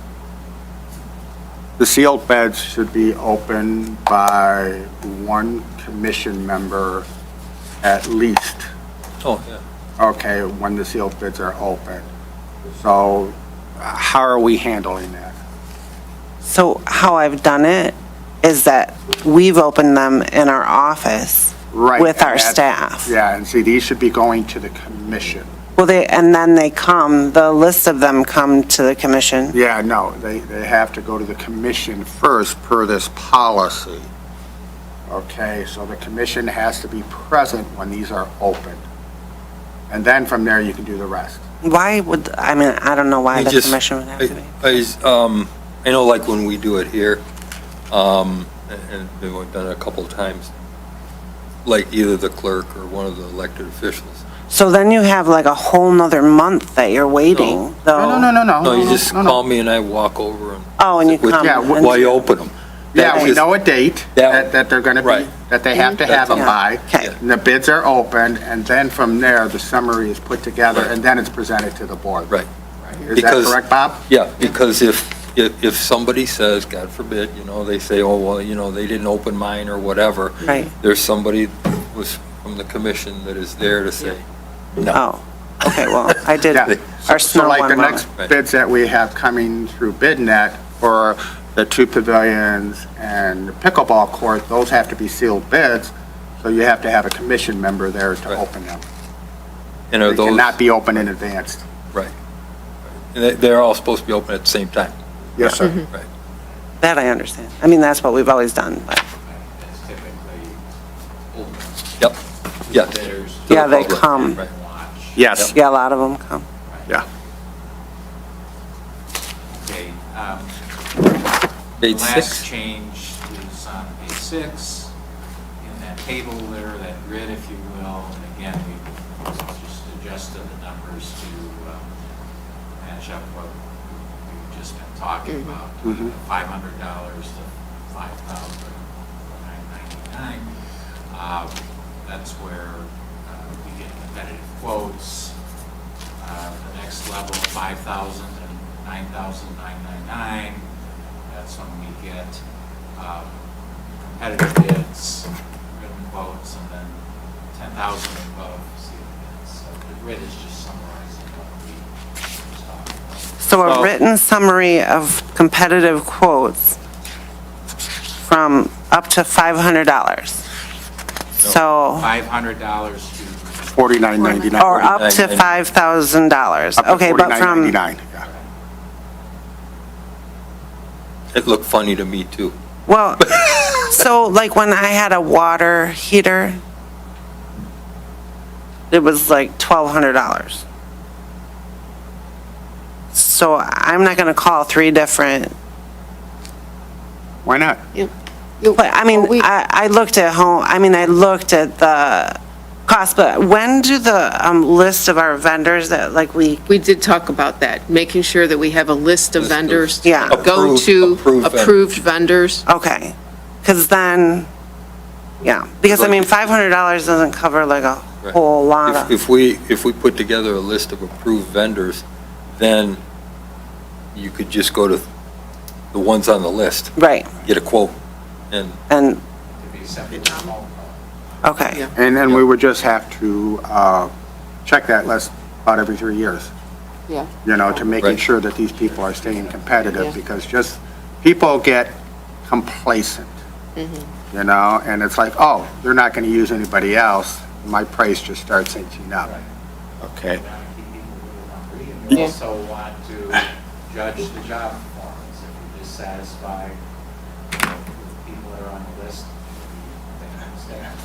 the sealed beds should be opened by one commission member at least, Oh, yeah. okay, when the sealed bids are open. So how are we handling that? So how I've done it is that we've opened them in our office Right. with and our that's- staff. Yeah, and see, these should be going to the commission. Well, and then the list of them come to the commission. Yeah, no, they have to go to the commission first per this policy. Okay, so the commission has to be present when these are open. And then from there, you can do the rest. Why would, I mean, I don't know why I the just- commission would have to be. I know like when we do it here, and we've done it a couple of times, like either the clerk or one of the elected officials. So then you have like a whole nother month that you're waiting, though. No, you just call me and I walk over and. Oh, and you sit with come. Yeah, and- While you open them. Yeah, we know a date that they're going to be, Right. that they have to have them Yeah, by. okay. And the bids are opened, and then from there, the summary is put together, and then it's presented to the board. Right. Is that Because- correct, Bob? Yeah, because if somebody says, God forbid, they say, oh, well, they didn't open mine or whatever. Right. There's somebody was from the commission that is there to say, no. Oh, okay, well, I did Yeah. our So snow like one the month. next Right. bids that we have coming through BidNet for the 2 pavilions and the pickleball court, those have to be sealed bids, so you have to have a commission member there to Right. open them. And are They those, cannot be open in advance. right. And they're all supposed to be open at the same time. Yes, sir. Right. That I understand. I mean, that's what we've always done, but, It's typically open. Yep, yeah. Bidders To the Yeah, they public. come. Right. watch. Yes, yeah, a lot of them come. yeah. Okay, Page the last 6. change is on page 6, in that table there, that grid, if you will, and again, we just adjusted the numbers to match up what we've just been talking about, $500 to $5,999. That's where we get competitive quotes. The next level, 5,000 and 9,999. That's when we get competitive bids, written quotes, and then 10,000 above sealed bids. So the grid is just summarizing what we just talked about. So a written summary of competitive quotes from up to $500. So, $500 to $49.99. or up to $5,000. Up to Okay, but from, $49.99, yeah. It looked funny to me, too. well, so like when I had a water heater, it was like $1,200. So I'm not going to call 3 different, Why not? but I mean, I looked at home, I mean, I looked at the cost, but when do the list of our vendors that like we, We did talk about that, making sure that we have a list of List of- vendors. Yeah. Go to Approved vendors. approved vendors. okay, because then, yeah, because I mean, $500 doesn't cover like a Right. whole lot of, If we put together a list of approved vendors, then you could just go to the ones on the list, right, get a quote, and and, to be separate from all. okay. Yeah. And then we would just have to check that list about every 3 years, Yeah. to making Right. sure that these people are staying Yeah. competitive, because just, people get complacent, and it's like, oh, they're not going to use anybody else, my price just starts inching up. Okay. We want to keep people hungry, and we also want to judge the job performance. If you're dissatisfied with the people that are on the list, they can stay on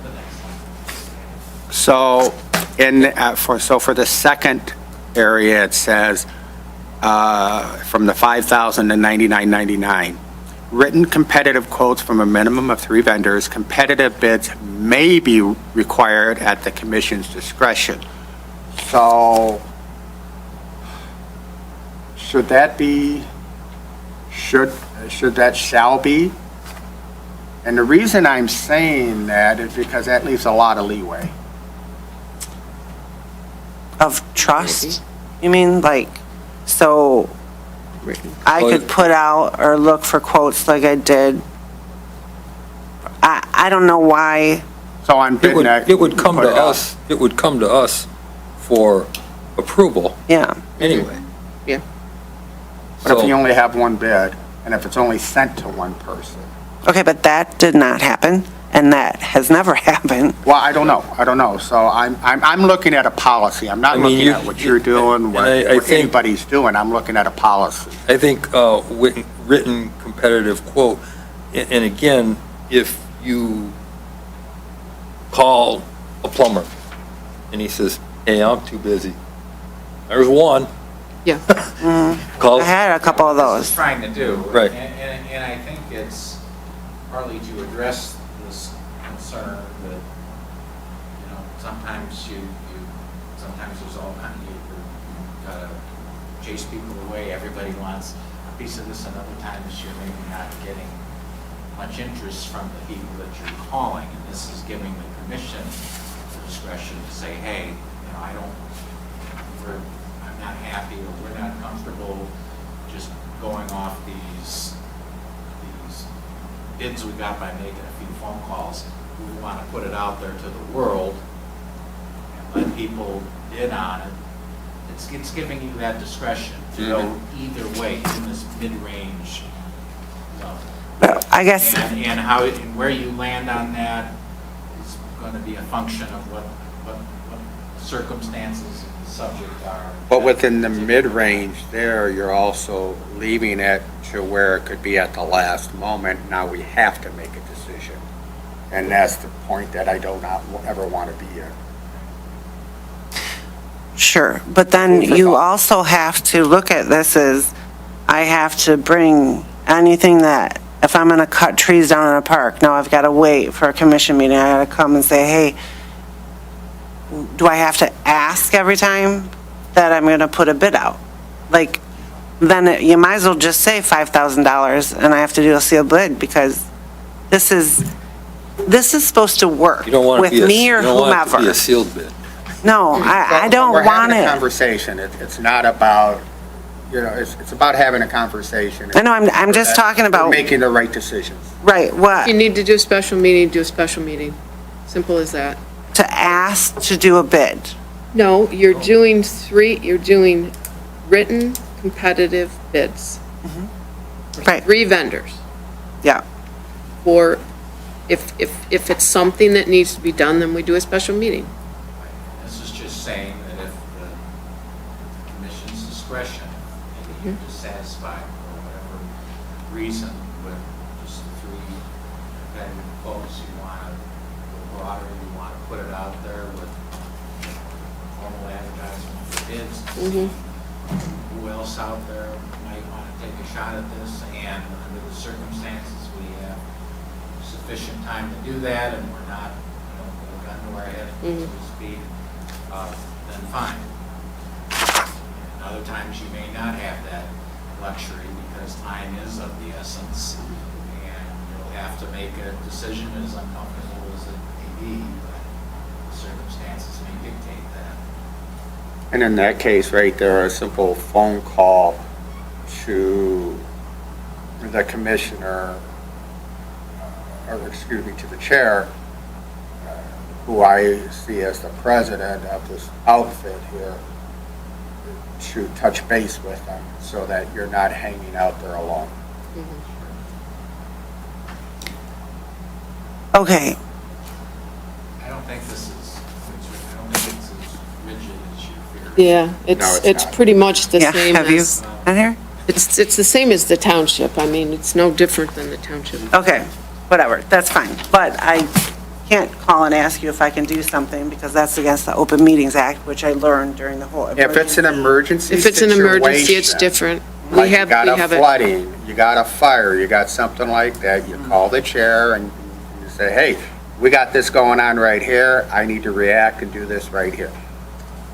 the next one. So for the second area, it says, from the 5,000 to 99.99, written competitive quotes from a minimum of 3 vendors. Competitive bids may be required at the commission's discretion. So should that be, should that shall be? And the reason I'm saying that is because that leaves a lot of leeway. Of trust? You mean like, so I could put out or look for quotes like I did? I don't know why, So on BidNet. it would come put to it out. us, it would come to us for approval yeah. anyway. Yeah. But if So- you only have one bid, and if it's only sent to one person, Okay, but that did not happen. and that has never happened. Well, I don't know. So I'm looking at a policy. I'm not I mean, looking at what you're doing, what I think- anybody's doing. I'm looking at a policy. I think written competitive quote, and again, if you call a plumber and he says, hey, I'm too busy, there's one. Yeah. Call, I had a couple of This those. is trying to do. Right. And I think it's partly to address this concern that, you know, sometimes sometimes there's all kind of, you gotta chase people away. Everybody wants a piece of this, and other times you're maybe not getting much interest from the people that you're calling. And this is giving the commission the discretion to say, hey, you know, I'm not happy, or we're not comfortable just going off these bids we got by making a few phone calls. We want to put it out there to the world and let people bid on it. It's giving you that discretion to go either way in this mid-range zone. Well, I guess, And how, and where you land on that is going to be a function of what circumstances of the subject are. But within the mid-range there, you're also leaving it to where it could be at the last moment. Now we have to make a decision. And that's the point that I do not ever want to be in. sure, but then you also have to look at this as, I have to bring anything that, if I'm gonna cut trees down in a park, now I've gotta wait for a commission meeting, I gotta come and say, hey, do I have to ask every time that I'm gonna put a bid out? Like, then you might as well just say $5,000 and I have to do a sealed bid, because this is supposed to work you don't want with to be me or you don't want it to be whomever. a sealed bid. No, I don't We're want having a it. conversation. It's not about, you know, it's about having a conversation. I know, I'm just talking We're about, making the right decisions. right, If what, you need to do a special meeting, do a special meeting. Simple as that. to ask to do a bid. No, you're doing written competitive bids. Right, 3 vendors. yeah. Or if it's something that needs to be done, then we do a special meeting. This is just saying that if the commission's discretion, maybe you're dissatisfied for whatever reason with just 3 competitive quotes, you want to go broader, you want to put it out there with formal advertisement for bids to see who else out there might want to take a shot at this, and under the circumstances, we have sufficient time to do that, and we're not, you know, with a gun to our head, so to speak, then fine. And other times, you may not have that luxury because time is of the essence, and you'll have to make a decision as uncomfortable as it may be, but the circumstances may dictate that. And in that case, right there, a simple phone call to the commissioner, or excuse me, to the chair, who I see as the president of this outfit here, to touch base with them so that you're not hanging out there alone. Okay, I don't think this is, I don't think it's as rigid as you fear. Yeah, No, it's it's not. pretty much the yeah, same have you, as, been here? it's the same as the township. I mean, it's no different than the township. Okay, whatever, that's fine. But I can't call and ask you if I can do something, because that's against the Open Meetings Act, which I learned during the whole. If it's an emergency If it's an emergency, it's situation, different. like We you got a have it. flooding, you got a fire, you got something like that, you call the chair and you say, hey, we got this going on right here, I need to react and do this right here.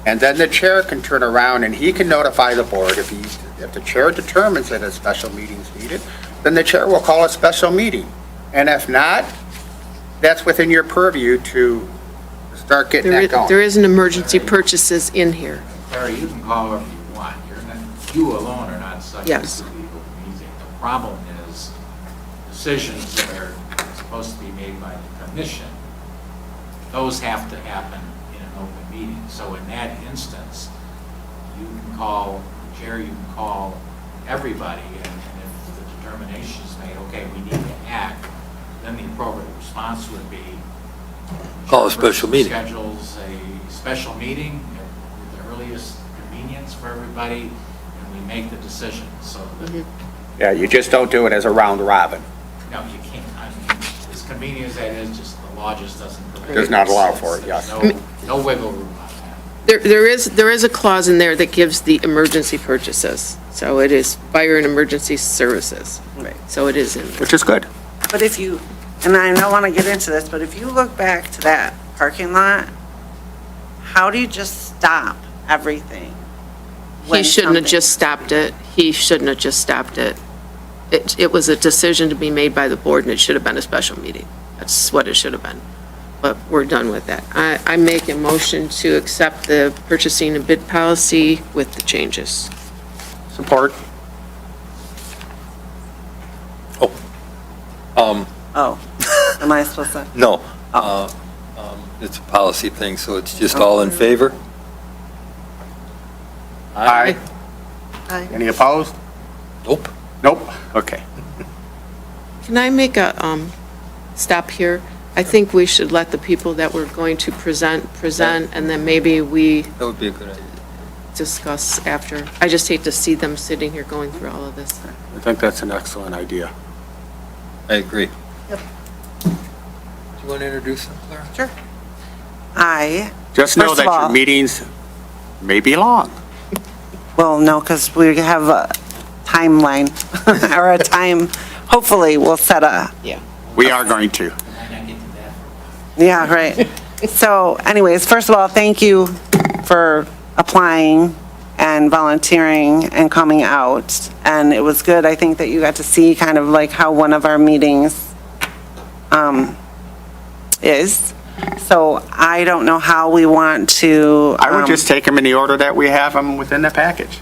And then the chair can turn around and he can notify the board. If the chair determines that a special meeting's needed, then the chair will call a special meeting. And if not, that's within your purview to start getting that going. There is an emergency purchases in here. Larry, you can call whoever you want. You alone are not subject Yes. to legal meeting. The problem is decisions that are supposed to be made by the commission, those have to happen in an open meeting. So in that instance, you can call the chair, you can call everybody, and if the determination is made, okay, we need to act, then the appropriate response would be. Call a special meeting. Schedules a special meeting at the earliest convenience for everybody, and we make the decision, so that, Yeah, you just don't do it as a round robin. no, you can't, I mean, as convenient as that is, just the law just doesn't permit. Does not allow for it, yes. There's no wiggle room on that. There is a clause in there that gives the emergency purchases. So it is fire and emergency services. Right. So it is in there. Which is good. But if you, and I don't want to get into this, but if you look back to that parking lot, how do you just stop everything? He when shouldn't have something- just stopped it. He shouldn't have just stopped it. It was a decision to be made by the board, and it should have been a special meeting. That's what it should have been. But we're done with that. I make a motion to accept the purchasing and bid policy with the changes. Support. Oh, am I supposed to? No, it's a policy thing, so it's just all in favor? Aye. Aye. Any opposed? Nope. Nope. Okay. Can I make a stop here? I think we should let the people that we're going to present, and then maybe we That would be a good idea. discuss after. I just hate to see them sitting here going through all of this. I think that's an excellent idea. I agree. Yep. Do you want to introduce them, Clara? Sure. I, Just know First that of your all- meetings may be long. well, no, because we have a timeline, or a time, hopefully we'll set a, We are going to. Might not get to that for a while. yeah, right. So anyways, first of all, thank you for applying and volunteering and coming out. And it was good, I think, that you got to see kind of like how one of our meetings is. So I don't know how we want to. I would just take them in the order that we have them within the package.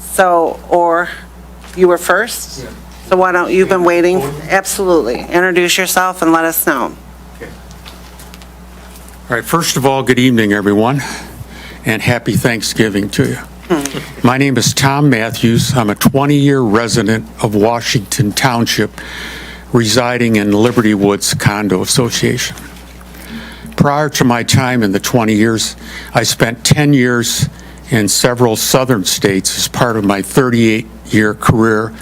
So, or you were first? So why don't, you've been waiting? Absolutely. Introduce yourself and let us know. All right, first of all, good evening, everyone, and happy Thanksgiving to you. My name is Tom Matthews. I'm a 20-year resident of Washington Township, residing in Liberty Woods Condo Association. Prior to my time in the 20 years, I spent 10 years in several southern states as part of my 38-year career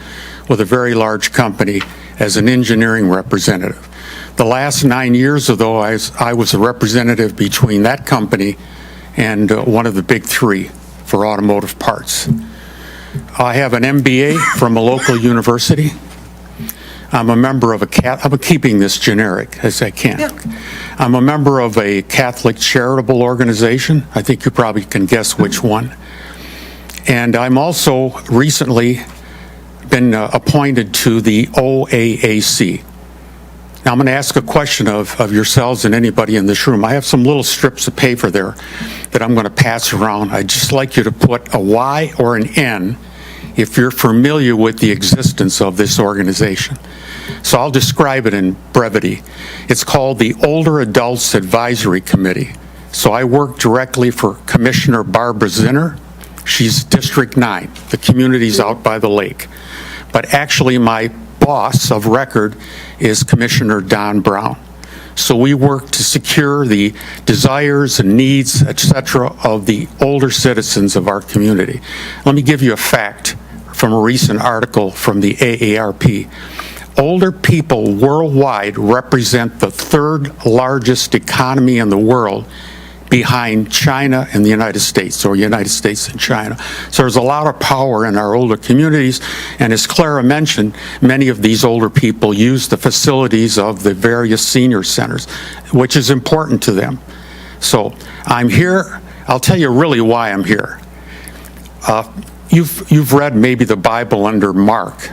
with a very large company as an engineering representative. The last 9 years, although I was a representative between that company and one of the big three for automotive parts. I have an MBA from a local university. I'm a member of I'm keeping this generic as I can. I'm a member of a Catholic charitable organization. I think you probably can guess which one. And I'm also recently been appointed to the OAAC. Now, I'm going to ask a question of yourselves and anybody in this room. I have some little strips of paper there that I'm going to pass around. I'd just like you to put a Y or an N if you're familiar with the existence of this organization. So I'll describe it in brevity. It's called the Older Adults Advisory Committee. So I work directly for Commissioner Barbara Zinner. She's District 9. The community's out by the lake. But actually, my boss of record is Commissioner Don Brown. So we work to secure the desires and needs, et cetera, of the older citizens of our community. Let me give you a fact from a recent article from the AARP. Older people worldwide represent the third largest economy in the world behind China and the United States, or United States and China. So there's a lot of power in our older communities, and as Clara mentioned, many of these older people use the facilities of the various senior centers, which is important to them. So I'm here, I'll tell you really why I'm here. You've read maybe the Bible under Mark,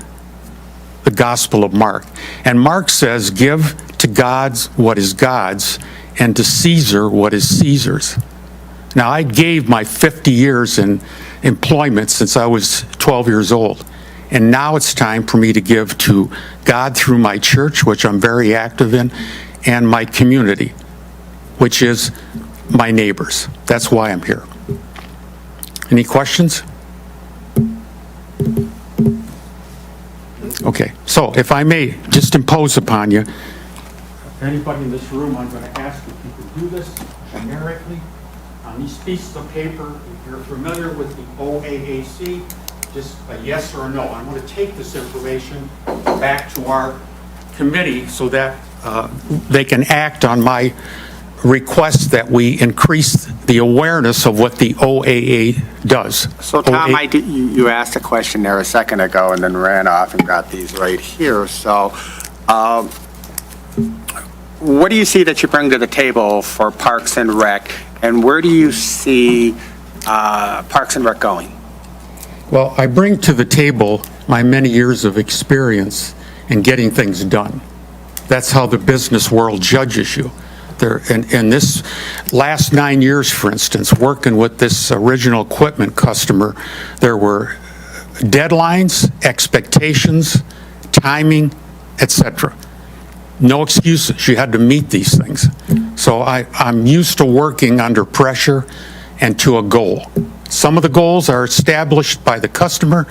the Gospel of Mark. And Mark says, give to God's what is God's, and to Caesar what is Caesar's. Now, I gave my 50 years in employment since I was 12 years old. And now it's time for me to give to God through my church, which I'm very active in, and my community, which is my neighbors. That's why I'm here. Any questions? Okay, so if I may just impose upon you, anybody in this room, I'm going to ask if you can do this generically on these pieces of paper. If you're familiar with the OAAC, just a yes or a no. I'm going to take this information back to our committee so that they can act on my request that we increase the awareness of what the OAA does. So Tom, you asked a question there a second ago and then ran off and got these right here. So what do you see that you bring to the table for Parks and Rec, and where do you see Parks and Rec going? Well, I bring to the table my many years of experience in getting things done. That's how the business world judges you. In this last 9 years, for instance, working with this original equipment customer, there were deadlines, expectations, timing, etc. No excuses. You had to meet these things. So I'm used to working under pressure and to a goal. Some of the goals are established by the customer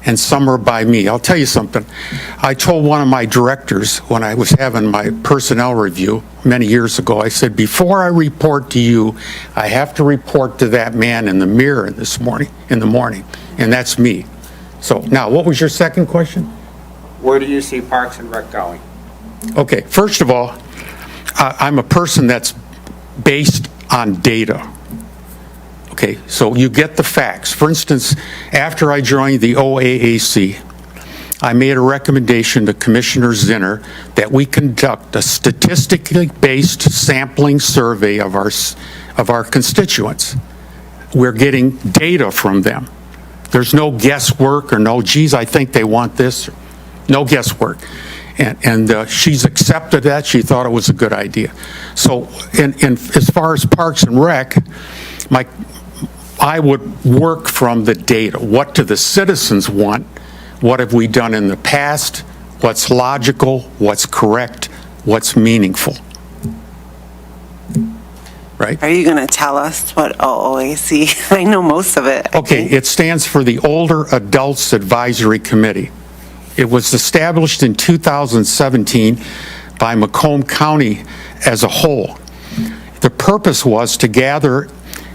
and some are by me. I'll tell you something. I told one of my directors when I was having my personnel review many years ago, I said, before I report to you, I have to report to that man in the mirror in the morning, and that's me. So now, what was your second question? Where do you see Parks and Rec going? Okay, first of all, I'm a person that's based on data. Okay, so you get the facts. For instance, after I joined the OAAC, I made a recommendation to Commissioner Zinner that we conduct a statistically based sampling survey of our constituents. We're getting data from them. There's no guesswork or no, geez, I think they want this. No guesswork. And she's accepted that. She thought it was a good idea. So as far as Parks and Rec, I would work from the data. What do the citizens want? What have we done in the past? What's logical? What's correct? What's meaningful? Right? Are you going to tell us what OOAC? I know most of it. Okay, it stands for the Older Adults Advisory Committee. It was established in 2017 by Macomb County as a whole. The purpose was to gather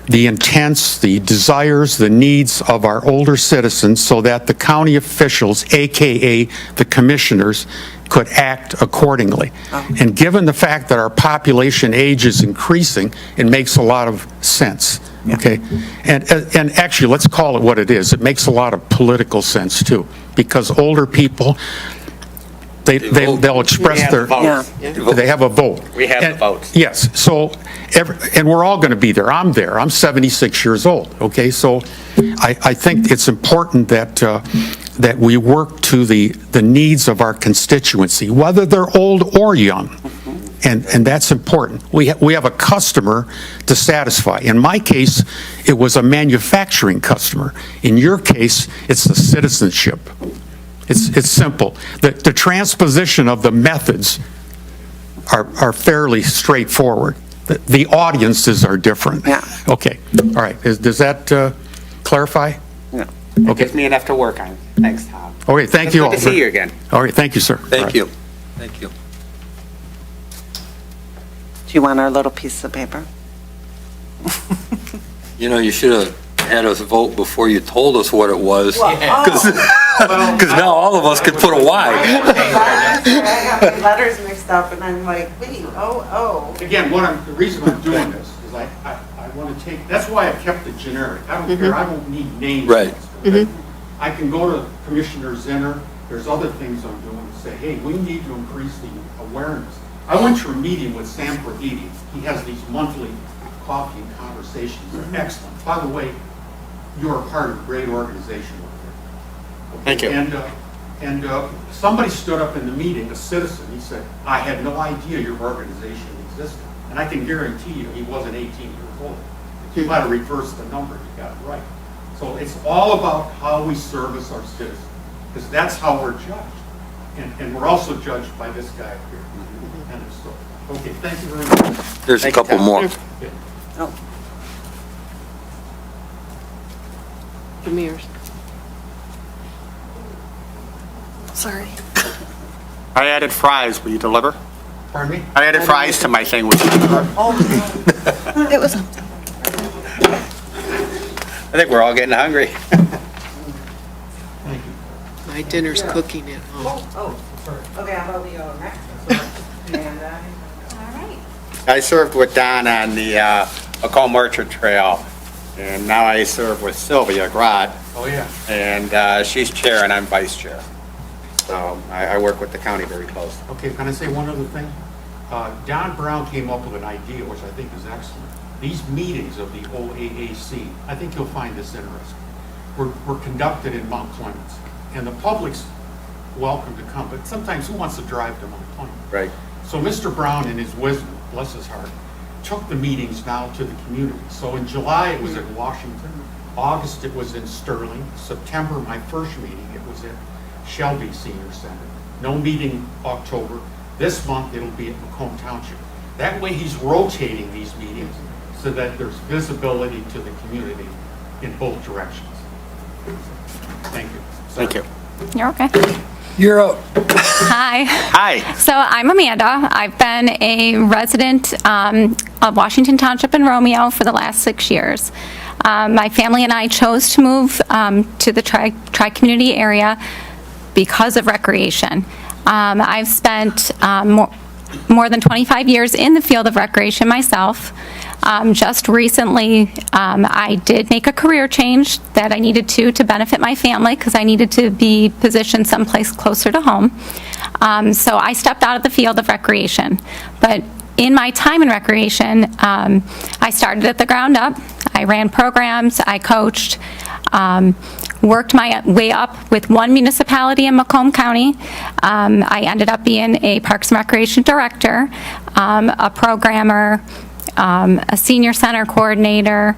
the intents, the desires, the needs of our older citizens so that the county officials, AKA the commissioners, could act accordingly. And given the fact that our population age is increasing, it makes a lot of sense. Okay? And actually, let's call it what it is. It makes a lot of political sense, too, because older people, they'll express their... They have a vote. We have the votes. Yes. So, and we're all going to be there. I'm there. I'm 76 years old. Okay. So I think it's important that we work to the needs of our constituency, whether they're old or young. And that's important. We have a customer to satisfy. In my case, it was a manufacturing customer. In your case, it's the citizenship. It's simple. The transposition of the methods are fairly straightforward. The audiences are different. Yeah. Okay. All right. Does that clarify? Yeah. Okay. Gives me enough to work on. Thanks, Tom. Okay. Thank you all. Good to see you again. All right. Thank you, sir. All Thank right. you. Thank you. Do you want our little piece of paper? You know, you should have had us vote before you told us what it was. Because now all of us could put a Y. I got my letters mixed up and I'm like, wait, Again, the reason I'm doing this is I want to take, that's why I kept it generic. I don't care, I don't need names. Right. I can go to Commissioner Zinner, there's other things I'm doing, and say, hey, we need to increase the awareness. I went to a meeting with Sam Praditi. He has these monthly coffee and conversations. They're excellent. By the way, you're a part of a great organization over there. Okay? Thank you. And somebody stood up in the meeting, a citizen, he said, I had no idea your organization existed. And I can guarantee you, he wasn't 18 years old. He might have reversed the number, he got it right. So it's all about how we service our citizens, because that's how we're judged. And we're also judged by this guy up here. End of story. Okay, thank you very much. There's a couple more. Give me yours. Sorry. I added fries. Will you deliver? Pardon me? I added fries to my thing. It was, I think we're all getting hungry. Thank you. My dinner's cooking at home. Okay, how about we go next? I served with Don on the Macomb Orchard Trail, and now I serve with Sylvia Grod, Oh, yeah. and she's chair and I'm vice chair. So I work with the county very close. Okay, can I say one other thing? Don Brown came up with an idea, which I think is excellent. These meetings of the OAAC, I think you'll find this interesting, were conducted in Mount Clemens, and the public's welcome to come, but sometimes who wants to drive to Mount Clemens? Right. So Mr. Brown, in his wisdom, bless his heart, took the meetings now to the community. So in July, it was at Washington. August, it was in Sterling. September, my first meeting, it was at Shelby Senior Center. No meeting October. This month, it'll be at Macomb Township. That way, he's rotating these meetings so that there's visibility to the community in both directions. Thank you. Thank you. You're okay. You're up. Hi. Hi. So I'm Amanda. I've been a resident of Washington Township in Romeo for the last 6 years. My family and I chose to move to the tri-community area because of recreation. I've spent more than 25 years in the field of recreation myself. Just recently, I did make a career change that I needed to benefit my family because I needed to be positioned someplace closer to home. So I stepped out of the field of recreation. But in my time in recreation, I started at the ground up. I ran programs, I coached, worked my way up with one municipality in Macomb County. I ended up being a Parks and Recreation director, a programmer, a senior center coordinator,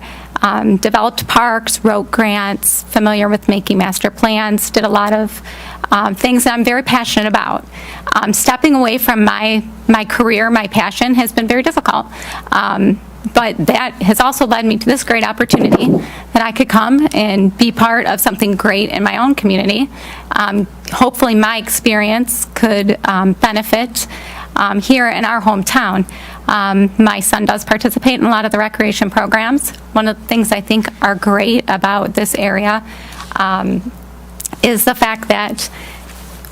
developed parks, wrote grants, familiar with making master plans, did a lot of things that I'm very passionate about. Stepping away from my career, my passion, has been very difficult. But that has also led me to this great opportunity that I could come and be part of something great in my own community. Hopefully my experience could benefit here in our hometown. My son does participate in a lot of the recreation programs. One of the things I think are great about this area is the fact that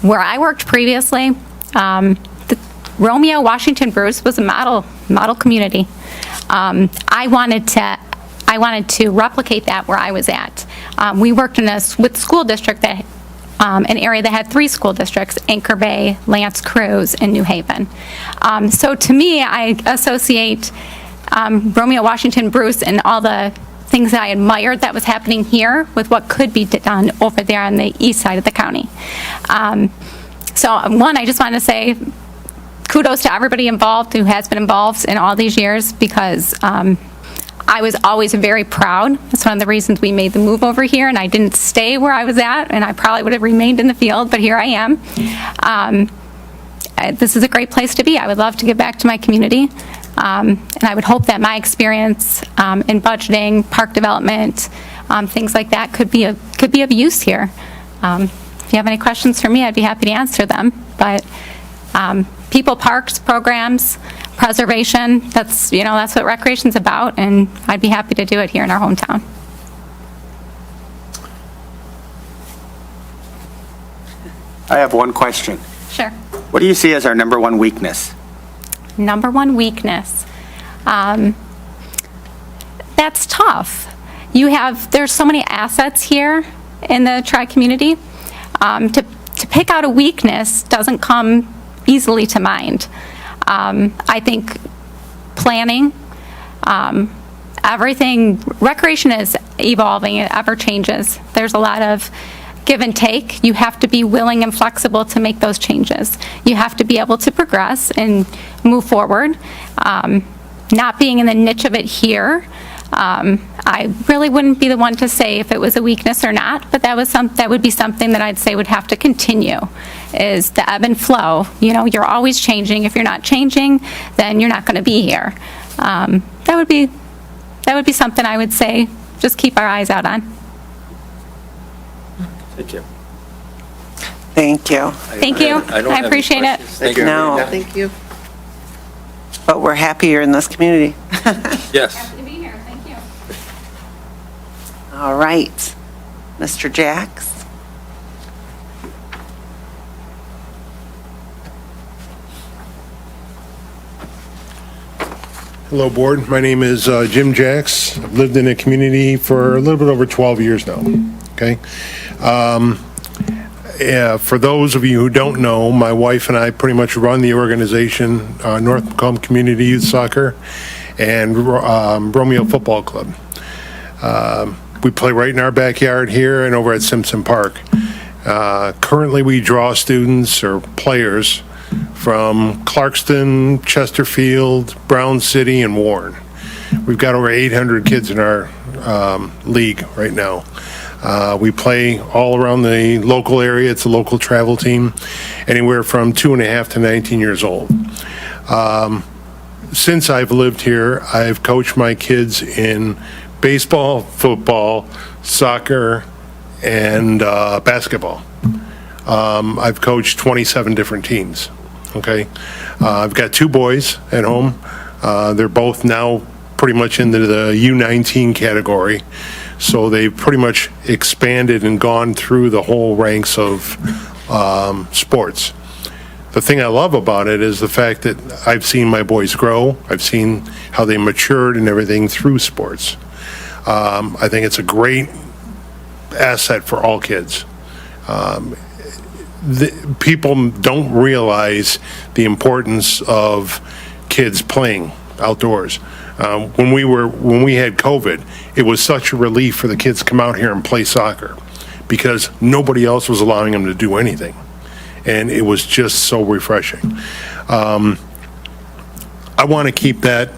where I worked previously, the Romeo Washington Bruce was a model community. I wanted to replicate that where I was at. We worked with school district that an area that had 3 school districts, Anchor Bay, L'Anse Creuse, and New Haven. So to me, I associate Romeo Washington Bruce and all the things that I admired that was happening here with what could be done over there on the east side of the county. So one, I just want to say kudos to everybody involved who has been involved in all these years, because I was always very proud. That's one of the reasons we made the move over here, and I didn't stay where I was at, and I probably would have remained in the field, but here I am. This is a great place to be. I would love to give back to my community, and I would hope that my experience in budgeting, park development, things like that could be of use here. If you have any questions for me, I'd be happy to answer them. But people, parks, programs, preservation, that's what recreation's about, and I'd be happy to do it here in our hometown. I have one question. Sure. What do you see as our number one weakness? Number one weakness. That's tough. There's so many assets here in the tri-community. To pick out a weakness doesn't come easily to mind. I think planning, everything, recreation is evolving, it ever changes. There's a lot of give and take. You have to be willing and flexible to make those changes. You have to be able to progress and move forward. Not being in the niche of it here, I really wouldn't be the one to say if it was a weakness or not, but that would be something that I'd say would have to continue, is the ebb and flow. You're always changing. If you're not changing, then you're not going to be here. That would be something I would say just keep our eyes out on. Thank you. Thank you. Thank you. I don't have I any appreciate it. questions. Thank you. No. Thank you. but we're happy you're in this community. Yes. Happy to be here, thank you. All right, Mr. Jacks. Hello, Board. My name is Jim Jacks. I've lived in a community for a little bit over 12 years now, okay? For those of you who don't know, my wife and I pretty much run the organization, North Macomb Community Youth Soccer and Romeo Football Club. We play right in our backyard here and over at Simpson Park. Currently, we draw students or players from Clarkston, Chesterfield, Brown City, and Warren. We've got over 800 kids in our league right now. We play all around the local area. It's a local travel team, anywhere from 2.5 to 19 years old. Since I've lived here, I've coached my kids in baseball, football, soccer, and basketball. I've coached 27 different teams, okay? I've got 2 boys at home. They're both now pretty much into the U19 category, so they've pretty much expanded and gone through the whole ranks of sports. The thing I love about it is the fact that I've seen my boys grow. I've seen how they matured and everything through sports. I think it's a great asset for all kids. People don't realize the importance of kids playing outdoors. When we had COVID, it was such a relief for the kids to come out here and play soccer because nobody else was allowing them to do anything. And it was just so refreshing. I want to keep that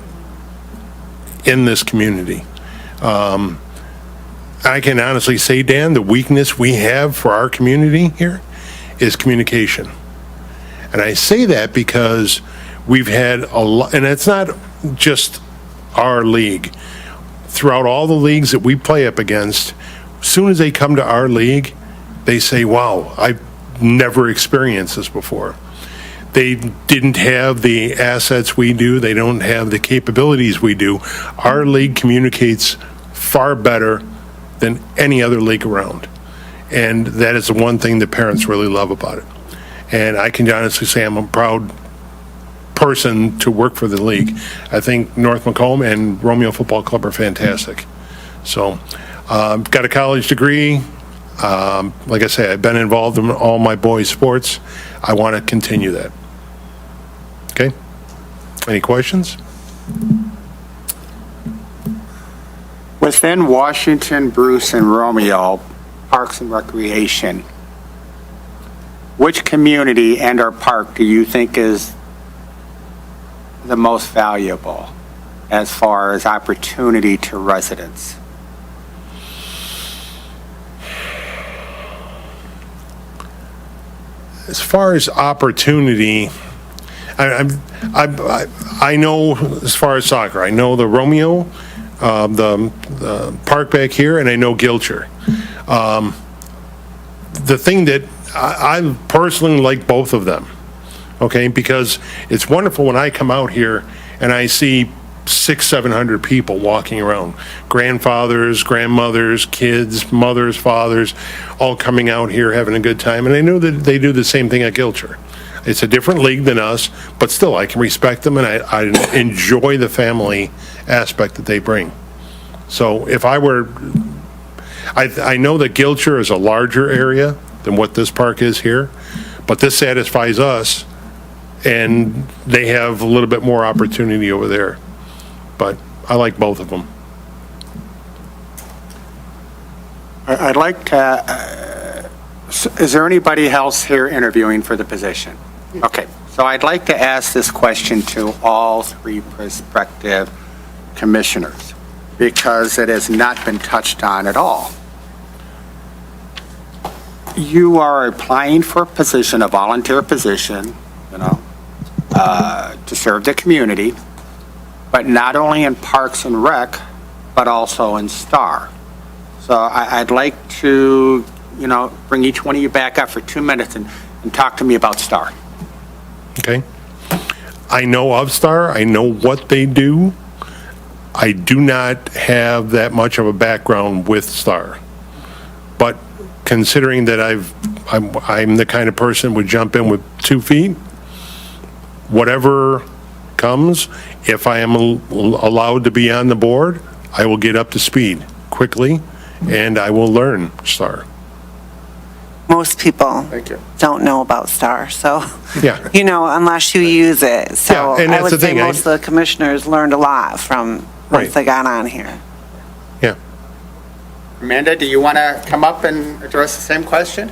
in this community. I can honestly say, Dan, the weakness we have for our community here is communication. And I say that because we've had a lot, and it's not just our league. Throughout all the leagues that we play up against, as soon as they come to our league, they say, wow, I've never experienced this before. They didn't have the assets we do. They don't have the capabilities we do. Our league communicates far better than any other league around. And that is the one thing that parents really love about it. And I can honestly say I'm a proud person to work for the league. I think North Macomb and Romeo Football Club are fantastic. So, got a college degree. Like I say, I've been involved in all my boys' sports. I want to continue that. Okay? Any questions? Within Washington, Bruce, and Romeo, Parks and Recreation, which community and/or park do you think is the most valuable as far as opportunity to residents? As far as opportunity, I know as far as soccer, I know the Romeo, the park back here, and I know Gilcher. The thing that I personally like both of them, okay, because it's wonderful when I come out here and I see 600-700 people walking around, grandfathers, grandmothers, kids, mothers, fathers, all coming out here having a good time. And I know that they do the same thing at Gilcher. It's a different league than us, but still I can respect them and I enjoy the family aspect that they bring. So if I were, I know that Gilcher is a larger area than what this park is here, but this satisfies us and they have a little bit more opportunity over there. But I like both of them. I'd like to, is there anybody else here interviewing for the position? Okay, so I'd like to ask this question to all 3 prospective commissioners because it has not been touched on at all. You are applying for a position, a volunteer position, to serve the community, but not only in Parks and Rec, but also in STAR. So I'd like to, bring each one of you back up for 2 minutes and talk to me about STAR. Okay. I know of Star, I know what they do. I do not have that much of a background with Star. But considering that I'm the kind of person who would jump in with 2 feet, whatever comes, if I am allowed to be on the board, I will get up to speed quickly, and I will learn Star. Most people Thank you. don't know about Star, so, Yeah. you know, unless you use it. So Yeah, and I that's the would say thing, I- most of the commissioners learned a lot from Right. once they got on here. Yeah. Amanda, do you want to come up and address the same question?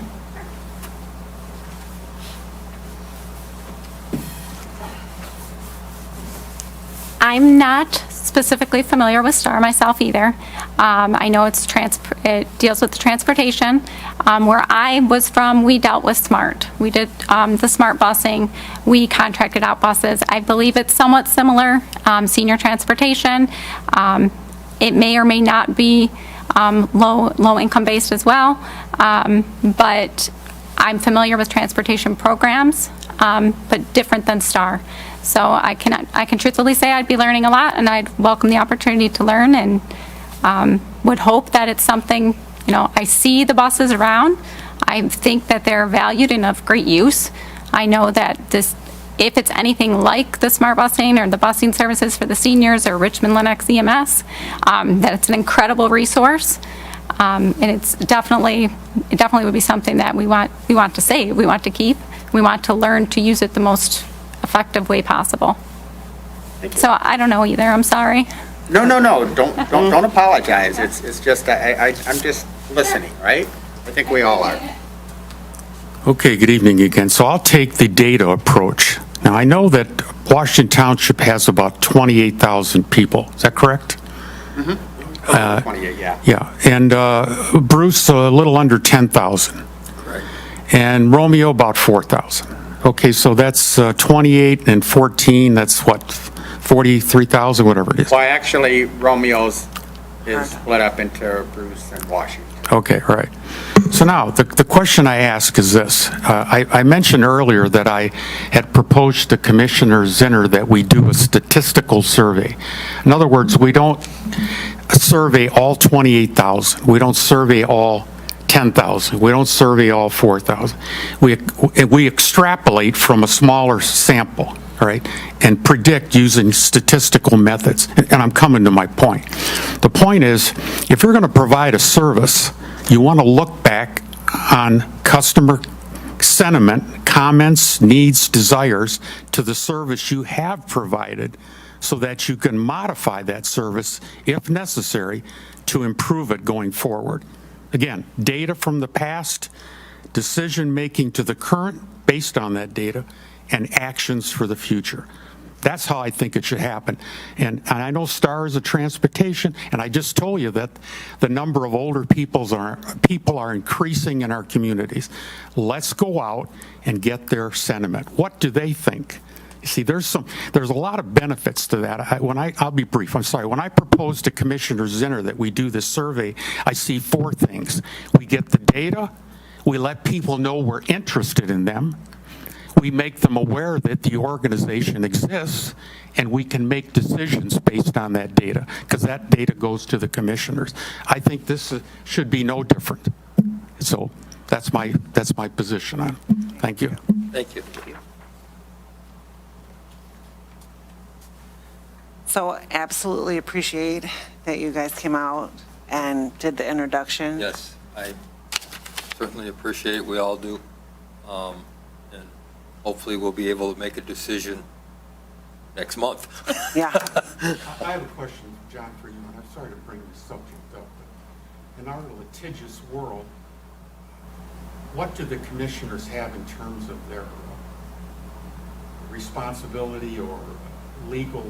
I'm not specifically familiar with STAR myself either. I know it deals with the transportation. Where I was from, we dealt with SMART. We did the SMART busing. We contracted out buses. I believe it's somewhat similar, senior transportation. It may or may not be low income based as well, but I'm familiar with transportation programs, but different than STAR. So I can truthfully say I'd be learning a lot, and I'd welcome the opportunity to learn, and would hope that it's something, I see the buses around. I think that they're valued and of great use. I know that if it's anything like the smart busing or the busing services for the seniors or Richmond Lennox EMS, that it's an incredible resource. And it definitely would be something that we want to save, we want to keep, we want to learn to use it the most effective way possible. So I don't know either, I'm sorry. No, don't apologize. It's just, I'm just listening, right? I think we all are. Okay, good evening again. So I'll take the data approach. Now, I know that Washington Township has about 28,000 people. Is that correct? 28, yeah. Yeah, and Bruce, a little under 10,000. Correct. And Romeo, about 4,000. Okay, so that's 28 and 14, that's what, 43,000, whatever it is. Well, actually, Romeo's is split up into Bruce and Washington. Okay, all right. So now, the question I ask is this. I mentioned earlier that I had proposed to Commissioner Zinner that we do a statistical survey. In other words, we don't survey all 28,000. We don't survey all 10,000. We don't survey all 4,000. We extrapolate from a smaller sample, all right, and predict using statistical methods. And I'm coming to my point. The point is, if you're going to provide a service, you want to look back on customer sentiment, comments, needs, desires to the service you have provided so that you can modify that service, if necessary, to improve it going forward. Again, data from the past, decision-making to the current based on that data, and actions for the future. That's how I think it should happen. And I know STAR is a transportation, and I just told you that the number of older people are increasing in our communities. Let's go out and get their sentiment. What do they think? You see, there's a lot of benefits to that. I'll be brief, I'm sorry. When I proposed to Commissioner Zinner that we do this survey, I see 4 things. We get the data, we let people know we're interested in them, we make them aware that the organization exists, and we can make decisions based on that data, because that data goes to the commissioners. I think this should be no different. So that's my position on it. Thank you. Thank you. So absolutely appreciate that you guys came out and did the introduction. Yes, I certainly appreciate it. We all do. And hopefully we'll be able to make a decision next month. Yeah. I have a question, John, for you, and I'm sorry to bring this subject up, but in our litigious world, what do the commissioners have in terms of their responsibility or legal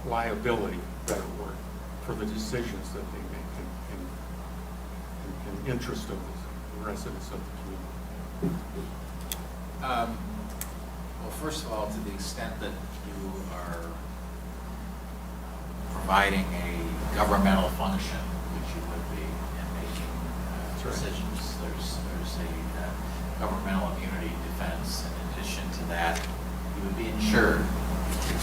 liability, better word, for the decisions that they make in interest of the residents of the community? Well, first of all, to the extent that you are providing a governmental function, which you would be in making decisions, there's a governmental immunity defense in addition to that. You would be insured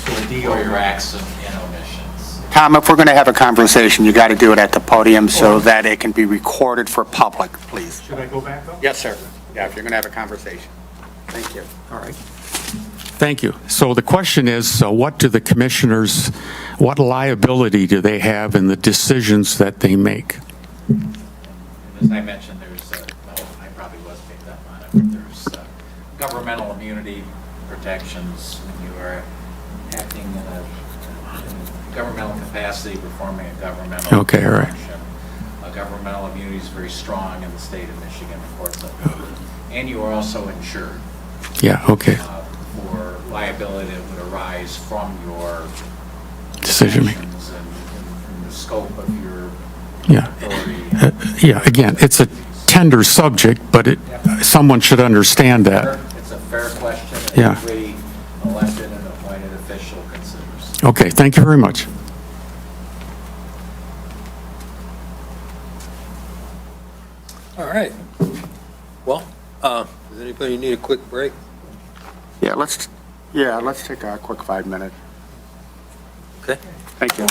for your acts and omissions. Tom, if we're going to have a conversation, you got to do it at the podium so that it can be recorded for public, please. Should I go back up? Yes, sir. Yeah, if you're going to have a conversation. Thank you. All right. Thank you. So the question is, what do the commissioners, what liability do they have in the decisions that they make? And as I mentioned, there's, well, I probably was picked up on it, but there's governmental immunity protections when you are acting in a governmental capacity, performing a governmental Okay, all right. function. Governmental immunity is very strong in the state of Michigan, of course, and you are also insured Yeah, okay. for liability that would arise from your Decision making. actions and the scope of your Yeah. authority. Yeah, again, it's a tender subject, but someone should understand that. It's a fair question that Yeah. every elected and appointed official considers. Okay, thank you very much. All right. Well, does anybody need a quick break? Yeah, let's take a quick 5-minute. Okay. Thank you.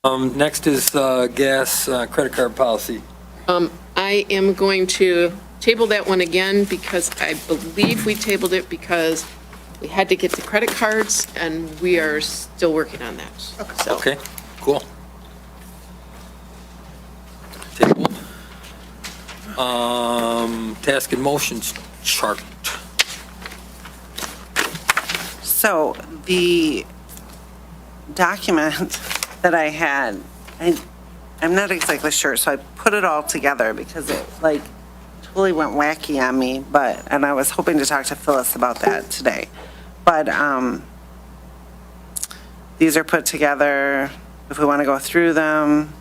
Next is gas credit card policy. I am going to table that one again because I believe we tabled it because we had to get the credit cards and we are still working on that. So, Okay, cool. Table. Task and motions chart. So the document that I had, I'm not exactly sure, so I put it all together because it like totally went wacky on me, and I was hoping to talk to Phyllis about that today. But these are put together, if we want to go through them,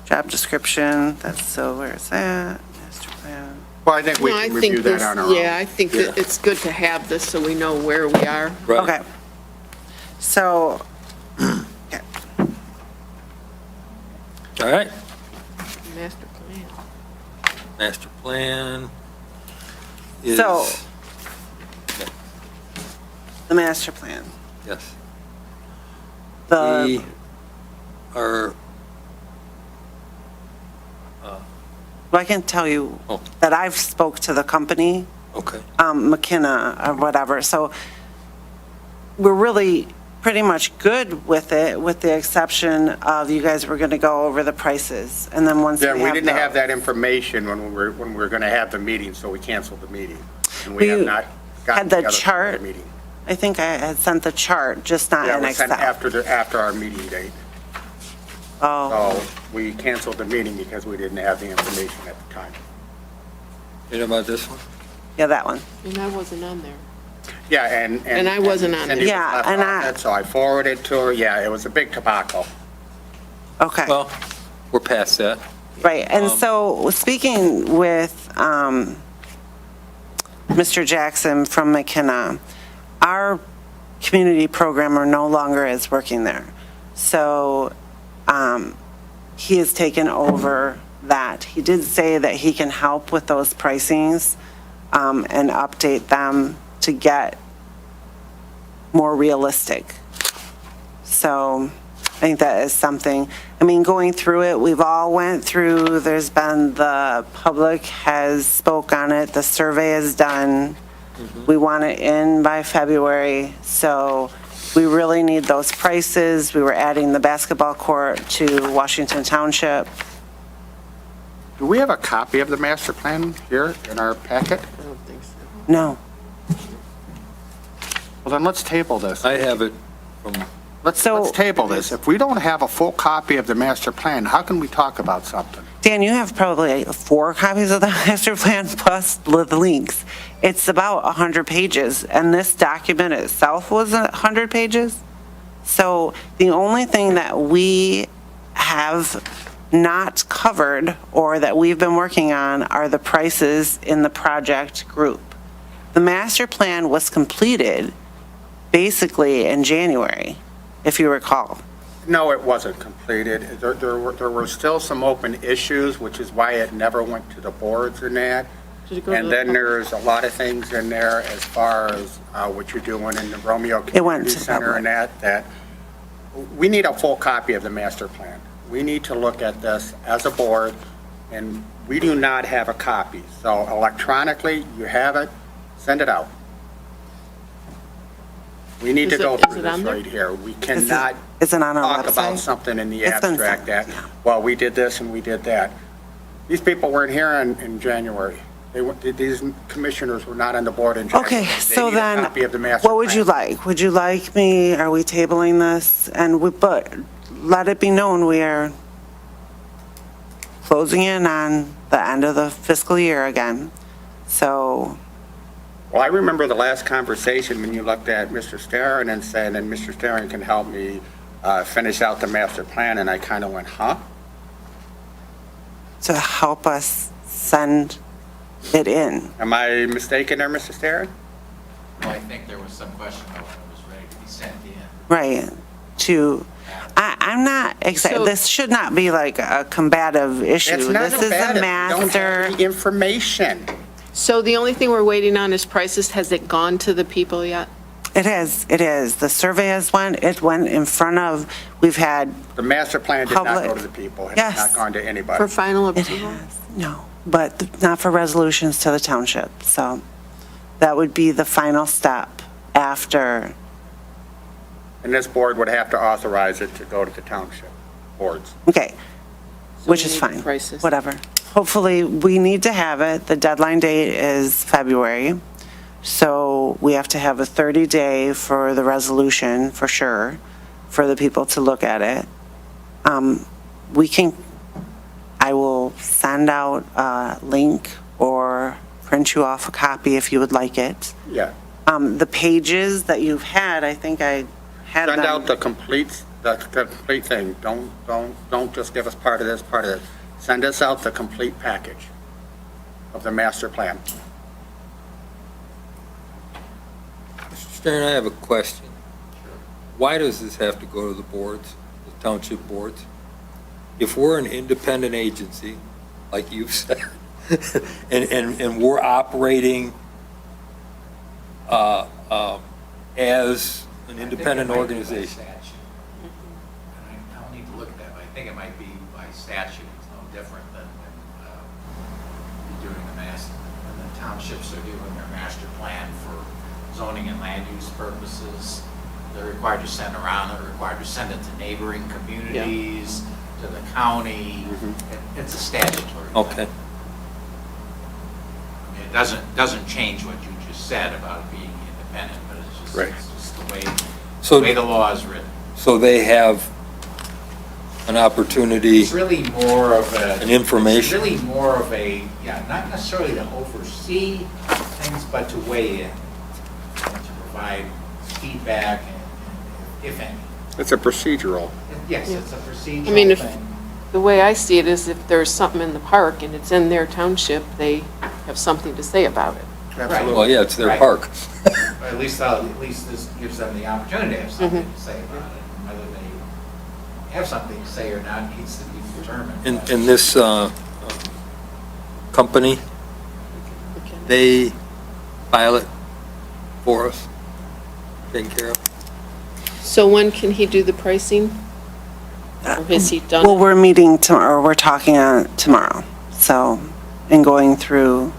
job description, where is that? Master plan. Well, I think we no, I can think review that this, on our own. yeah, I think that it's good to have this so we know where we are. Right. Okay. So, All right, Master plan. master plan is. So- the master plan. Yes. The, We are, well, I can tell you Oh. that I've spoke to the company, okay, McKenna or whatever, so we're really pretty much good with it, with the exception of you guys were going to go over the prices, and then once we Yeah, have we didn't those- have that information when we were going to have the meeting, so we canceled the meeting. And we have We not had gotten the together for chart. the meeting. I think I had sent the chart, just not Yeah, in it was sent Excel. after our meeting date. Oh, So we canceled the meeting because we didn't have the information at the time. you know about this one? yeah, that one. And I wasn't on there. Yeah, and. And I wasn't on it. Cindy was Yeah, left and off I- it, So I forwarded to her, yeah, it was a big tobacco. Okay. Well, we're past that. Right, and so speaking with Mr. Jackson from McKenna, our community programmer no longer is working there. So he has taken over that. He did say that he can help with those pricings and update them to get more realistic. So I think that is something, I mean, going through it, we've all went through, there's been, the public has spoke on it, the survey is done. We want it in by February, so we really need those prices. We were adding the basketball court to Washington Township. Do we have a copy of the master plan here in our packet? I don't think so. No, Well, then let's table this. I have it from, Let's table this. If we don't have a full copy of the master plan, how can we talk about something? Dan, you have probably 4 copies of the master plan plus the links. It's about 100 pages, and this document itself was 100 pages. So the only thing that we have not covered or that we've been working on are the prices in the project group. The master plan was completed basically in January, if you recall. No, it wasn't completed. There were still some open issues, which is why it never went to the boards and that. Did it go to And the- then there's a lot of things in there as far as what you're doing in the Romeo It went Community to Center and that we need a full copy of the master plan. We need to look at this as a board, and we do not have a copy. So electronically, you have it, send it out. We need to Is it- go is through it this on there? right here. We cannot Is it on our talk about website? something in the It's been abstract sent, that, yeah. well, we did this and we did that. These people weren't here in January. These commissioners were not on the board in January. Okay, so They need a then, copy of the master what would you plan. like? Would you like me, are we tabling this? But let it be known, we are closing in on the end of the fiscal year again. So, Well, I remember the last conversation when you looked at Mr. Starren and said, and Mr. Starren can help me finish out the master plan, and I kind of went, huh? to help us send it in. Am I mistaken there, Mr. Starren? Well, I think there was some question about when it was ready to be sent in. Right, I'm not excited, So- this should not be like a combative issue. It's not This is bad a if you don't master. have the information. So the only thing we're waiting on is prices. Has it gone to the people yet? It is. The survey it went in front of, we've had, The master plan did not go Public. to the people. It Yes. has not gone to anybody. For final it approval? has, no, but not for resolutions to the township. So that would be the final step after, And this board would have to authorize it to go to the township boards. okay, So which we is need fine. prices. Whatever. Hopefully, we need to have it. The deadline date is February. So we have to have a 30-day for the resolution, for sure, for the people to look at it. I will send out a link or print you off a copy if you would like it. Yeah. The pages that you've had, I think I had them. Send out the complete thing. Don't just give us part of this, part of this. Send us out the complete package of the master plan. Mr. Stern, I have a question. Why does this have to go to the boards, the township boards? If we're an independent agency, like you've said, and we're operating as an independent organization. I'll need to look at that, but I think it might be by statute, it's no different than you're doing when the townships are doing their master plan for zoning and land use purposes. They're required to send around, they're required to send it to neighboring communities, to the county. It's a statutory thing. Okay. I mean, it doesn't change what you just said about it being independent, but Right. it's just the way So, the law is written. so they have an opportunity, It's really more of an information. It's really more of a, not necessarily to oversee things, but to weigh in and to provide feedback and if any. It's a procedural. Yes, it's a procedural I mean, if, thing. the way I see it is if there's something in the park and it's in their township, they have something to say about it. Well, yeah, it's their Right. park. Or at least this gives them the opportunity to have something to say about it. Whether they have something to say or not needs to be determined. In this company, they file it for us, taken care of. So when can he do the pricing? Or has he done? Well, it? we're meeting tomorrow, or we're talking tomorrow, so, and going through,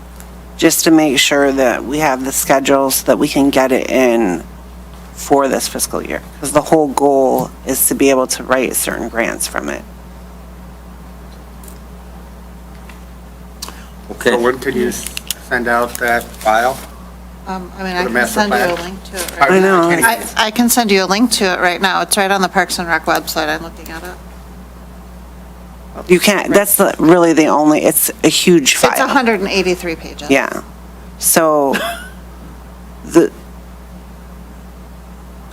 just to make sure that we have the schedule so that we can get it in for this fiscal year. Because the whole goal is to be able to write certain grants from it. Okay. So when can you send out that file? I mean, For I the can master send you a plan? link to it. I Right know. I can send you a link to it right now. It's right on the Parks and Rec website. I'm looking at it. You can't, that's really the only, it's a huge file. It's 183 pages. Yeah. So,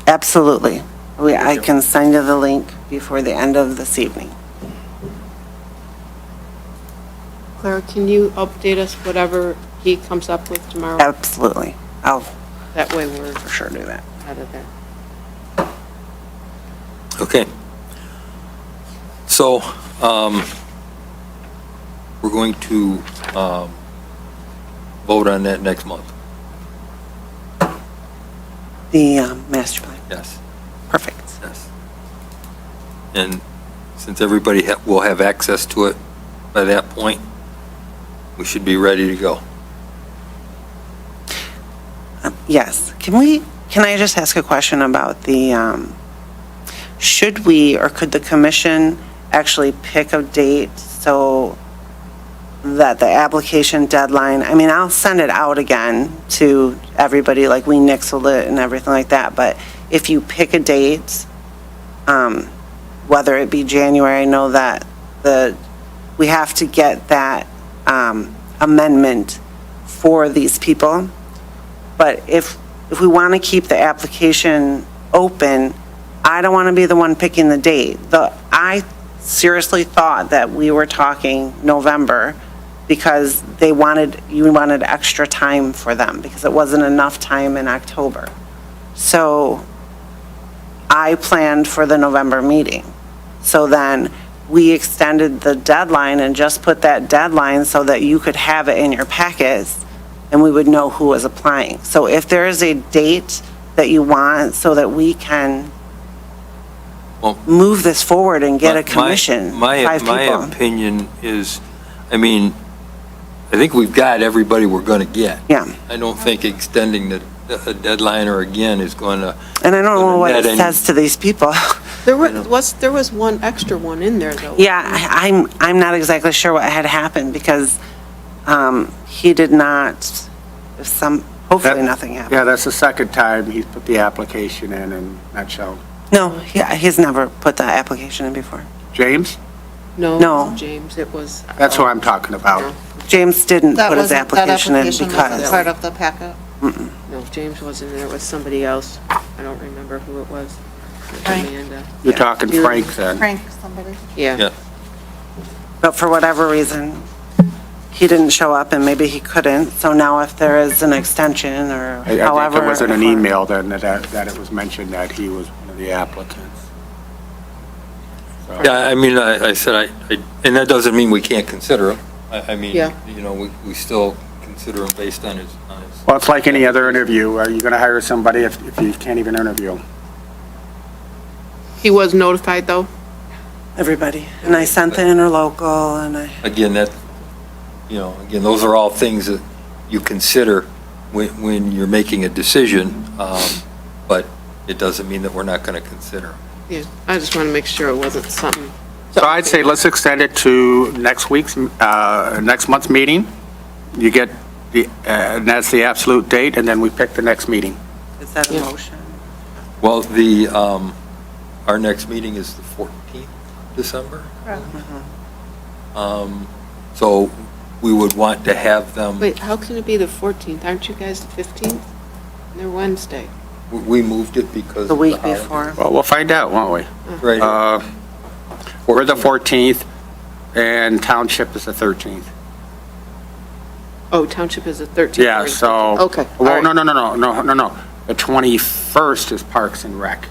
absolutely. I can send you the link before the end of this evening. Clara, can you update us whatever he comes up with tomorrow? Absolutely. I'll That way we're for sure do that. out of that. Okay. So, we're going to vote on that next month. The master plan. Yes, Perfect. yes. And since everybody will have access to it by that point, we should be ready to go. Yes. Can I just ask a question about the, should we, or could the commission actually pick a date so that the application deadline, I mean, I'll send it out again to everybody, like we nixled it and everything like that, but if you pick a date, whether it be January, I know that we have to get that amendment for these people. But if we want to keep the application open, I don't want to be the one picking the date. I seriously thought that we were talking November because you wanted extra time for them because it wasn't enough time in October. So I planned for the November meeting. So then we extended the deadline and just put that deadline so that you could have it in your packets and we would know who was applying. So if there is a date that you want so that we can Well, move this forward and get a My- commission, My 5 people? opinion is, I mean, I think we've got everybody we're going to get. Yeah, I don't think extending the deadline or again is going to, and I don't know what it Net any- says to these people. There was one extra one in there, though. Yeah, I'm not exactly sure what had happened because he did not, hopefully nothing happened. Yeah, that's the second time he's put the application in and not shown. No, he's never put the application in before. James? No. No, James, it was. That's what I'm talking about. James didn't That put his wasn't, that application in application wasn't because, part of the packet. No, James wasn't there, it was somebody else. I don't remember who it was. Frank. Amanda. You're talking Julie. Frank then. Frank, somebody. Yeah. yeah. but for whatever reason, he didn't show up and maybe he couldn't. So now if there is an extension or I think however. there was in an if we're- email then that it was mentioned that he was one of the applicants. So- Yeah, I mean, I said, and that doesn't mean we can't consider him. I mean, Yeah. you know, we still consider him based on his. Well, it's like any other interview. Are you going to hire somebody if you can't even interview them? He was notified, though? Everybody. And I sent the interlocal and I, Again, again, those are all things that you consider when you're making a decision, but it doesn't mean that we're not going to consider them. Yeah, I just want to make sure it wasn't something. So I'd say let's extend it to next month's meeting. You get and that's the absolute date, and then we pick the next meeting. is that a Yeah. motion? Well, our next meeting is the 14th December. So we would want to have them, Wait, how can it be the 14th? Aren't you guys the 15th? They're Wednesday. we moved it because. The of week holiday. before. Well, we'll find out, won't we? Right. We're the 14th, and Township is the 13th. Oh, Township is the 13th. Yeah, so. Okay, all Well, right. no. The 21st is Parks and Rec.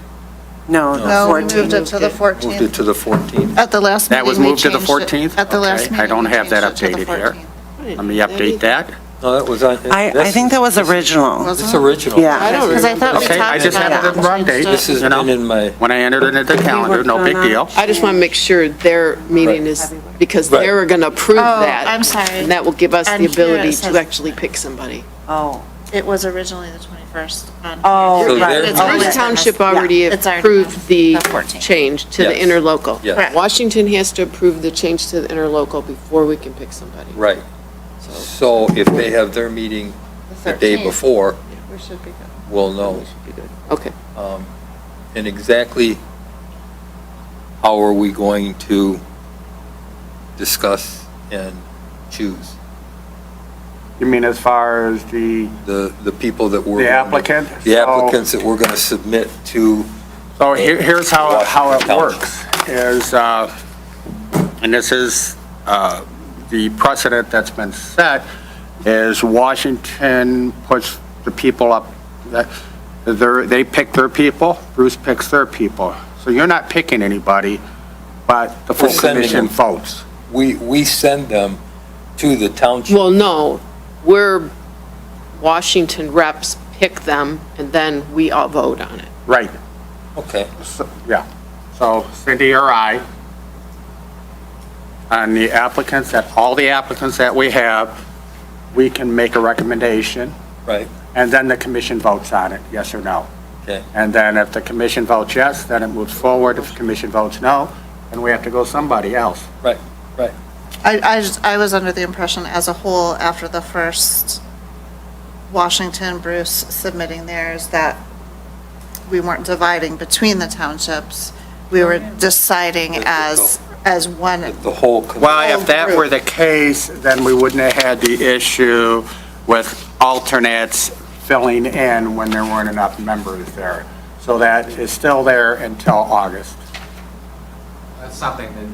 No, the No, we moved 14th. it to the Moved it 14th. to the 14th. At the last meeting, That was we moved to the changed it. 14th? At the last Okay, meeting. I don't we have that changed it to the updated here. 14th. Let me update that. No, that was on. I think that was original. It's original. Yeah. I don't Because I thought we Okay, I talked just about had it. the wrong date. This has You know, been in my, when I entered it into the calendar, no big deal. I just want to make sure their meeting is, because Right. they're going to approve Oh, that. I'm sorry. And that will give us And the here it ability says- to actually pick somebody. Oh. It was originally the 21st. Oh, So right. there- It's Oh, always Bruce been Township this- already yeah, it's already approved the the 14th. change to the Yes. interlocal. Yes. Correct. Washington has to approve the change to the interlocal before we can pick somebody. right. So if they have their meeting the day 13th. before, We should be good. we'll know. Okay. And exactly how are we going to discuss and choose You mean as far as the, the people that we're. The applicant? The So- applicants that we're going to submit to. so here's how it Washington works, is, and this is the precedent that's been set, is Washington puts the people up, that they pick their people, Bruce picks their people. So you're not picking anybody, but the full We're sending commission them. votes. We send them to the township. Well, no, we're, Washington reps pick them, and then we all vote on it. Right. Okay. So- Yeah. So Cindy or I, on the applicants, all the applicants that we have, we can make a recommendation, Right, and then the commission votes on it, yes or no. okay. And then if the commission votes yes, then it moves forward. If the commission votes no, then we have to go somebody else. Right. I was under the impression as a whole, after the first Washington, Bruce submitting theirs, that we weren't dividing between the townships. We were deciding as one. The whole. committee. Well, if that were the case, then we wouldn't have had the issue with alternates filling in when there weren't enough members there. So that is still there until August. That's something that,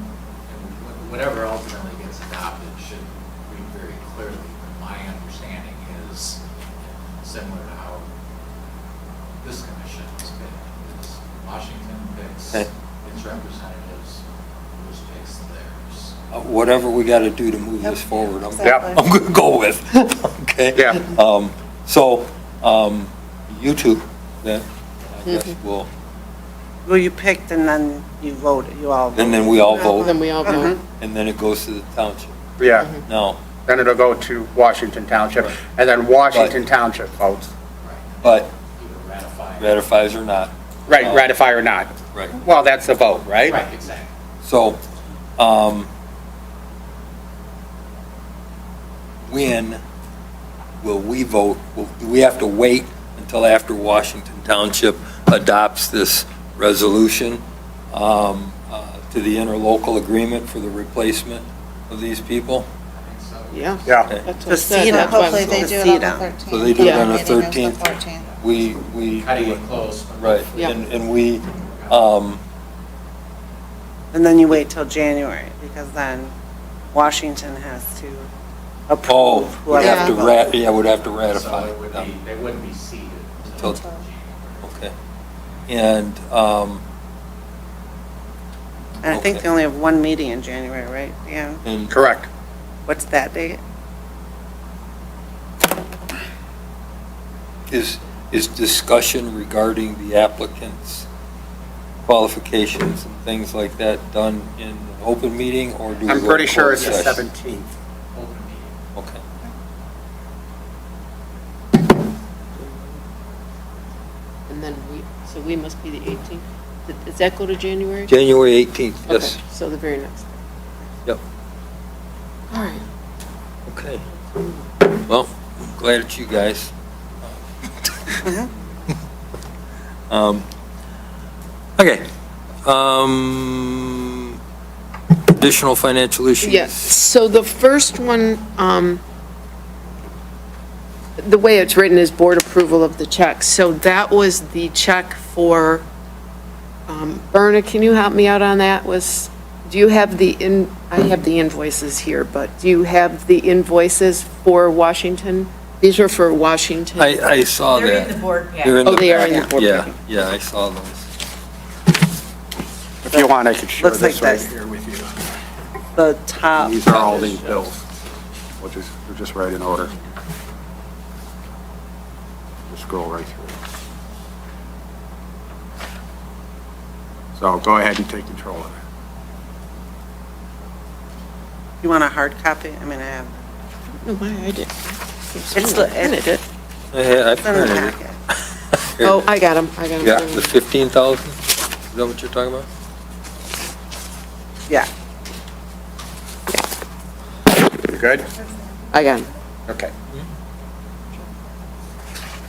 whatever ultimately gets adopted should read very clearly. But my understanding is similar to how this commission has been. It's Washington picks Okay. its representatives, Bruce picks theirs. Whatever we got to do to move this forward, I'm Yep. going to go with, okay? Yeah. So, you two then I guess we'll, Well, you picked and then you voted, you all voted. and then we all vote, Then we all vote. and then it goes to the township. Yeah, No, then it'll go to Washington Township, and then Washington Township votes. but Either ratify. ratifies or not. Right, ratify or not. Right. Well, that's the vote, right? Right, exactly. So, when will we vote? Do we have to wait until after Washington Township adopts this resolution to the interlocal agreement for the replacement of these people? Yeah. Yeah. That's To what I said. see That's why I'm Hopefully they so- do it on the CEDA. 13th. So they do it on the Meeting is the 13th? 14th. We Cutting do it it, close. but right, hopefully- Yeah. and we, And then you wait till January, because then Washington has to oh, approve would have to whoever. would have to So ratify it would them. be, they wouldn't be seated Till- until January. Okay. And, And I think okay. they only have one meeting in January, right? Yeah. and Correct. What's that date? is discussion regarding the applicant's qualifications and things like that done in an open meeting, or do we? I'm go pretty to sure it's closed the session? 17th. Open meeting. Okay. And then so we must be the 18th. Does that go to January? January 18th, yes. Okay, so the very next. Yep. All right. Okay. Well, glad it's you guys. Okay. Additional financial issues? Yes, so the first one, the way it's written is board approval of the check. So that was the check for, Berna, can you help me out on that? Do you have I have the invoices here, but do you have the invoices for Washington? These are for Washington. I saw that. They're in the board packet. They're in Oh, the they are in the packet. board Yeah, packet. yeah, I saw those. If you want, I could share Looks like this right this. here with you. The top. These are all these bills, which is, they're just right in order. Just scroll right through. So go ahead and take control of it. You want a hard copy? I mean, I have, No, why I did. It's the- I printed it. I it's in the printed it. packet. Oh, I got them, I got them. Yeah, the 15,000? Is that what you're talking about? Yeah. You good? I got them. Okay.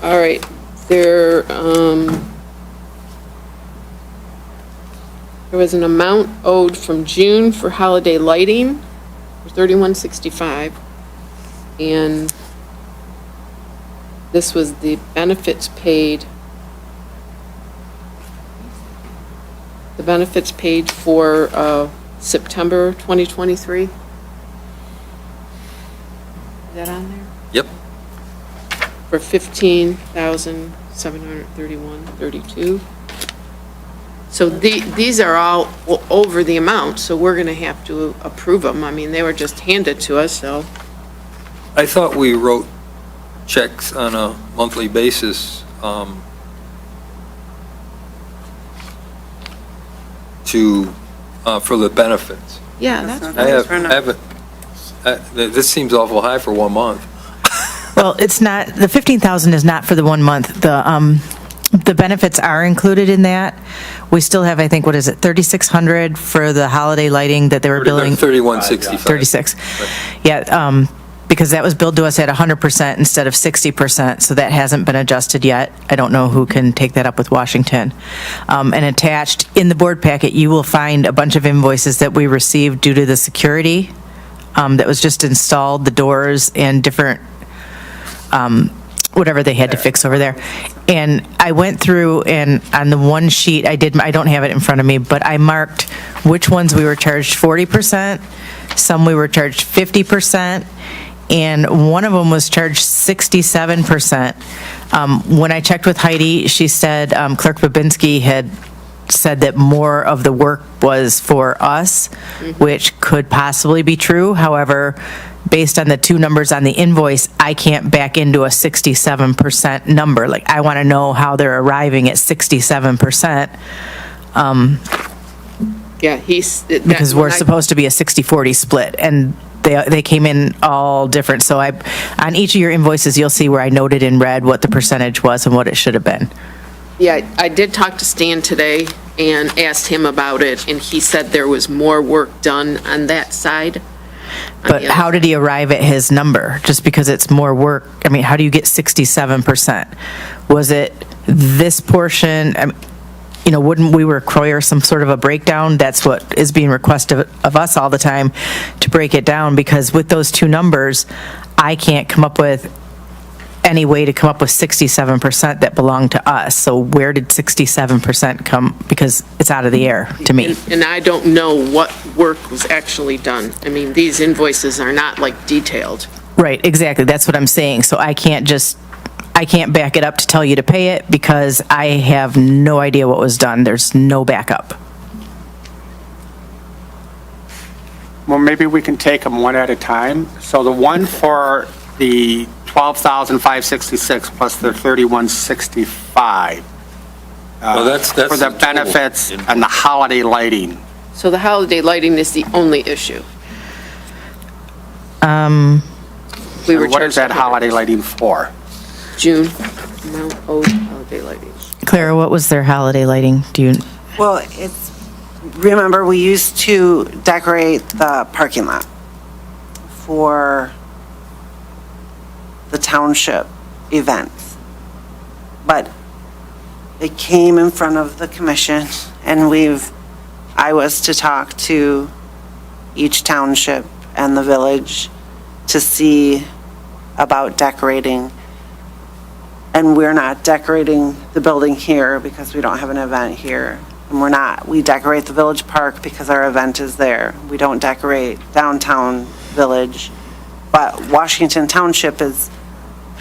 All right, there was an amount owed from June for holiday lighting for $31.65. And this was the benefits paid. The benefits paid for September 2023. Is that on there? Yep. For $15,731.32. So these are all over the amount, so we're going to have to approve them. I mean, they were just handed to us, so. I thought we wrote checks on a monthly basis for the benefits. Yeah, that's I haven't, this seems awful high for 1 month. Well, it's not, the 15,000 is not for the 1 month. The benefits are included in that. We still have, I think, what is it, 3,600 for the holiday lighting that they were billing? 3165. 36. Yeah, because that was billed to us at 100% instead of 60%, so that hasn't been adjusted yet. I don't know who can take that up with Washington. And attached in the board packet, you will find a bunch of invoices that we received due to the security that was just installed, the doors and different, whatever they had to fix over there. And I went through and on the one sheet, I don't have it in front of me, but I marked which ones we were charged 40%, some we were charged 50%, and one of them was charged 67%. When I checked with Heidi, she said Clerk Babinski had said that more of the work was for us, which could possibly be true. However, based on the two numbers on the invoice, I can't back into a 67% number. Like, I want to know how they're arriving at 67%. Yeah, Because we're supposed to be a 60-40 split, and they came in all different. So on each of your invoices, you'll see where I noted in red what the percentage was and what it should have been. Yeah, I did talk to Stan today and asked him about it, and he said there was more work done on that side. But how did he arrive at his number? Just because it's more work, I mean, how do you get 67%? Was it this portion? I mean, you know, wouldn't we require some sort of a breakdown? That's what is being requested of us all the time, to break it down, because with those two numbers, I can't come up with any way to come up with 67% that belong to us. So where did 67% come? Because it's out of the air to me. And I don't know what work was actually done. I mean, these invoices are not like detailed. Right, exactly. That's what I'm saying. So I can't back it up to tell you to pay it because I have no idea what was done. There's no backup. Well, maybe we can take them one at a time. So the one for the 12,566 plus the 3,165. Well, that's For the the total benefits invoice. and the holiday lighting. So the holiday lighting is the only issue. We were And what is that charged holiday lighting for? June, amount owed holiday lighting. Clara, what was their holiday lighting? Do you, Well, remember, we used to decorate the parking lot for the township events. But it came in front of the commission, and I was to talk to each township and the village to see about decorating. And we're not decorating the building here because we don't have an event here. And we decorate the village park because our event is there. We don't decorate downtown village. But Washington Township is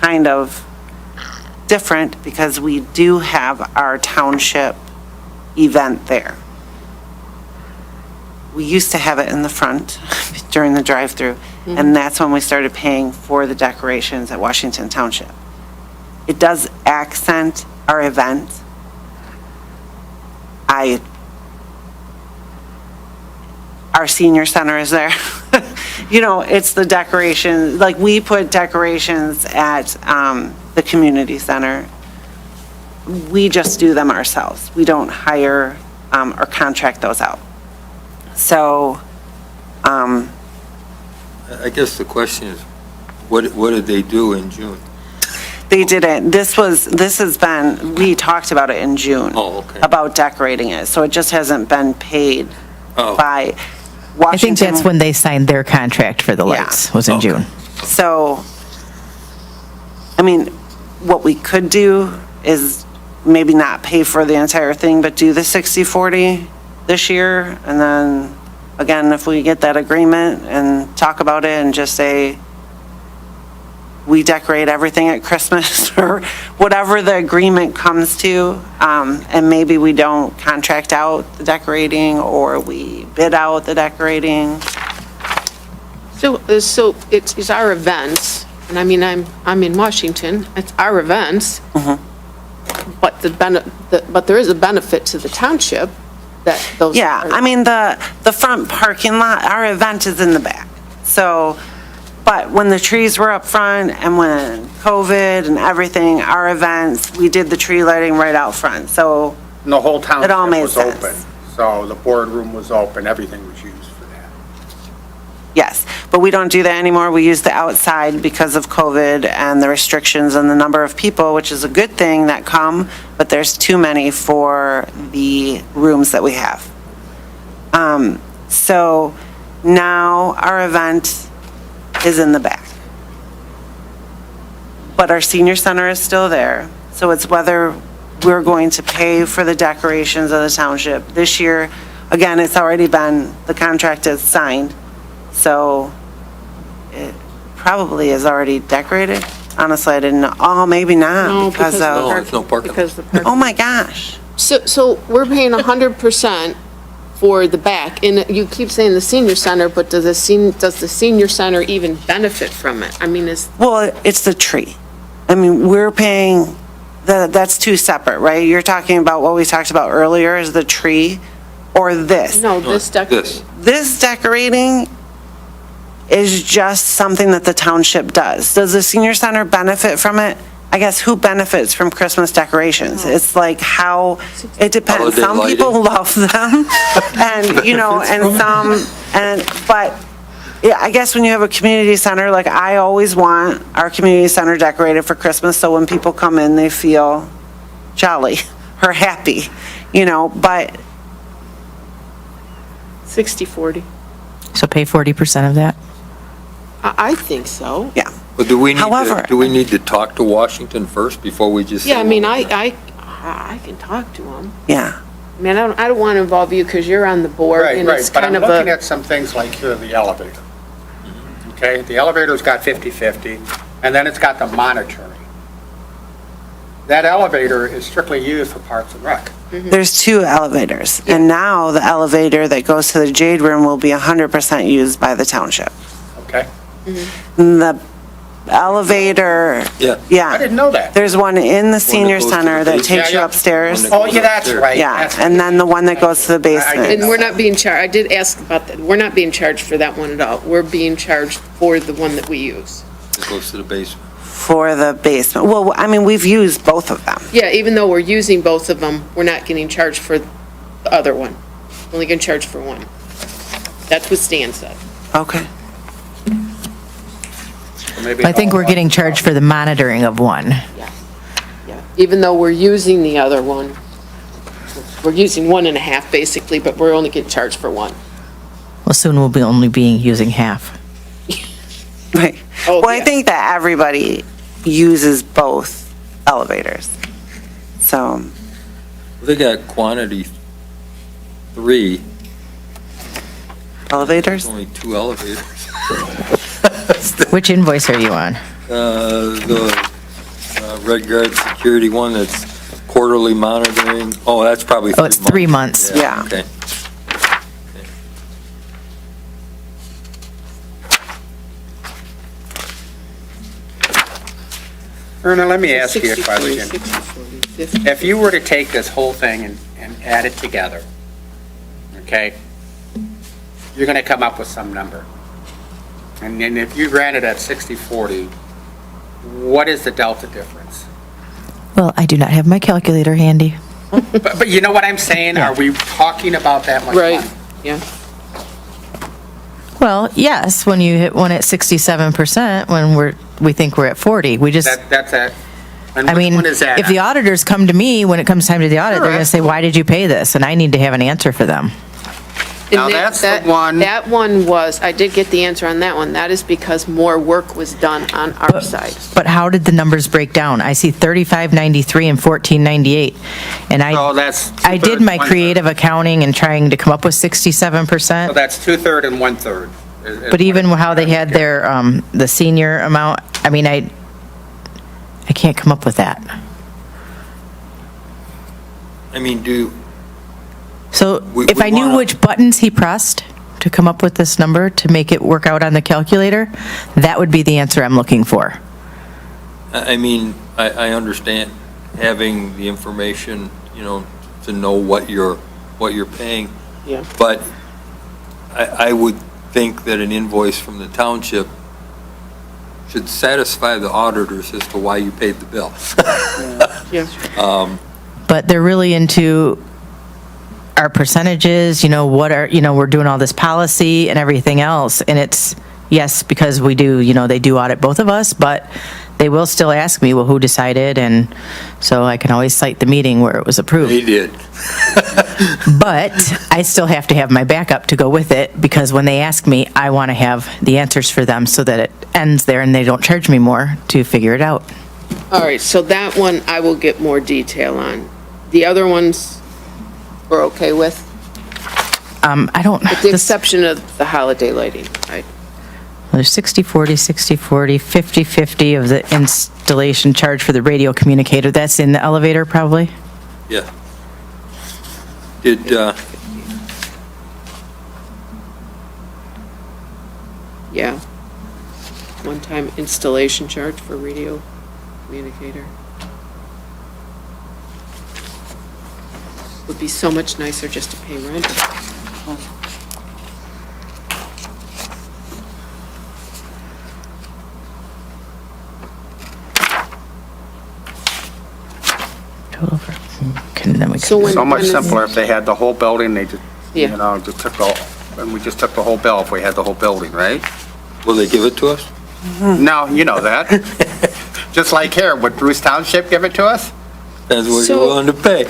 kind of different because we do have our township event there. We used to have it in the front during the drive-through, and that's when we started paying for the decorations at Washington Township. It does accent our event. Our senior center is there. You know, it's the decoration, like we put decorations at the community center. We just do them ourselves. We don't hire or contract those out. So, I guess the question is, what did they do in June? they didn't, we talked about it in June. Oh, okay. About decorating it, so it just hasn't been paid Oh. by I Washington. think that's when they signed their contract for the lights, was in Okay. June. So, I mean, what we could do is maybe not pay for the entire thing, but do the 60/40 this year, and then, again, if we get that agreement and talk about it and just say, we decorate everything at Christmas, or whatever the agreement comes to, and maybe we don't contract out the decorating, or we bid out the decorating. So it's our events, and I mean, I'm in Washington, it's our events. But but there is a benefit to the township that those. Yeah, are- I mean, the front parking lot, our event is in the back. So, but when the trees were up front and when COVID and everything, our events, we did the tree lighting right out front. So, And the whole township It all made was sense. open. So the boardroom was open, everything was used for that. yes, but we don't do that anymore. We use the outside because of COVID and the restrictions and the number of people, which is a good thing that come, but there's too many for the rooms that we have. So now our event is in the back. But our senior center is still there, so it's whether we're going to pay for the decorations of the township. This year, again, it's already been, the contract is signed, so it probably is already decorated. Honestly, I didn't know, oh, maybe No, not, because No, of, it's no parking. Because the park. oh my gosh. So we're paying 100% for the back. And you keep saying the senior center, but does the senior center even benefit from it? I mean, Well, it's the tree. I mean, we're paying, that's two separate, right? You're talking about what we talked about earlier is the tree or this. no, this This. This decorating is just something that the township does. Does the senior center benefit from it? I guess who benefits from Christmas decorations? It's like how, it depends. Holiday Some lighting. people love them and, you know, but yeah, I guess when you have a community center, like I always want our community center decorated for Christmas, so when people come in, they feel jolly or happy, you know, but 60/40. So pay 40% of that? I think so. yeah. But do we need However- to, do we need to talk to Washington first before we just? Yeah, say I mean, what we think? I can talk to them. Yeah. I mean, I don't want to involve you because you're on the board Right, and right, it's but I'm kind of looking a, at some things like here, the elevator. Okay, the elevator's got 50/50, and then it's got the monitoring. That elevator is strictly used for Parks and Rec. There's two elevators, and now the elevator that goes to the Jade Room will be 100% used by the township. Okay? The elevator, Yeah. I yeah, didn't know that. there's one in the senior goes to center the that basement. takes you Yeah, yeah. upstairs. One Oh, yeah, that's right. Yeah, That's- and then the one that goes to the I basement. and we're not being charged, I did ask about that. We're not being charged for that one at all. We're being charged for the one that we use. It goes to the basement. For the basement. Well, I mean, we've used both of them. Yeah, even though we're using both of them, we're not getting charged for the other one. Only getting charged for one. That's what Stan said. Okay. So maybe I think I'll- we're getting charged for the monitoring of one. Yeah. Even though we're using the other one, we're using 1.5 basically, but we're only getting charged for one. Well, soon we'll be only being using half. Right. Oh, Well, I yeah. think that everybody uses both elevators. So, They got quantity 3, elevators? only 2 elevators. Which invoice are you on? The Red Guard security one that's quarterly monitoring, oh, that's probably 3 Oh, it's 3 months. Yeah. Okay. Erna, let me ask you a 60/40, question. 60/40, 50. If you were to take this whole thing and add it together, okay, you're going to come up with some number. And then if you ran it at 60/40, what is the delta difference? Well, I do not have my calculator handy. But you know what I'm saying? Are we talking about that much money? Right, yeah. Well, yes, when you hit one at 67%, when we think we're at 40, we just, That's it. And I which mean, one is that? if the auditors come to me, when it comes time to the audit, they're going to say, why did you pay this? And I need to have an answer for them. Now, And that's the one- That one was, I did get the answer on that one. That is because more work was done on our side. But how did the numbers break down? I see 3593 and 1498. And So that's I did two-thirds, my one-third. creative accounting and trying to come up with So 67%. that's 2/3 and 1/3. But even how they had their, the senior amount, I mean, I can't come up with that. I mean, So We- if we I knew wanna- which buttons he pressed to come up with this number to make it work out on the calculator, that would be the answer I'm looking for. I mean, I understand having the information, you know, to know what you're paying. Yeah. But I would think that an invoice from the township should satisfy the auditors as to why you paid the bill. Yeah. But they're really into our percentages, we're doing all this policy and everything else. And it's, yes, because we do, they do audit both of us, but they will still ask me, well, who decided? And so I can always cite the meeting where it was approved. They did. But I still have to have my backup to go with it, because when they ask me, I want to have the answers for them so that it ends there and they don't charge me more to figure it out. All right, so that one I will get more detail on. The other ones we're okay with, I don't, with the exception of the holiday lighting, right? there's 60/40, 60/40, 50/50 of the installation charge for the radio communicator. That's in the elevator, probably? Yeah. Did Yeah. One-time installation charge for radio communicator. Would be so much nicer just to pay rent. Total for- okay, then we So can- when- So much when is- simpler if they had the whole building, they just, you Yeah. know, just took and we just took the whole bill if we had the whole building, right? Will they give it to us? No, you know that. Just like here, would Bruce Township give it to us? That's what So- you're willing to pay.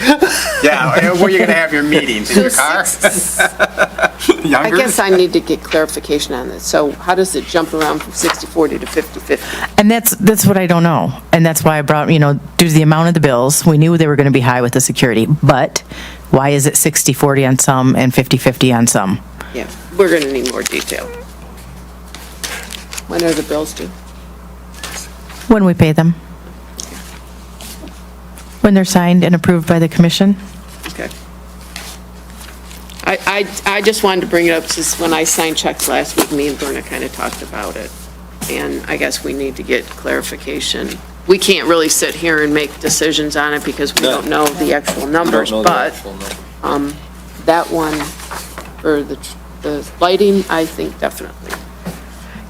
Yeah, where you gonna have your meetings, in your car? I Youngers? guess I need to get clarification on this. So how does it jump around from 60/40 to 50/50? And that's what I don't know. And that's why I brought, due to the amount of the bills, we knew they were going to be high with the security, but why is it 60/40 on some and 50/50 on some? Yeah, we're going to need more detail. When are the bills due? When we pay them. When they're signed and approved by the commission. Okay. I just wanted to bring it up, since when I signed checks last week, me and Berna kind of talked about it. And I guess we need to get clarification. We can't really sit here and make decisions on it because we No. don't know the actual I numbers, don't know the but actual number. that one, for the lighting, I think definitely.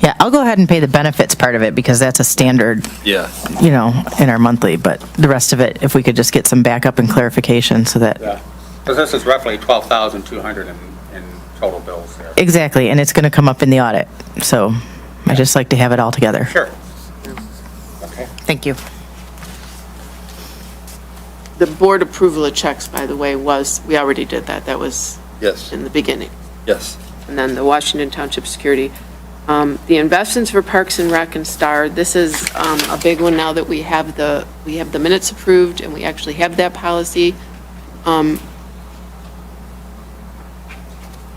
Yeah, I'll go ahead and pay the benefits part of it because that's a standard, Yeah. in our monthly, but the rest of it, if we could just get some backup and clarification so that, Yeah, because this is roughly 12,200 in total bills there. exactly, and it's going to come up in the audit. So I just like to have it all together. Sure. Okay. Thank you. The board approval of checks, by the way, we already did that. That was Yes, in the beginning. yes. And then the Washington Township Security. The investments for Parks and Rec and STAR, this is a big one now that we have the minutes approved and we actually have that policy.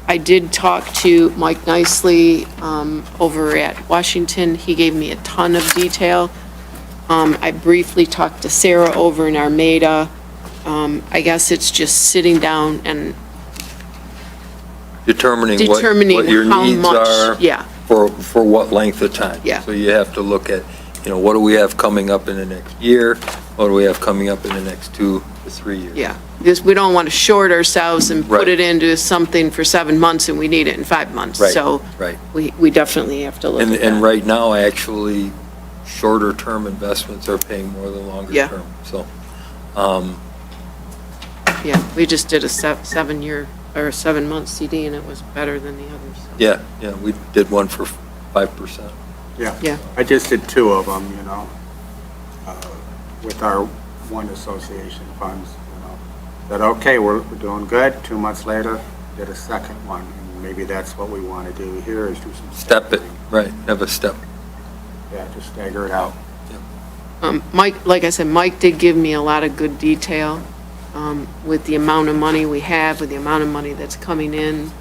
I did talk to Mike Nicely over at Washington. He gave me a ton of detail. I briefly talked to Sarah over in Armada. I guess it's just sitting down and Determining what determining your how needs much, are. yeah. For what length of time. Yeah. So you have to look at, what do we have coming up in the next year? What do we have coming up in the next 2 to 3 years? Yeah, because we don't want to short ourselves and put Right. it into something for 7 months and we need it in 5 months. Right, So right. we definitely have to look And, at and that. right now, actually, shorter-term investments are paying more than Yeah. longer-term. So, Yeah, we just did a 7-year or a 7-month CD and it was better than the others. so. yeah, we did one for 5%. Yeah. I just did 2 of them, with our one association funds, Said, okay, we're doing good. 2 months later, did a second one. And maybe that's what we want to do here, is do some Step it, stepping. right, have a step. Yeah, just stagger it out. Mike, like I said, Mike did give me a lot of good detail with the amount of money we have, with the amount of money that's coming in.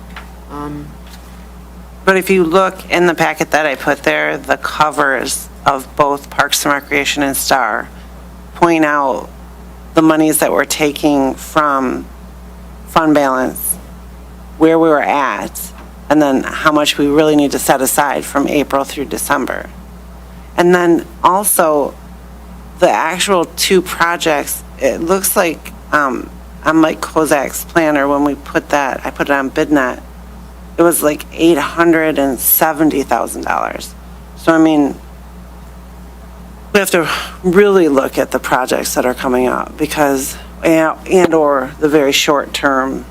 But if you look in the packet that I put there, the covers of both Parks and Recreation and STAR point out the monies that we're taking from fund balance, where we were at, and then how much we really need to set aside from April through December. And then also, the actual 2 projects, it looks like on Mike Kozak's planner, when we put that, I put it on BidNet, it was like $870,000. So, I mean, we have to really look at the projects that are coming up because, and/or the very short term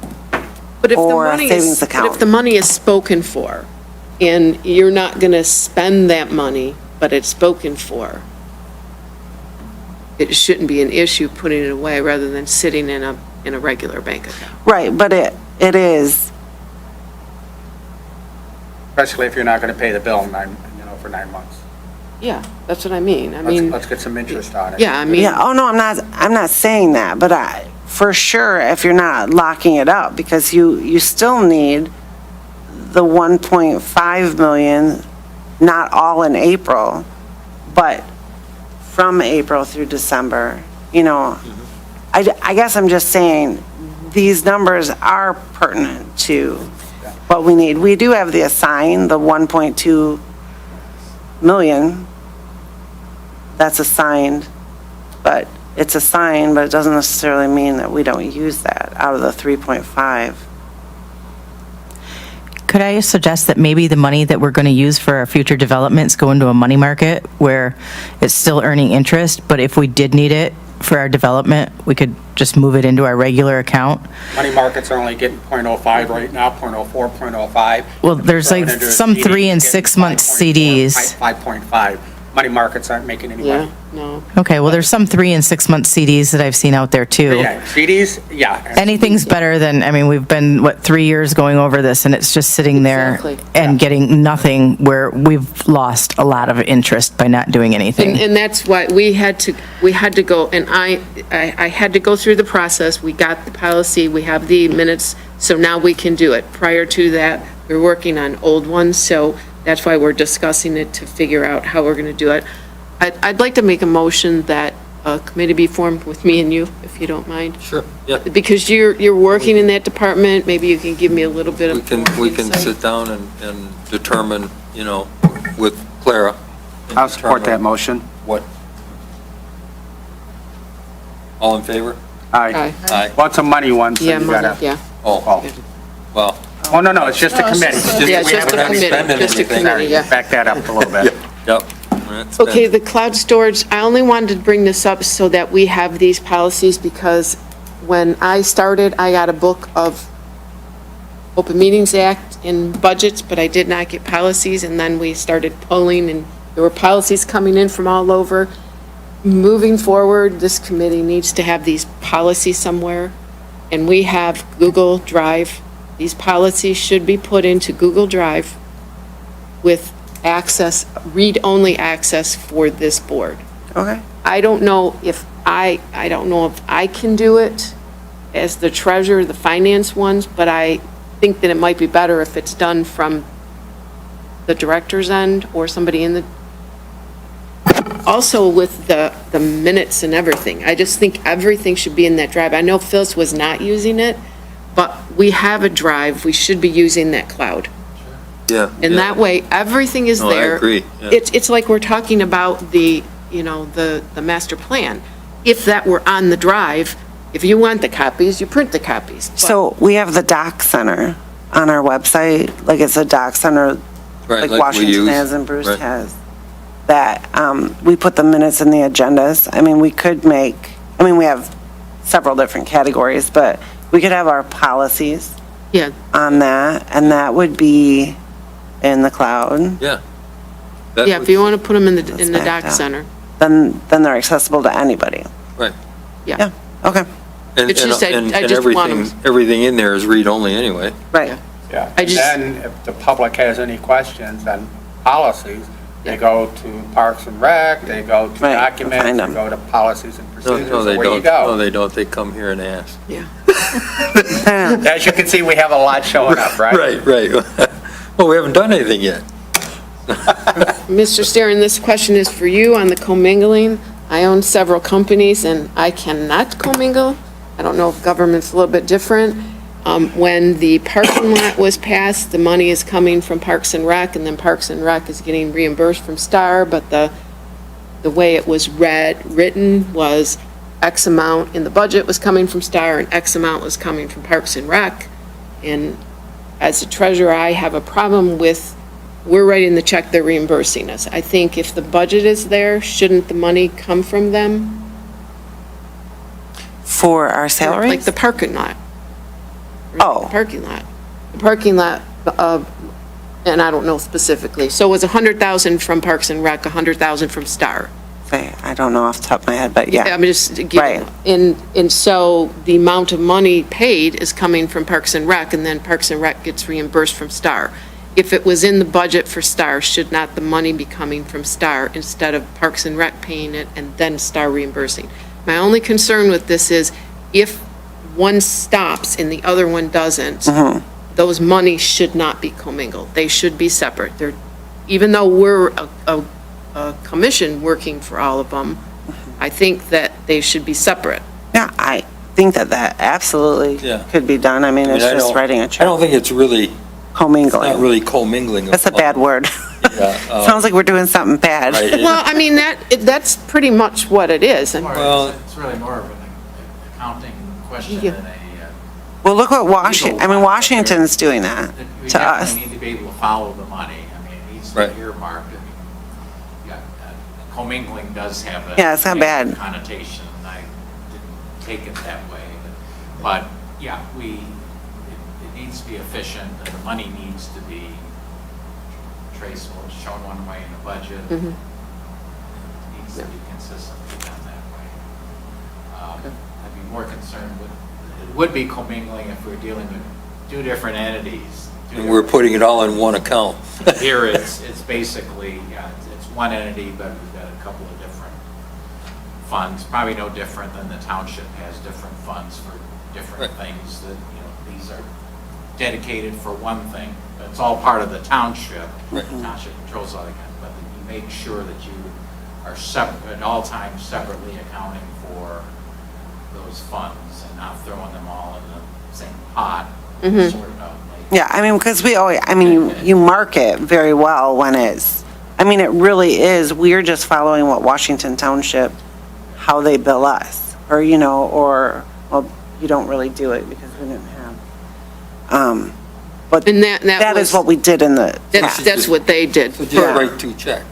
But if the or a money savings is, but account. if the money is spoken for, and you're not going to spend that money, but it's spoken for, it shouldn't be an issue putting it away rather than sitting in a regular bank account. Right, but it is, Especially if you're not going to pay the bill for 9 months. Yeah, that's what I mean. I mean, Let's get some interest on it. yeah, I mean, yeah, oh no, I'm not saying that, but for sure, if you're not locking it up, because you still need the 1.5 million, not all in April, but from April through December, I guess I'm just saying, these numbers are pertinent to what we need. We do have the assigned, the 1.2 million, that's assigned, but it's assigned, but it doesn't necessarily mean that we don't use that out of the 3.5. Could I suggest that maybe the money that we're going to use for our future developments go into a money market where it's still earning interest, but if we did need it for our development, we could just move it into our regular account? Money markets are only getting .05 right now, .04, .05. Well, there's Throwing like into a some CD, 3 and getting 6 month 5.4, CDs. 5.5. Money markets aren't making any money. Yeah, no. Okay, well, there's some 3 and 6 month CDs that I've seen out there too. Yeah, CDs, yeah. Anything's better than, I mean, we've been, 3 years going over this and it's just sitting there Exactly. and getting nothing, where we've lost a lot of interest by not doing anything. And that's why we had to go, and I had to go through the process. We got the policy, we have the minutes, so now we can do it. Prior to that, we were working on old ones, so that's why we're discussing it to figure out how we're going to do it. I'd like to make a motion that a committee be formed with me and you, if you don't mind. Sure, yeah. Because you're working in that department, maybe you can give me a little bit of. We can insight. sit down and determine, you know, with Clara. and I'll support that determine motion. What? All in favor? Aye. Aye. Want some money ones, so Yeah, you gotta. money, yeah. Oh, well, Oh, no, no, it's just a committee. Yeah, we just haven't a spending committee, just a anything. committee, yeah. Back that up a little bit. yep. That's been- Okay, the cloud storage, I only wanted to bring this up so that we have these policies, because when I started, I got a book of Open Meetings Act and budgets, but I did not get policies, and then we started pulling, and there were policies coming in from all over. Moving forward, this committee needs to have these policies somewhere, and we have Google Drive. These policies should be put into Google Drive with access, read-only access for this board. Okay. I don't know if I don't know if I can do it as the treasurer, the finance ones, but I think that it might be better if it's done from the director's end or somebody in the, also with the minutes and everything. I just think everything should be in that drive. I know Phyllis was not using it, but we have a drive, we should be using that cloud. Yeah. And yeah. that way, everything is No, I there. agree, yeah. It's like we're talking about the, you know, the master plan. If that were on the drive, if you want the copies, you print the copies. But- So we have the doc center on our website, like it's a doc center, Right, like we Washington use. has and Bruce Right. has, that we put the minutes in the agendas. I mean, we could make, I mean, we have several different categories, but we could have our policies Yeah, on that, and that would be in the cloud. Yeah. That yeah, would- if you want to put them in the Let's doc back down. center. Then they're accessible to anybody. Right. Yeah, okay, And- It's just, I and- and just want everything- Everything in there is read-only anyway. right. Yeah, I and just- then if the public has any questions on policies, they go to Parks and Rec, they go to Right, documents, find they them. go to policies and No, procedures, no, so they where you don't. No, go. they don't. They come here and ask. Yeah. As you can see, we have a lot showing up, right? Right, right. Well, we haven't done anything yet. Mr. Sterin, this question is for you on the commingling. I own several companies, and I cannot commingle. I don't know if government's a little bit different. When the parking lot was passed, the money is coming from Parks and Rec, and then Parks and Rec is getting reimbursed from STAR, but the way it was written was X amount in the budget was coming from STAR, and X amount was coming from Parks and Rec. And as a treasurer, I have a problem with, we're writing the check, they're reimbursing us. I think if the budget is there, shouldn't the money come from them? For our salaries? Like the parking lot. Oh. The parking lot. The parking lot, and I don't know specifically. So it was 100,000 from Parks and Rec, 100,000 from STAR. I don't know off the top of my head, but yeah. I'm just giving, Right. and so the amount of money paid is coming from Parks and Rec, and then Parks and Rec gets reimbursed from STAR. If it was in the budget for STAR, should not the money be coming from STAR instead of Parks and Rec paying it and then STAR reimbursing? My only concern with this is if one stops and the other one doesn't, those monies should not be commingled. They should be separate. They're, even though we're a commission working for all of them, I think that they should be separate. Yeah, I think that absolutely Yeah. could be done. I mean, it's I just don't- writing a I check, don't think it's really, not commingling. really commingling. That's a bad word. Sounds like we're doing something bad. Right. Well, I mean, that's pretty much what it is. And Well- It's really more of an accounting question Yeah. than a. Well, look what Washington's doing that We to us. definitely need to be able to follow the money. I mean, it needs to Right. be earmarked. I mean, yeah, commingling does have a. Yeah, it's not bad. Connotation, and I didn't take it that way. But, yeah, it needs to be efficient, and the money needs to be traceable, shown one way in the budget. Mhm. It needs to be consistently done that way. I'd be more concerned with, it would be commingling if we're dealing with two different entities. And we're putting it all in one account. Here, it's basically, yeah, it's one entity, but we've got a couple of different funds, probably no different than the township has different funds for different Right. things that, these are dedicated for one thing. It's all part of the township. The township controls all that, but you make sure that you are separate, at all times separately accounting for those funds and not throwing them all in the same pot, sort it out later. Yeah, I mean, because you mark it very well when it really is, we're just following what Washington Township, how they bill us, or, well, you don't really do it because we didn't have. But And that is was- what we did in the past. That's what they did. So just Yeah. write 2 checks.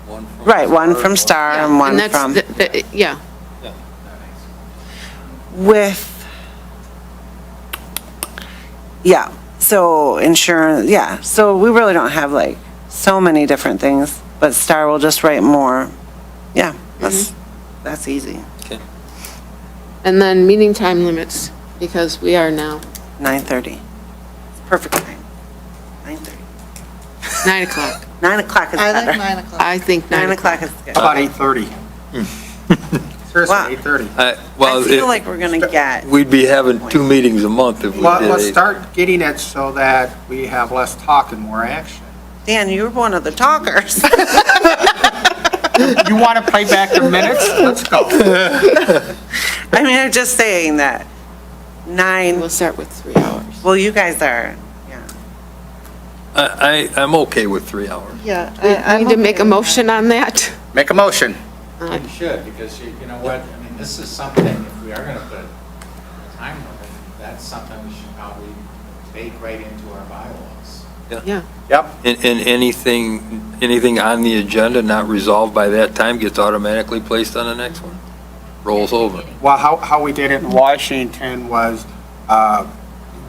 One from. Right, one from Star Yeah, and one that's from, yeah. Yeah. with, yeah, so insurance, yeah, so we really don't have like so many different things, but Star will just write more. Yeah, that's easy. Okay. And then meeting time limits, because we are now 9:30. Perfect time. 9:30. 9 o'clock. 9 o'clock is I better. like 9 o'clock. I think 9 o'clock is good. How about 8:30? Seriously, Wow. 8:30. Well, I feel like we're going to get, we'd be having 2 meetings a month if we Well, did let's 8. start getting it so that we have less talk and more action. Dan, you're one of the talkers. You want to play back the minutes? Let's go. I mean, I'm just saying that 9, We'll start with 3 hours. well, you guys are, yeah. I'm okay with 3 hours. Yeah. I need to make a motion on that. Make a motion. You should, because you know what, I mean, this is something, if we are gonna put a time limit, that's something we should probably bake right into our bylaws. Yeah. Yep. And anything on the agenda not resolved by that time gets automatically placed on the next one? Rolls over. Well, how we did it in Washington was,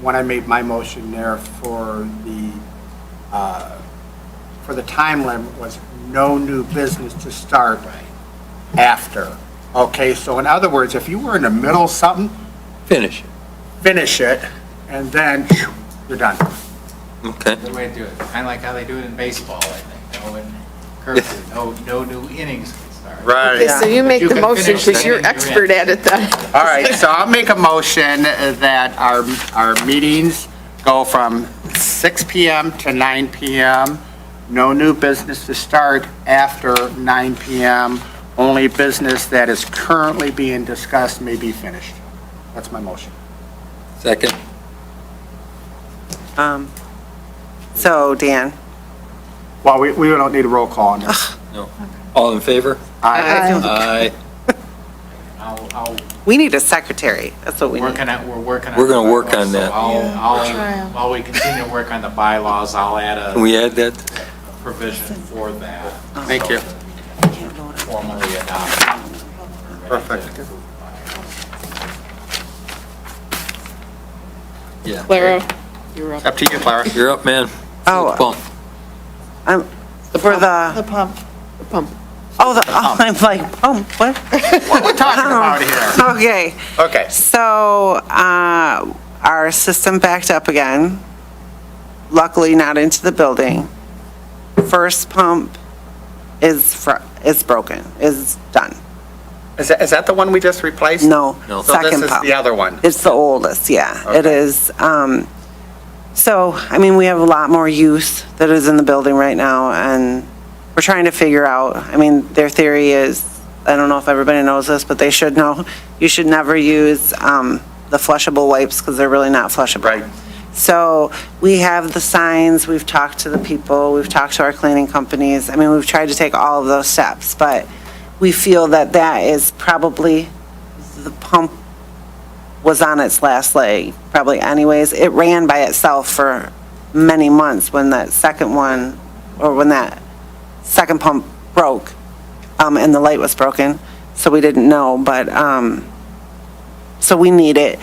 when I made my motion there for the time limit was no new business to start after. Okay, so in other words, if you were in the middle of something, Finish. finish it, and then you're done. Okay. Good way to do it, kind of like how they do it in baseball, I think, no new innings can start. Okay, so you make You the can motion finish because the you're inning you're in. expert at it then. All right, so I'll make a motion that our meetings go from 6 PM to 9 PM. No new business to start after 9 PM. Only business that is currently being discussed may be finished. That's my motion. Second. So, Dan? Well, we don't need a roll call on this. No. All in favor? Aye. Aye. I'll We need a secretary, that's what we need. we're working on. We're gonna the work bylaws, on so that. trying. While we continue to work on the bylaws, I'll add Can we add that? a provision for that. Thank you. Formally adopt. Perfect. Yeah. Clara, you're up. Up to you, Clara. You're up, man. Oh. Bump. For the, pump. Pump. I'm like, what? What we're talking about here. Okay, Okay. so, our system backed up again. Luckily not into the building. First pump is broken, is done. Is that the one we just replaced? No, No. So this second is pump. the other one? It's the oldest, yeah, it Okay. is. So, I mean, we have a lot more use that is in the building right now, and we're trying to figure out, I mean, their theory is, I don't know if everybody knows this, but they should know, you should never use the flushable wipes, because they're really not flushable. Right. So we have the signs, we've talked to the people, we've talked to our cleaning companies. I mean, we've tried to take all of those steps, but we feel that that is probably, the pump was on its last leg, probably anyways. It ran by itself for many months when that second one, or when that second pump broke, and the light was broken, so we didn't know, but, so we need it.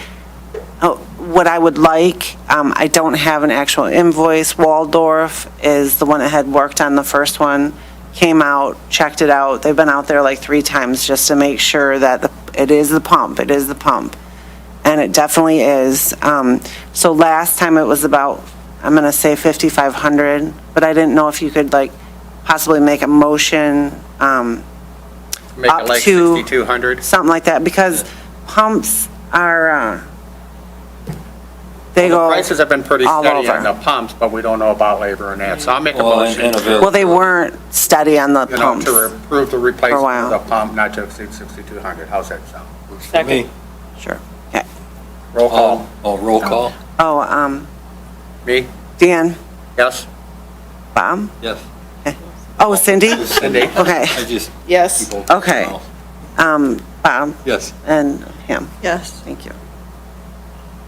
What I would like, I don't have an actual invoice. Waldorf is the one that had worked on the first one, came out, checked it out. They've been out there like 3 times just to make sure that it is the pump, it is the pump. And it definitely is. So last time it was about, I'm going to say 5,500, but I didn't know if you could like possibly make a motion Make up it like to 6,200. something like that, because pumps are, they go Prices have been pretty all steady on over. the pumps, but we don't know about labor and that. So I'll make a Well, motion, and Well, they weren't steady on the you know, pumps. to approve the replacement while. of the pump, not to exceed 6,200. How's that sound? For me. Sure. Okay. Roll call. Roll call? Oh, Me? Dan, Yes? Bob? Yes. Oh, Cindy? Cindy? Okay, I just. Yes. people- Okay. Bob Yes. and him. Yes. Thank you.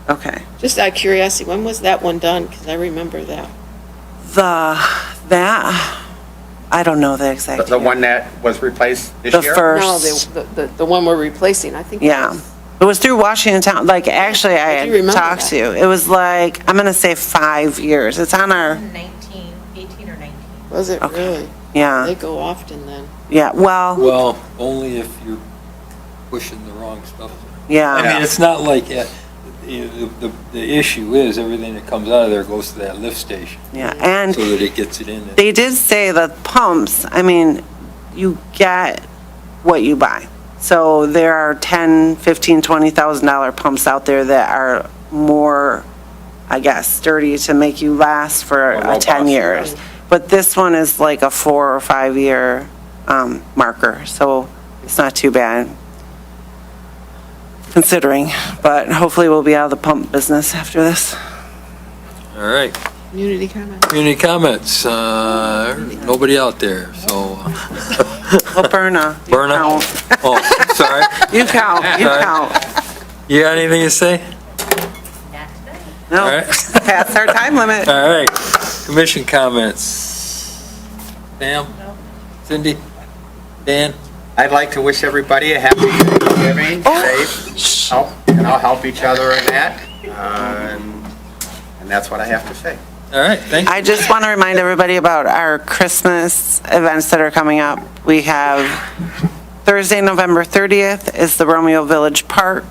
Okay. Just out of curiosity, when was that one done? Because I remember that. That, I don't know the exact. The year. one that was replaced this The year? first. No, the one we're replacing, I think. Yeah. It was through Washington Town, like, actually, I I do remember talked that. to you. It was like, I'm gonna say 5 years. It's on our, 18 or 19. Was it really? They yeah, go often then. yeah, well, Well, only if you're pushing the wrong stuff. I yeah, mean, it's not like, the issue is everything that comes out of there goes to that lift station, yeah. And so that it gets it in there. they did say the pumps, I mean, you get what you buy. So there are $10,000, $15,000, $20,000 pumps out there that are more, I guess, sturdy to make you last for More robust, 10 years. But this one is like a 4 or 5 year marker, so it's not too bad considering, but hopefully we'll be out of the pump business after this. All right. Community comment. Community comments, nobody out there, so. Well, Berna. you Berna? count. Oh, sorry. You count, you Sorry. count. You got anything to say? All No, right. past our time limit. All right. Commission comments. Pam? Cindy? Dan? I'd like to wish everybody a happy Thanksgiving, safe, help, help each other in that. And that's what I have to say. All right, thank you. I just want to remind everybody about our Christmas events that are coming up. We have Thursday, November 30th is the Romeo Village Park.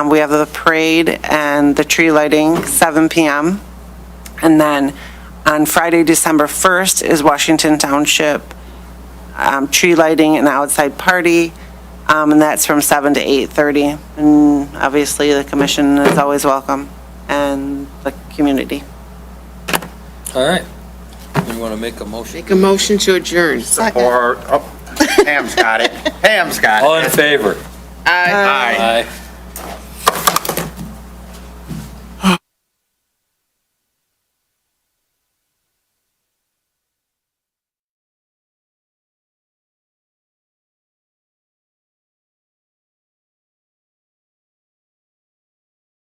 We have the parade and the tree lighting, 7 p.m. And then on Friday, December 1st is Washington Township tree lighting and outside party, and that's from 7 to 8:30. And obviously, the commission is always welcome, and the community. All right. You want to make a motion? Make a motion to adjourn. Or, Pam's got it. Pam's got it. All in favor? Aye. Aye.